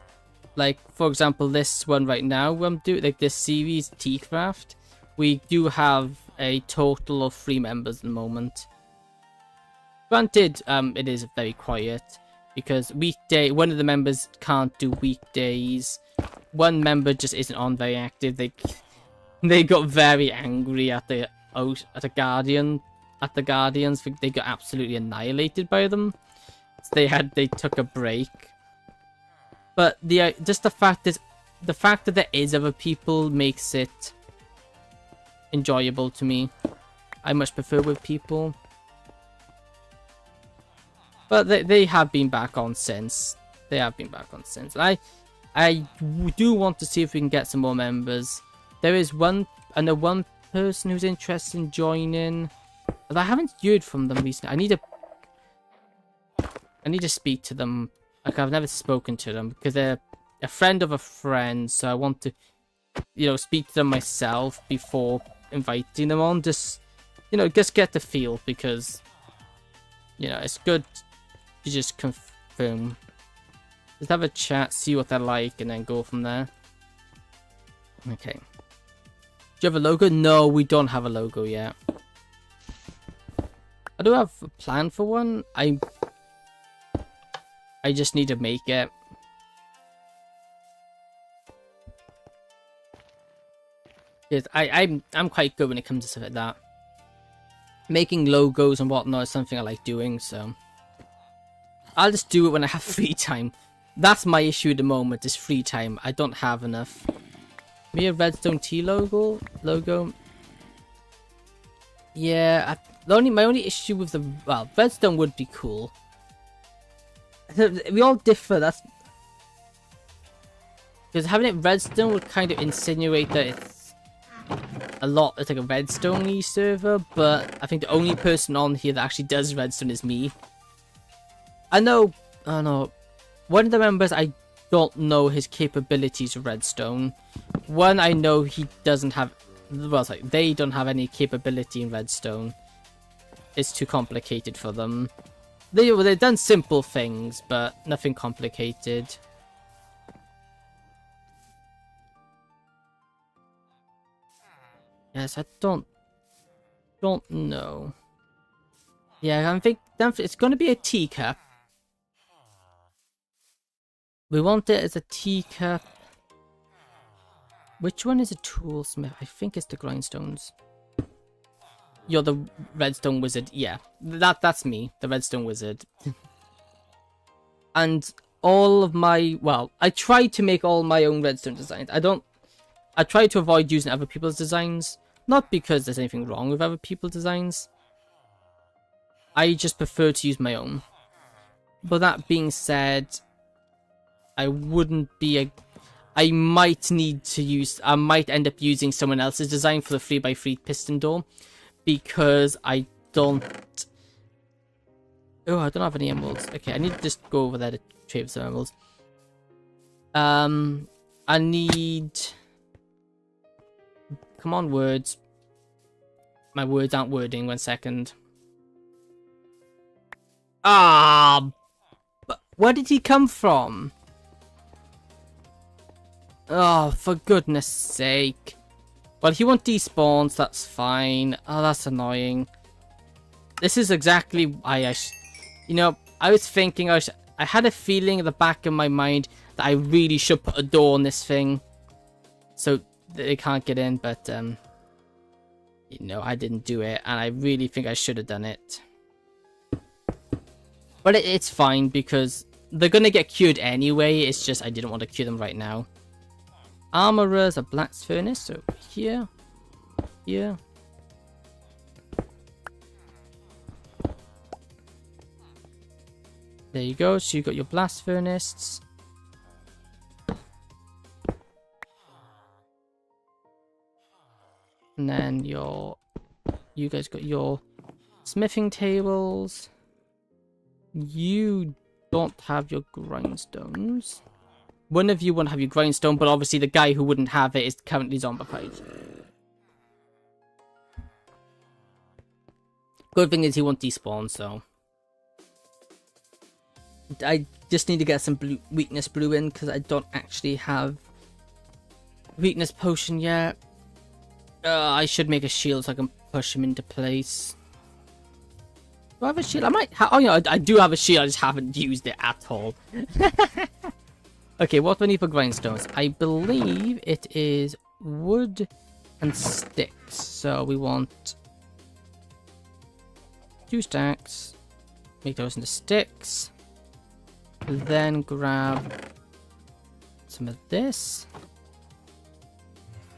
Like, for example, this one right now, I'm doing like this series, TeaCraft. We do have a total of 3 members at the moment. Granted, it is very quiet because one of the members can't do weekdays. One member just isn't on very active. They got very angry at the Guardians. They got absolutely annihilated by them. So they took a break. But just the fact that there is other people makes it enjoyable to me. I much prefer with people. But they have been back on since. They have been back on since. I do want to see if we can get some more members. There is one person who's interested in joining. But I haven't heard from them recently. I need to speak to them. Like, I've never spoken to them because they're a friend of a friend, so I want to, speak to them myself before inviting them on. Just get the feel, because, it's good to just confirm. Just have a chat, see what they're like, and then go from there. Okay. Do you have a logo? No, we don't have a logo yet. I do have a plan for one. I just need to make it. Yes, I'm quite good when it comes to stuff like that. Making logos and whatnot is something I like doing, so I'll just do it when I have free time. That's my issue at the moment, is free time. I don't have enough. Me a Redstone Tea logo. Yeah, my only issue with Redstone would be cool. We all differ. That's because having it Redstone would kind of insinuate that it's like a Redstone-y server, but I think the only person on here that actually does Redstone is me. I know, one of the members, I don't know his capabilities of Redstone. One, I know he doesn't have, they don't have any capability in Redstone. It's too complicated for them. They've done simple things, but nothing complicated. Yes, I don't know. Yeah, I think it's going to be a teacup. We want it as a teacup. Which one is a toolsmith? I think it's the grindstones. You're the redstone wizard. Yeah, that's me, the redstone wizard. And all of my, I try to make all my own redstone designs. I try to avoid using other people's designs. Not because there's anything wrong with other people's designs. I just prefer to use my own. But that being said, I might end up using someone else's design for the 3x3 piston door. Because I don't have any emeralds. Okay, I need to just go over there to trade for some emeralds. I need... Come on, words. My words aren't wording. 1 second. But where did he come from? Oh, for goodness sake. Well, he won't despawn, so that's fine. Oh, that's annoying. This is exactly why you know, I was thinking, I had a feeling in the back of my mind that I really should put a door on this thing. So they can't get in, but, you know, I didn't do it. And I really think I should have done it. But it's fine, because they're going to get cured anyway. It's just I didn't want to cure them right now. Armorers, a blast furnace. So here. Here. There you go. So you got your blast furnace. And then you guys got your smithing tables. You don't have your grindstones. One of you won't have your grindstone, but obviously the guy who wouldn't have it is currently zombified. Good thing is he won't despawn, so... I just need to get some weakness blue in, because I don't actually have weakness potion yet. I should make a shield so I can push him into place. Do I have a shield? I might have... Oh, yeah, I do have a shield. I just haven't used it at all. Okay, what do I need for grindstones? I believe it is wood and sticks. So we want 2 stacks. Make those into sticks. Then grab some of this.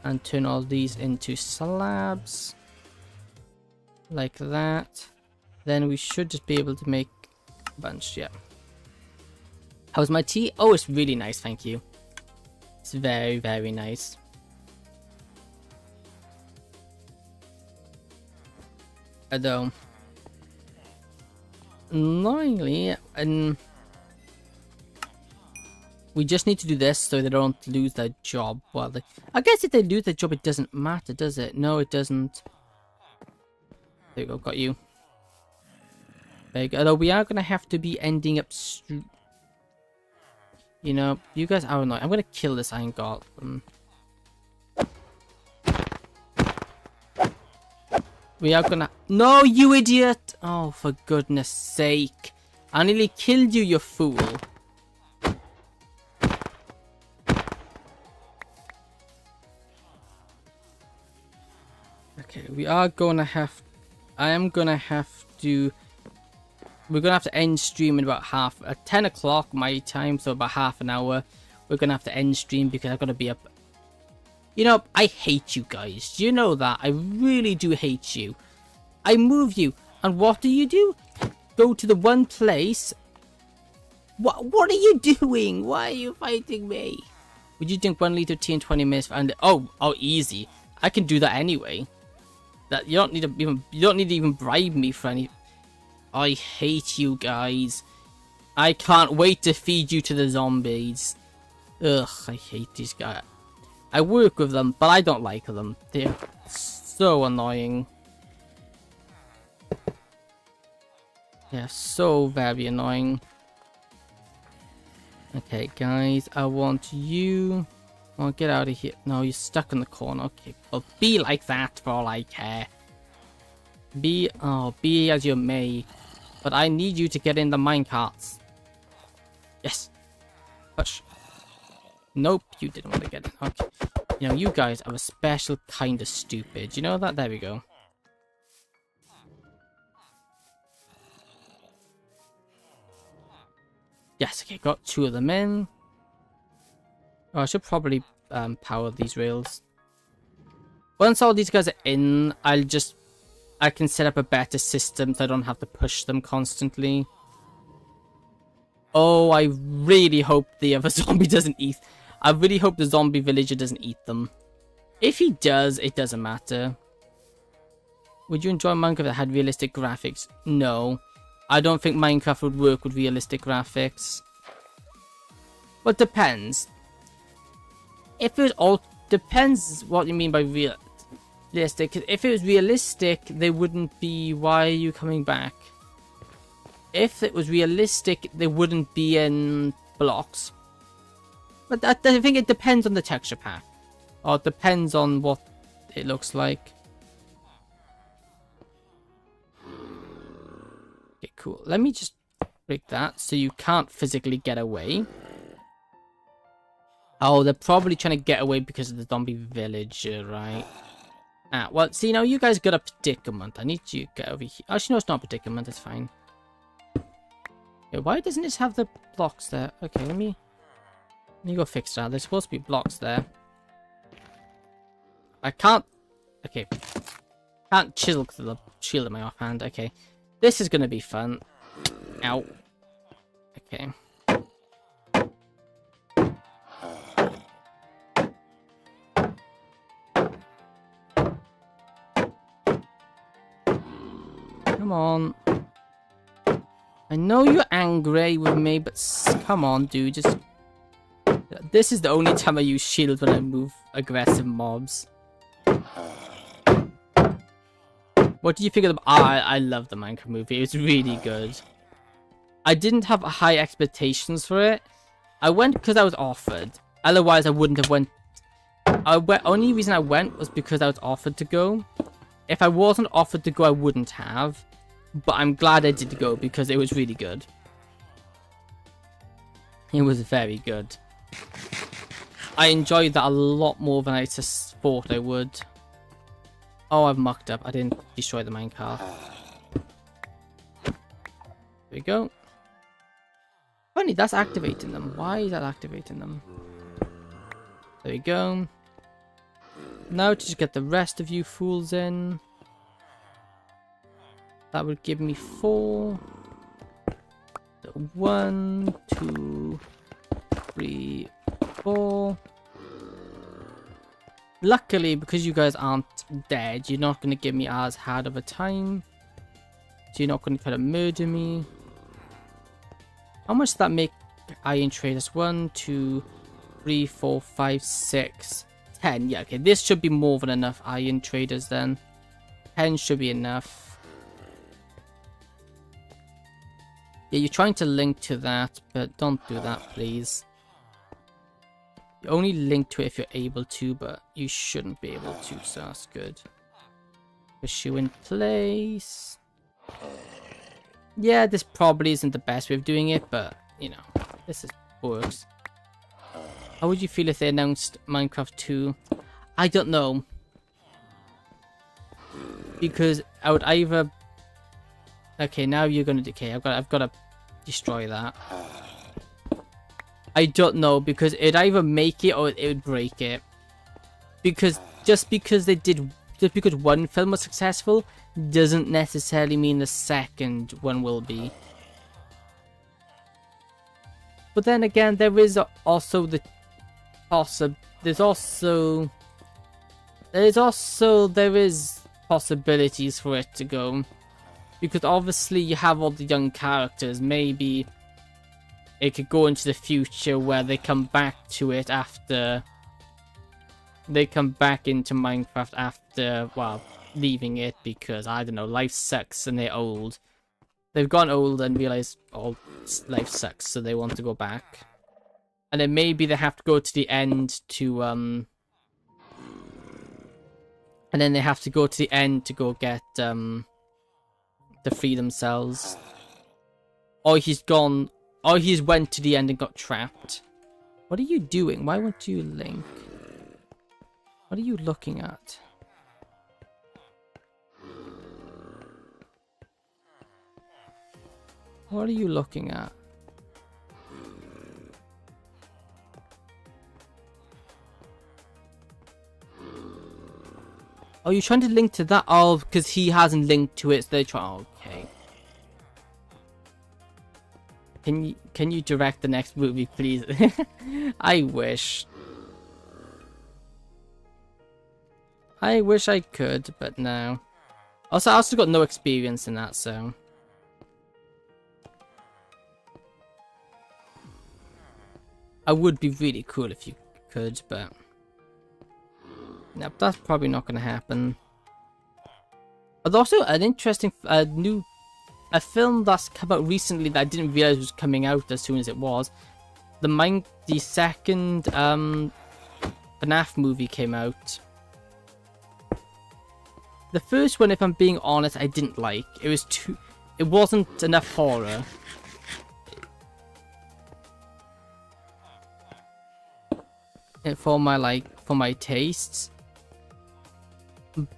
And turn all these into slabs. Like that. Then we should just be able to make a bunch, yeah. How's my tea? Oh, it's really nice, thank you. It's very, very nice. Although, annoyingly, and we just need to do this so they don't lose their job. Well, I guess if they lose their job, it doesn't matter, does it? No, it doesn't. There you go, got you. There you go. Although we are going to have to be ending up... You know, you guys are annoying. I'm going to kill this iron golem. We are going to... No, you idiot! Oh, for goodness sake. I nearly killed you, you fool. Okay, we are going to have... I am going to have to... We're going to have to end stream in about at 10 o'clock my time, so about half an hour. We're going to have to end stream because I've got to be up. You know, I hate you guys. Do you know that? I really do hate you. I move you, and what do? Go to the one place. What are you doing? Why are you fighting me? Would you drink 1 liter of tea in 20 minutes? And oh, easy. I can do that anyway. That you don't need to even bribe me for any. I hate you guys. I can't wait to feed you to the zombies. Ugh, I hate these guys. I work with them, but I don't like them. They're so annoying. They're so very annoying. Okay, guys, I want you... Oh, get out of here. No, you're stuck in the corner. Okay, well, be like that for all I care. Be as you may. But I need you to get in the minecarts. Yes. Push. Nope, you didn't want to get in. Okay. You know, you guys are a special kind of stupid. You know that? There we go. Yes, okay, got 2 of them in. Oh, I should probably power these rails. Once all these guys are in, I can set up a better system so I don't have to push them constantly. Oh, I really hope the other zombie doesn't eat... I really hope the zombie villager doesn't eat them. If he does, it doesn't matter. Would you enjoy Minecraft that had realistic graphics? No. I don't think Minecraft would work with realistic graphics. Well, it depends. If it was all... Depends what you mean by realistic. If it was realistic, they wouldn't be... Why are you coming back? If it was realistic, they wouldn't be in blocks. But I think it depends on the texture pack. Or it depends on what it looks like. Okay, cool. Let me just break that so you can't physically get away. Oh, they're probably trying to get away because of the zombie villager, right? Ah, well, see, now you guys got a predicament. I need you to get over here. Actually, no, it's not a predicament. It's fine. Okay, why doesn't it have the blocks there? Okay, let me go fix that. There's supposed to be blocks there. I can't... Okay. Can't chisel the shield in my offhand. Okay. This is going to be fun. Ow. Okay. Come on. I know you're angry with me, but come on, dude. Just... This is the only time I use shield when I move aggressive mobs. What do you think of the... I love the Minecraft movie. It was really good. I didn't have high expectations for it. I went because I was offered. Otherwise, I wouldn't have went. Only reason I went was because I was offered to go. If I wasn't offered to go, I wouldn't have. But I'm glad I did go because it was really good. It was very good. I enjoyed that a lot more than I just thought I would. Oh, I've mucked up. I didn't destroy the minecart. There we go. Funny, that's activating them. Why is that activating them? There we go. Now to just get the rest of you fools in. That would give me 4. So 1, 2, 3, 4. Luckily, because you guys aren't dead, you're not going to give me as hard of a time. So you're not going to try to murder me. How much does that make iron traders? 1, 2, 3, 4, 5, 6, 10. Yeah, okay. This should be more than enough iron traders then. 10 should be enough. Yeah, you're trying to link to that, but don't do that, please. You only link to it if you're able to, but you shouldn't be able to, so that's good. Push you in place. Yeah, this probably isn't the best way of doing it, but, you know, works. How would you feel if they announced Minecraft 2? I don't know. Because I would either... Okay, now you're gonna decay. I've got to destroy that. I don't know, because it'd either make it or it would break it. Because just because one film was successful doesn't necessarily mean the second one will be. But then again, there is also the there is possibilities for it to go. Because obviously you have all the young characters. Maybe it could go into the future where they come back to it after... They come back into Minecraft after, well, leaving it because, I don't know, life sucks and they're old. They've gone old and realized, oh, life sucks, so they want to go back. And then maybe they have to go to the end to, And then they have to go to the end to go get, to free themselves. Or he's gone... Or he's went to the end and got trapped. What are you doing? Why won't you link? What are you looking at? What are you looking at? Oh, you're trying to link to that? Oh, because he hasn't linked to it, so they're trying... Okay. Can you direct the next movie, please? I wish. I wish I could, but no. Also, I also got no experience in that, so... I would be really cool if you could, but... Nope, that's probably not going to happen. But also, an interesting a film that's come out recently that I didn't realize was coming out as soon as it was. The second FNAF movie came out. The first one, if I'm being honest, I didn't like. It wasn't enough horror. For my tastes.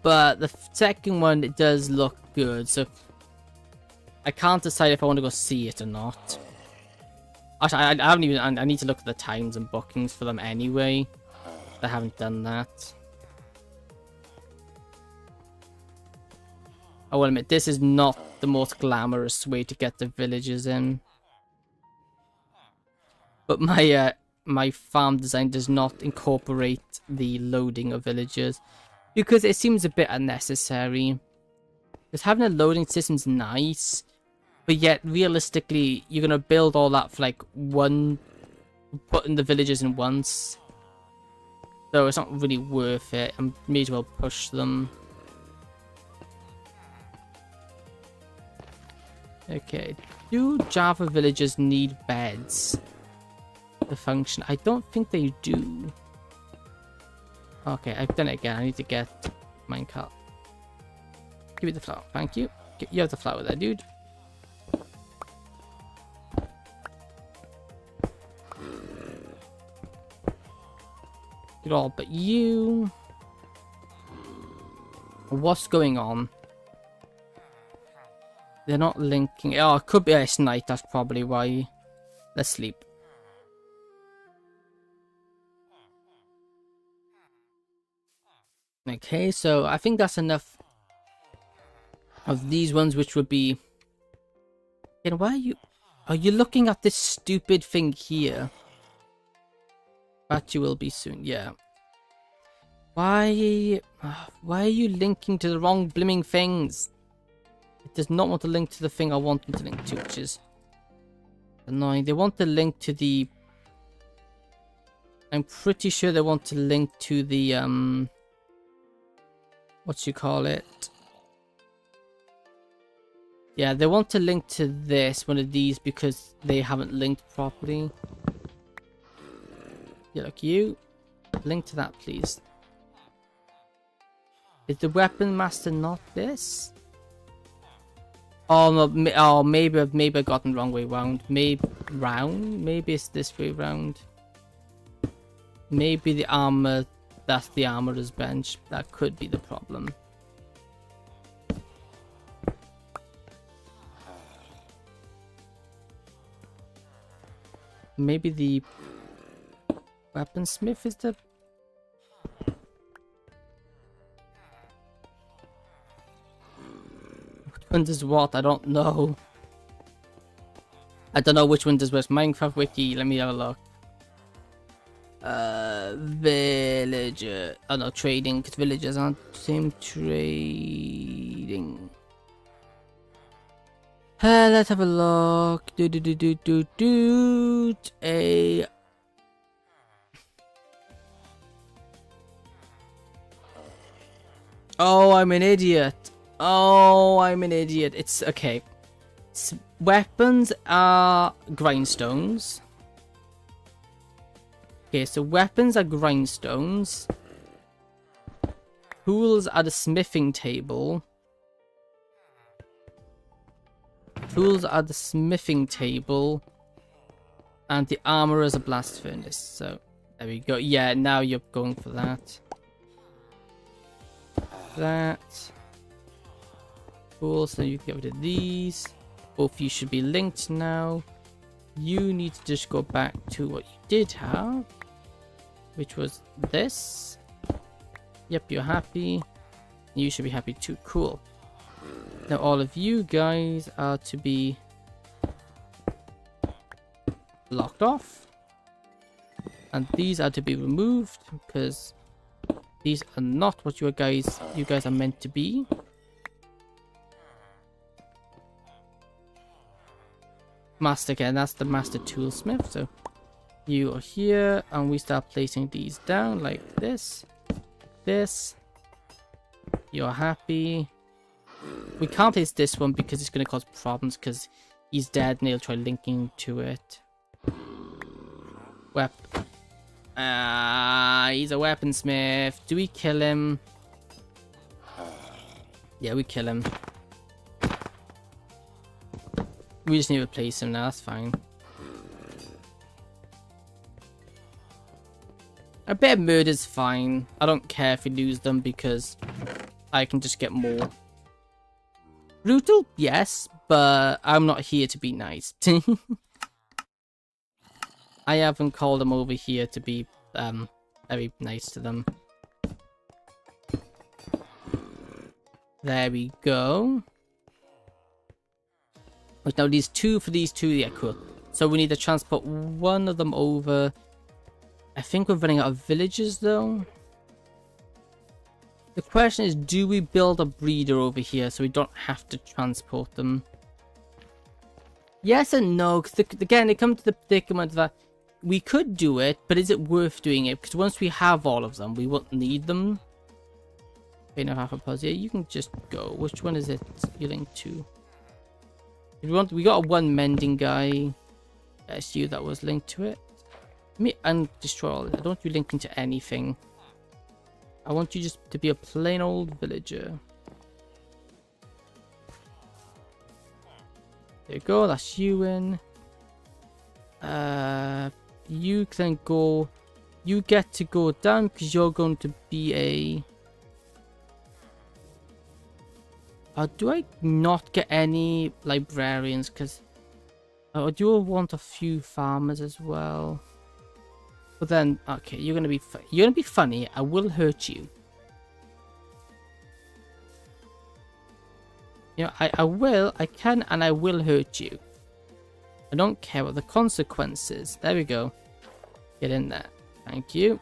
But the second one, it does look good, so I can't decide if I want to go see it or not. Actually, I haven't even. I need to look at the times and bookings for them anyway. I haven't done that. I will admit, this is not the most glamorous way to get the villagers in. But my farm design does not incorporate the loading of villagers because it seems a bit unnecessary. Because having a loading system's nice, but yet realistically, you're gonna build all that for like putting the villagers in once. So it's not really worth it. I may as well push them. Okay, do Java villagers need beds to function? I don't think they do. Okay, I've done it again. I need to get minecart. Give me the flower, thank you. You have the flower there, dude. Good all but you. What's going on? They're not linking. Oh, it could be it's night. That's probably why. Let's sleep. Okay, so I think that's enough of these ones, which would be. And why are you looking at this stupid thing here? But you will be soon. Yeah. Why are you linking to the wrong blimming things? It does not want to link to the thing I want them to link to, which is annoying. They want to link to the... I'm pretty sure they want to link to the, what you call it? Yeah, they want to link to this, one of these, because they haven't linked properly. Yeah, look, you. Link to that, please. Is the weapon master not this? Oh no! Oh, maybe I got the wrong way round. Maybe it's this way round. Maybe the armor. That's the armorer's bench. That could be the problem. Maybe the weaponsmith is the. One does what? I don't know. I don't know which one does which. Minecraft wiki. Let me have a look. Villager. Oh no, trading. Because villagers aren't the same. Trading. Let's have a look. A. Oh, I'm an idiot. Oh, I'm an idiot. It's okay. Weapons are grindstones. Okay, so weapons are grindstones. Tools are the smithing table. Tools are the smithing table. And the armor is a blast furnace. So, there we go. Yeah, now you're going for that. That. Cool, so you can get rid of these. Both of you should be linked now. You need to just go back to what you did have, which was this. Yep, you're happy. You should be happy too. Cool. Now all of you guys are to be locked off. And these are to be removed because these are not what you guys are meant to be. Master again, that's the master toolsmith. So you are here and we start placing these down like this. This. You're happy. We can't place this one because it's going to cause problems because he's dead and he'll try linking to it. He's a weaponsmith. Do we kill him? Yeah, we kill him. We just need to replace him now, that's fine. A bit of murder's fine. I don't care if we lose them because I can just get more. Brutal? Yes, but I'm not here to be nice. I haven't called them over here to be very nice to them. There we go. But now these two for these two, yeah, cool. So we need to transport one of them over. I think we're running out of villages though. The question is, do we build a breeder over here so we don't have to transport them? Yes and no, because again, it comes to the predicament that we could do it, but is it worth doing it? Because once we have all of them, we won't need them. Okay, now half a pause here. You can just go. Which one is it you linked to? We got a one mending guy. That's you that was linked to it. Let me undestroy all this. I don't want you linking to anything. I want you just to be a plain old villager. There you go, that's you in. You can go. You get to go down because you're going to be a. Do I not get any librarians? Because I do want a few farmers as well. But then, okay, you're gonna be funny. I will hurt you. You know, I can, and I will hurt you. I don't care what the consequences. There we go. Get in there. Thank you.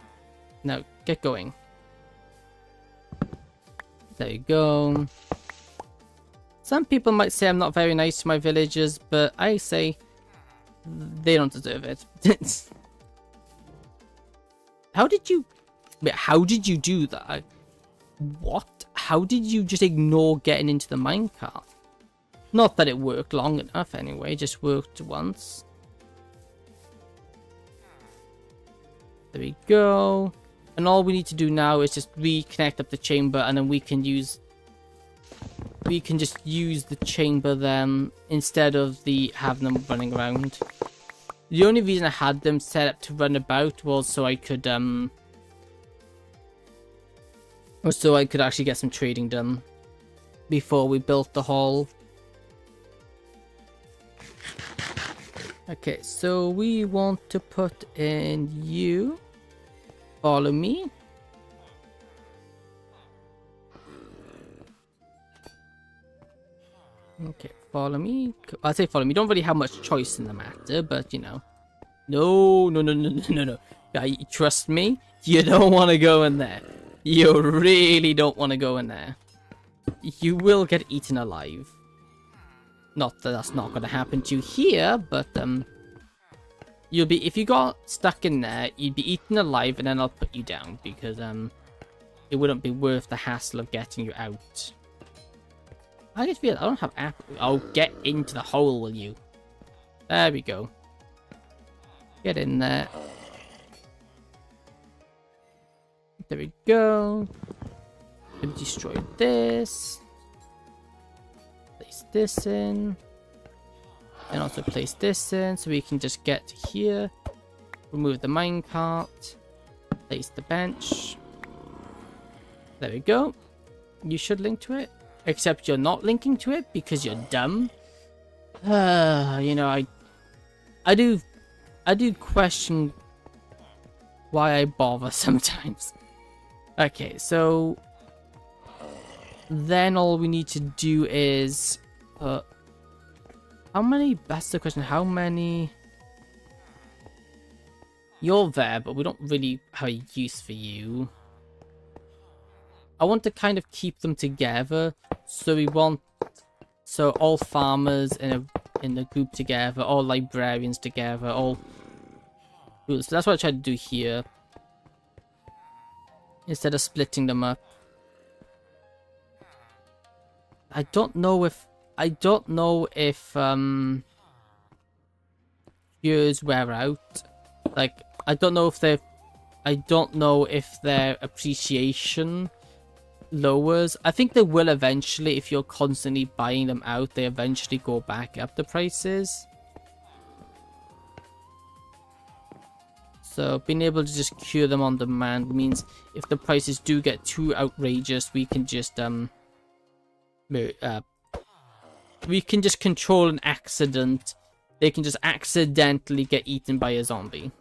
Now, get going. There you go. Some people might say I'm not very nice to my villagers, but I say they don't deserve it. How did you do that? What? How did you just ignore getting into the minecart? Not that it worked long enough anyway, just worked once. There we go. And all we need to do now is just reconnect up the chamber, and then we can just use the chamber then instead of having them running around. The only reason I had them set up to run about was so I could actually get some trading done before we built the hall. Okay, so we want to put in you. Follow me. Okay, follow me. I say follow me. Don't really have much choice in the matter, but you know. No. Trust me. You don't want to go in there. You really don't want to go in there. You will get eaten alive. Not that that's not going to happen to you here, but you'll be, if you got stuck in there, you'd be eaten alive, and then I'll put you down because it wouldn't be worth the hassle of getting you out. I just feel I don't have apple. Oh, get into the hole, will you? There we go. Get in there. There we go. Let me destroy this. Place this in. And also place this in so we can just get to here. Remove the minecart. Place the bench. There we go. You should link to it. Except you're not linking to it because you're dumb. You know, I do question why I bother sometimes. Okay, so then all we need to do is how many? That's the question. How many? You're there, but we don't really have a use for you. I want to kind of keep them together, so all farmers in a group together, all librarians together, all. So that's what I tried to do here, instead of splitting them up. I don't know if yours wear out. Like I don't know if their appreciation lowers. I think they will eventually, if you're constantly buying them out, they eventually go back up the prices. So being able to just cure them on demand means if the prices do get too outrageous, we can just control an accident. They can just accidentally get eaten by a zombie.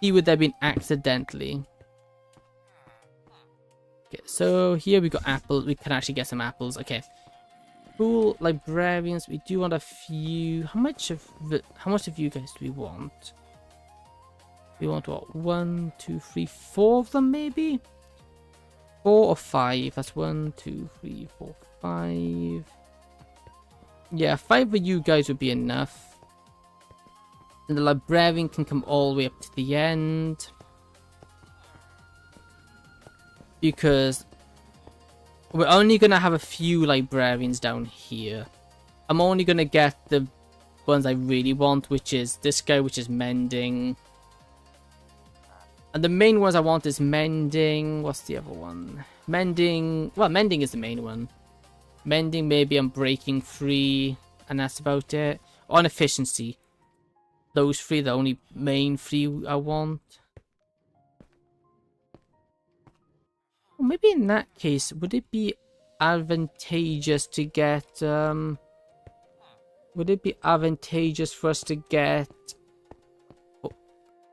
He would have been accidentally. Okay, so here we got apples. We can actually get some apples. Okay. Cool. Librarians. We do want a few. How much of you guys do we want? We want what? 1, 2, 3, 4 of them maybe? 4 or 5. That's 1, 2, 3, 4, 5. Yeah, 5 of you guys would be enough. And the librarian can come all the way up to the end. Because we're only going to have a few librarians down here. I'm only going to get the ones I really want, which is this guy, which is mending. And the main ones I want is mending. What's the other one? Mending. Well, mending is the main one. Mending, maybe I'm breaking free. And that's about it. On efficiency. Those 3 are the only main 3 I want. Well, maybe in that case, would it be advantageous to get... would it be advantageous for us to get...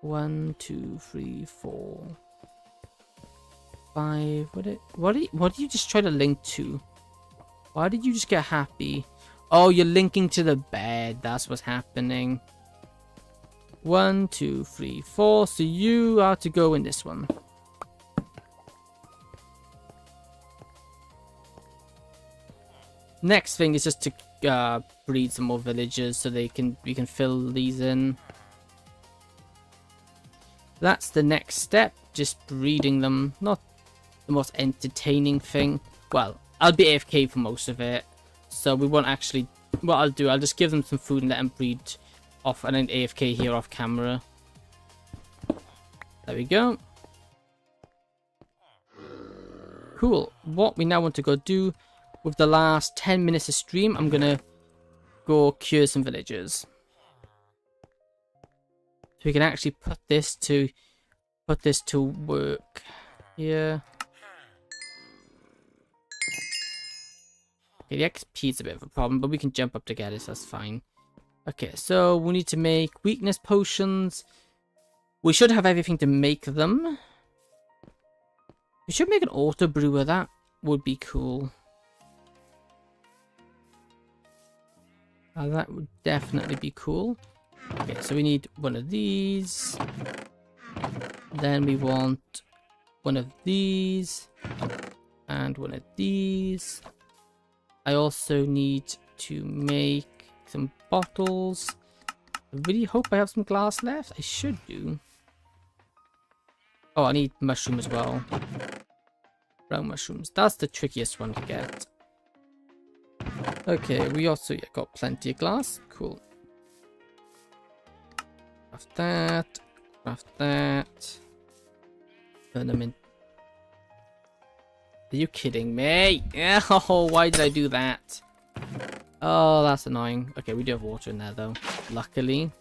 1, 2, 3, 4, 5. Would it? What did you just try to link to? Why did you just get happy? Oh, you're linking to the bed. That's what's happening. 1, 2, 3, 4. So you are to go in this one. Next thing is just to breed some more villagers so we can fill these in. That's the next step, just breeding them. Not the most entertaining thing. Well, I'll be AFK for most of it, so we won't actually... What I'll do, I'll just give them some food and let them breed off, and then AFK here off camera. There we go. Cool. What we now want to go do with the last 10 minutes of stream, I'm gonna go cure some villagers. So we can actually put this to work here. Okay, the XP is a bit of a problem, but we can jump up to get it, so that's fine. Okay, so we need to make weakness potions. We should have everything to make them. We should make an auto brewer, that would be cool. That would definitely be cool. Okay, so we need one of these. Then we want one of these. And one of these. I also need to make some bottles. I really hope I have some glass left. I should do. Oh, I need mushroom as well. Brown mushrooms. That's the trickiest one to get. Okay, we also got plenty of glass. Cool. Craft that. Craft that. Turn them in. Are you kidding me? Oh, why did I do that? Oh, that's annoying. Okay, we do have water in there though. Luckily.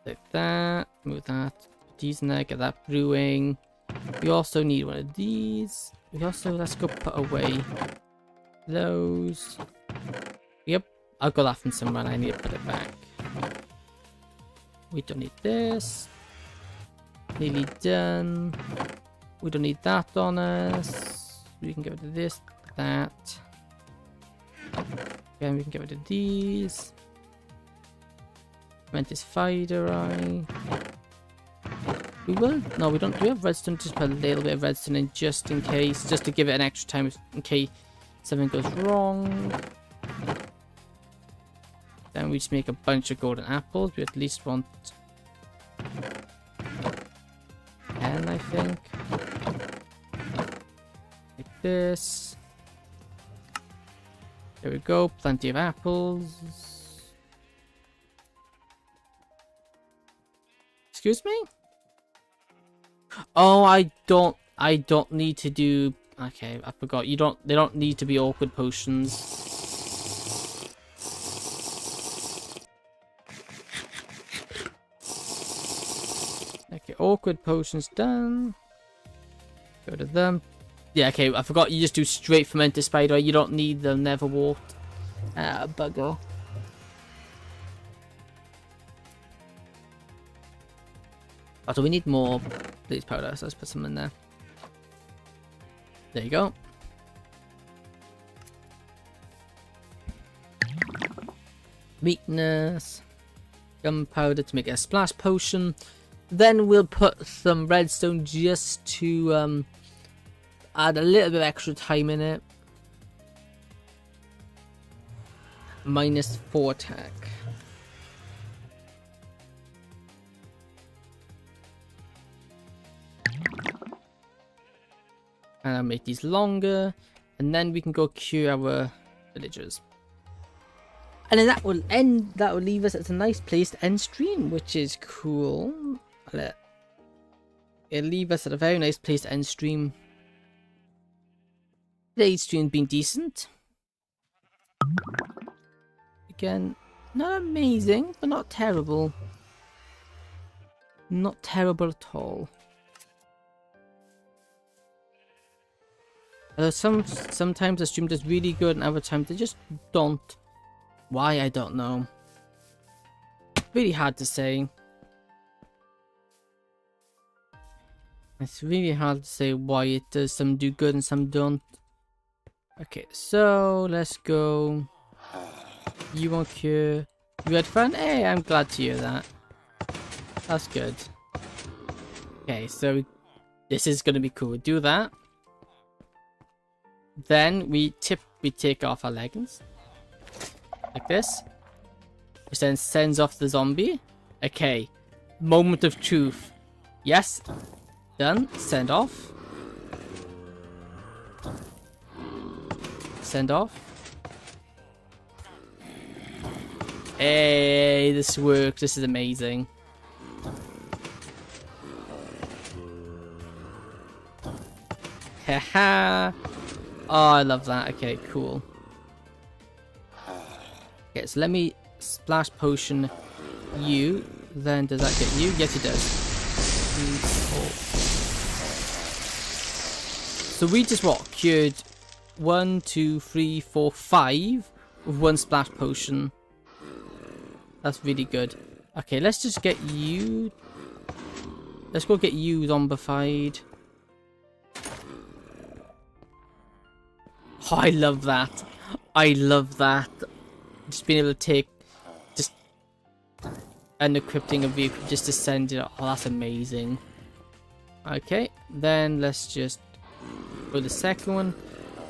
Take that. Move that. These in there. Get that brewing. We also need one of these. We also, let's go put away those. Yep, I got that from somewhere and I need to put it back. We don't need this. Nearly done. We don't need that on us. We can get rid of this, that. Again, we can get rid of these. Mantis spider eye. We will. No, we don't. Do we have redstone? Just put a little bit of redstone in just in case. Just to give it an extra time in case something goes wrong. Then we just make a bunch of golden apples. We at least want 10, I think. Like this. There we go. Plenty of apples. Excuse me? Oh, I don't need to do. Okay, I forgot. They don't need to be awkward potions. Okay, awkward potions done. Go to them. Yeah, okay, I forgot you just do straight fermented spider. You don't need the never warped. Bugger. Oh, so we need more bleach powder, so let's put some in there. There you go. Weakness. Gunpowder to make a splash potion. Then we'll put some redstone just to add a little bit of extra time in it. -4 attack. And I'll make these longer. And then we can go cure our villagers. And then that will leave us at a nice place to end stream, which is cool. It'll leave us at a very nice place to end stream. Today's stream's been decent. Again, not amazing, but not terrible. Not terrible at all. Sometimes the stream does really good, and other times they just don't. Why, I don't know. Really hard to say. It's really hard to say why it does. Some do good and some don't. Okay, so let's go. You won't cure. You had fun? Hey, I'm glad to hear that. That's good. Okay, so this is gonna be cool. Do that. Then we take off our leggings. Like this. Which then sends off the zombie. Okay. Moment of truth. Yes. Done. Send off. Send off. Hey, this works. This is amazing. Haha. Oh, I love that. Okay, cool. Okay, so let me splash potion you. Then does that get you? Yes, it does. 3, 4. So we just what? Cured 1, 2, 3, 4, 5 with 1 splash potion. That's really good. Okay, let's just get you. Let's go get you zombified. Oh, I love that. I love that. Just being able to take just unequipping a vehicle just to send it. Oh, that's amazing. Okay, then let's just go the second one.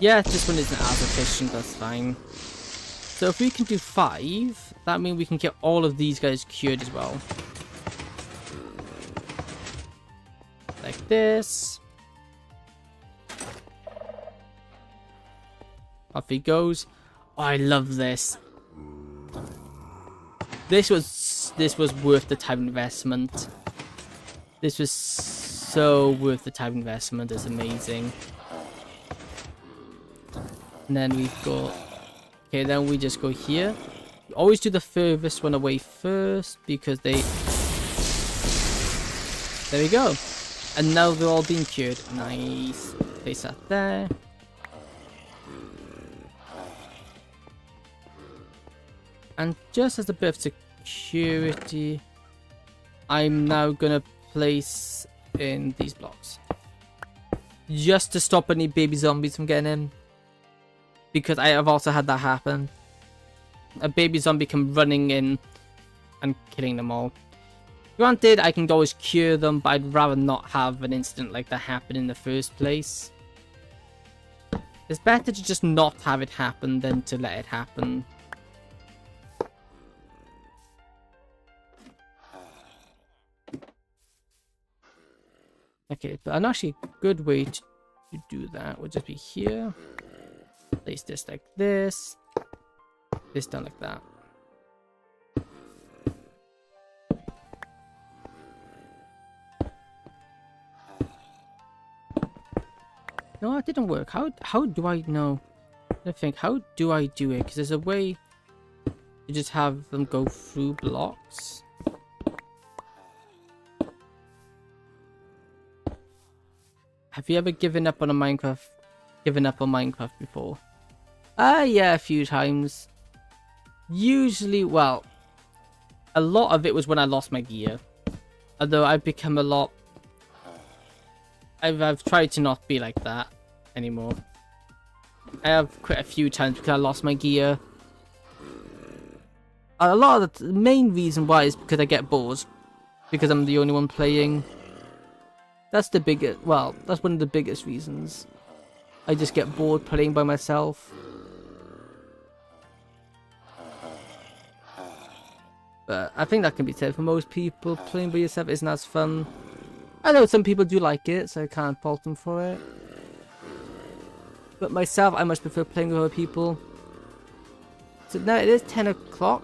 Yeah, this one isn't as efficient, that's fine. So if we can do 5, that means we can get all of these guys cured as well. Like this. Off he goes. Oh, I love this. This was worth the time investment. This was so worth the time investment. It's amazing. And then we go. Okay, then we just go here. We always do the furthest one away first because they. There we go. And now they're all being cured. Nice. Place that there. And just as a bit of security, I'm now gonna place in these blocks. Just to stop any baby zombies from getting in. Because I have also had that happen. A baby zombie come running in and killing them all. Granted, I can always cure them, but I'd rather not have an incident like that happen in the first place. It's better to just not have it happen than to let it happen. Okay, but an actually good way to do that would just be here. Place this like this. This done like that. No, it didn't work. How do I know? I think, how do I do it? Because there's a way to just have them go through blocks. Have you ever given up on a Minecraft? Given up on Minecraft before? Yeah, a few times. Usually, well, a lot of it was when I lost my gear. Although I've become a lot... I've tried to not be like that anymore. I have quit a few times because I lost my gear. A lot of the main reason why is because I get bored. Because I'm the only one playing. That's the biggest, well, that's one of the biggest reasons. I just get bored playing by myself. But I think that can be said for most people. Playing by yourself isn't as fun. I know some people do like it, so I can't fault them for it. But myself, I much prefer playing with other people. So now it is 10 o'clock.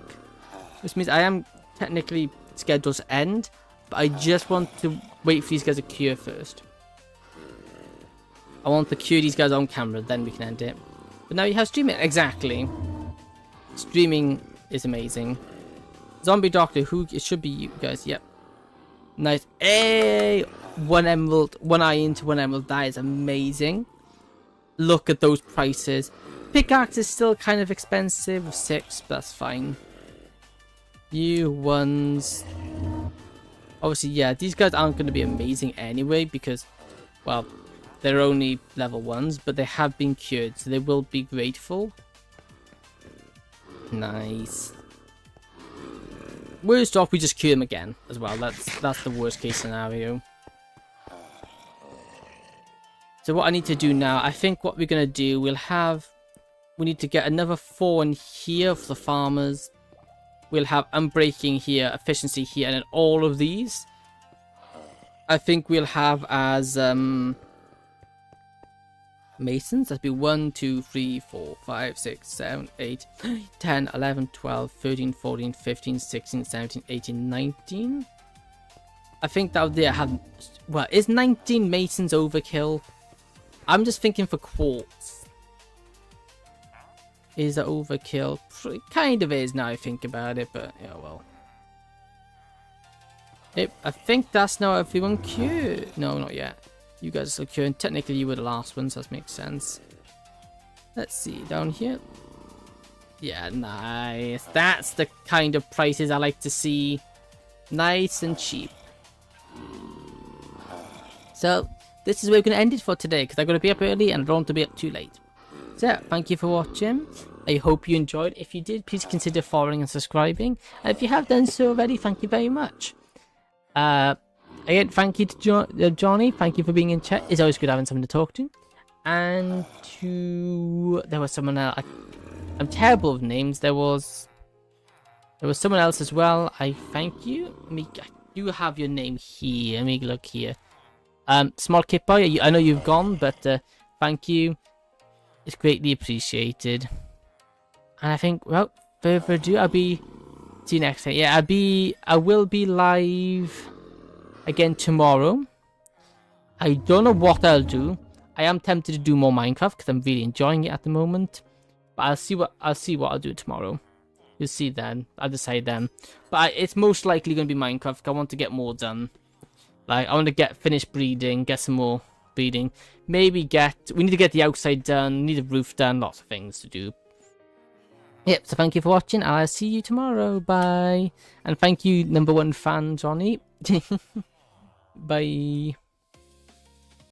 Which means I am technically scheduled to end. But I just want to wait for these guys to cure first. I want to cure these guys on camera, then we can end it. But now you have streaming. Exactly. Streaming is amazing. Zombie Doctor, who it should be you guys. Yep. Nice. Hey! 1 emerald, 1 eye into 1 emerald. That is amazing. Look at those prices. Pickaxe is still kind of expensive with 6, but that's fine. You ones. Obviously, yeah, these guys aren't going to be amazing anyway because, well, they're only level 1s, but they have been cured, so they will be grateful. Nice. Worst off, we just cure them again as well. That's the worst case scenario. So what I need to do now, I think what we're going to do, we need to get another 4 in here for the farmers. We'll have unbreaking here, efficiency here, and then all of these. I think we'll have as masons. That'd be 1, 2, 3, 4, 5, 6, 7, 8, 10, 11, 12, 13, 14, 15, 16, 17, 18, 19. I think that would have... Well, is 19 masons overkill? I'm just thinking for quartz. Is that overkill? It kind of is now I think about it, but yeah, well. Yep, I think that's now everyone cured. No, not yet. You guys are still curing. Technically, you were the last ones, so that makes sense. Let's see, down here. Yeah, nice. That's the kind of prices I like to see. Nice and cheap. So, this is where we're going to end it for today, because I'm going to be up early and I don't want to be up too late. So, thank you for watching. I hope you enjoyed. If you did, please consider following and subscribing. And if you have done so already, thank you very much. Again, thank you to Johnny. Thank you for being in chat. It's always good having someone to talk to. And to... There was someone else. I'm terrible with names. There was someone else as well. I thank you. I do have your name here. Let me look here. Small Kit Boy, I know you've gone, but thank you. It's greatly appreciated. And I think, well, further ado, see you next time. Yeah, I will be live again tomorrow. I don't know what I'll do. I am tempted to do more Minecraft because I'm really enjoying it at the moment. But I'll see what I'll do tomorrow. You'll see then. I'll decide then. But it's most likely going to be Minecraft. I want to get more done. Like, I want to finish breeding, get some more breeding. Maybe we need to get the outside done, need the roof done, lots of things to do. Yep, so thank you for watching. I'll see you tomorrow. Bye. And thank you, #1 fan, Johnny. Bye.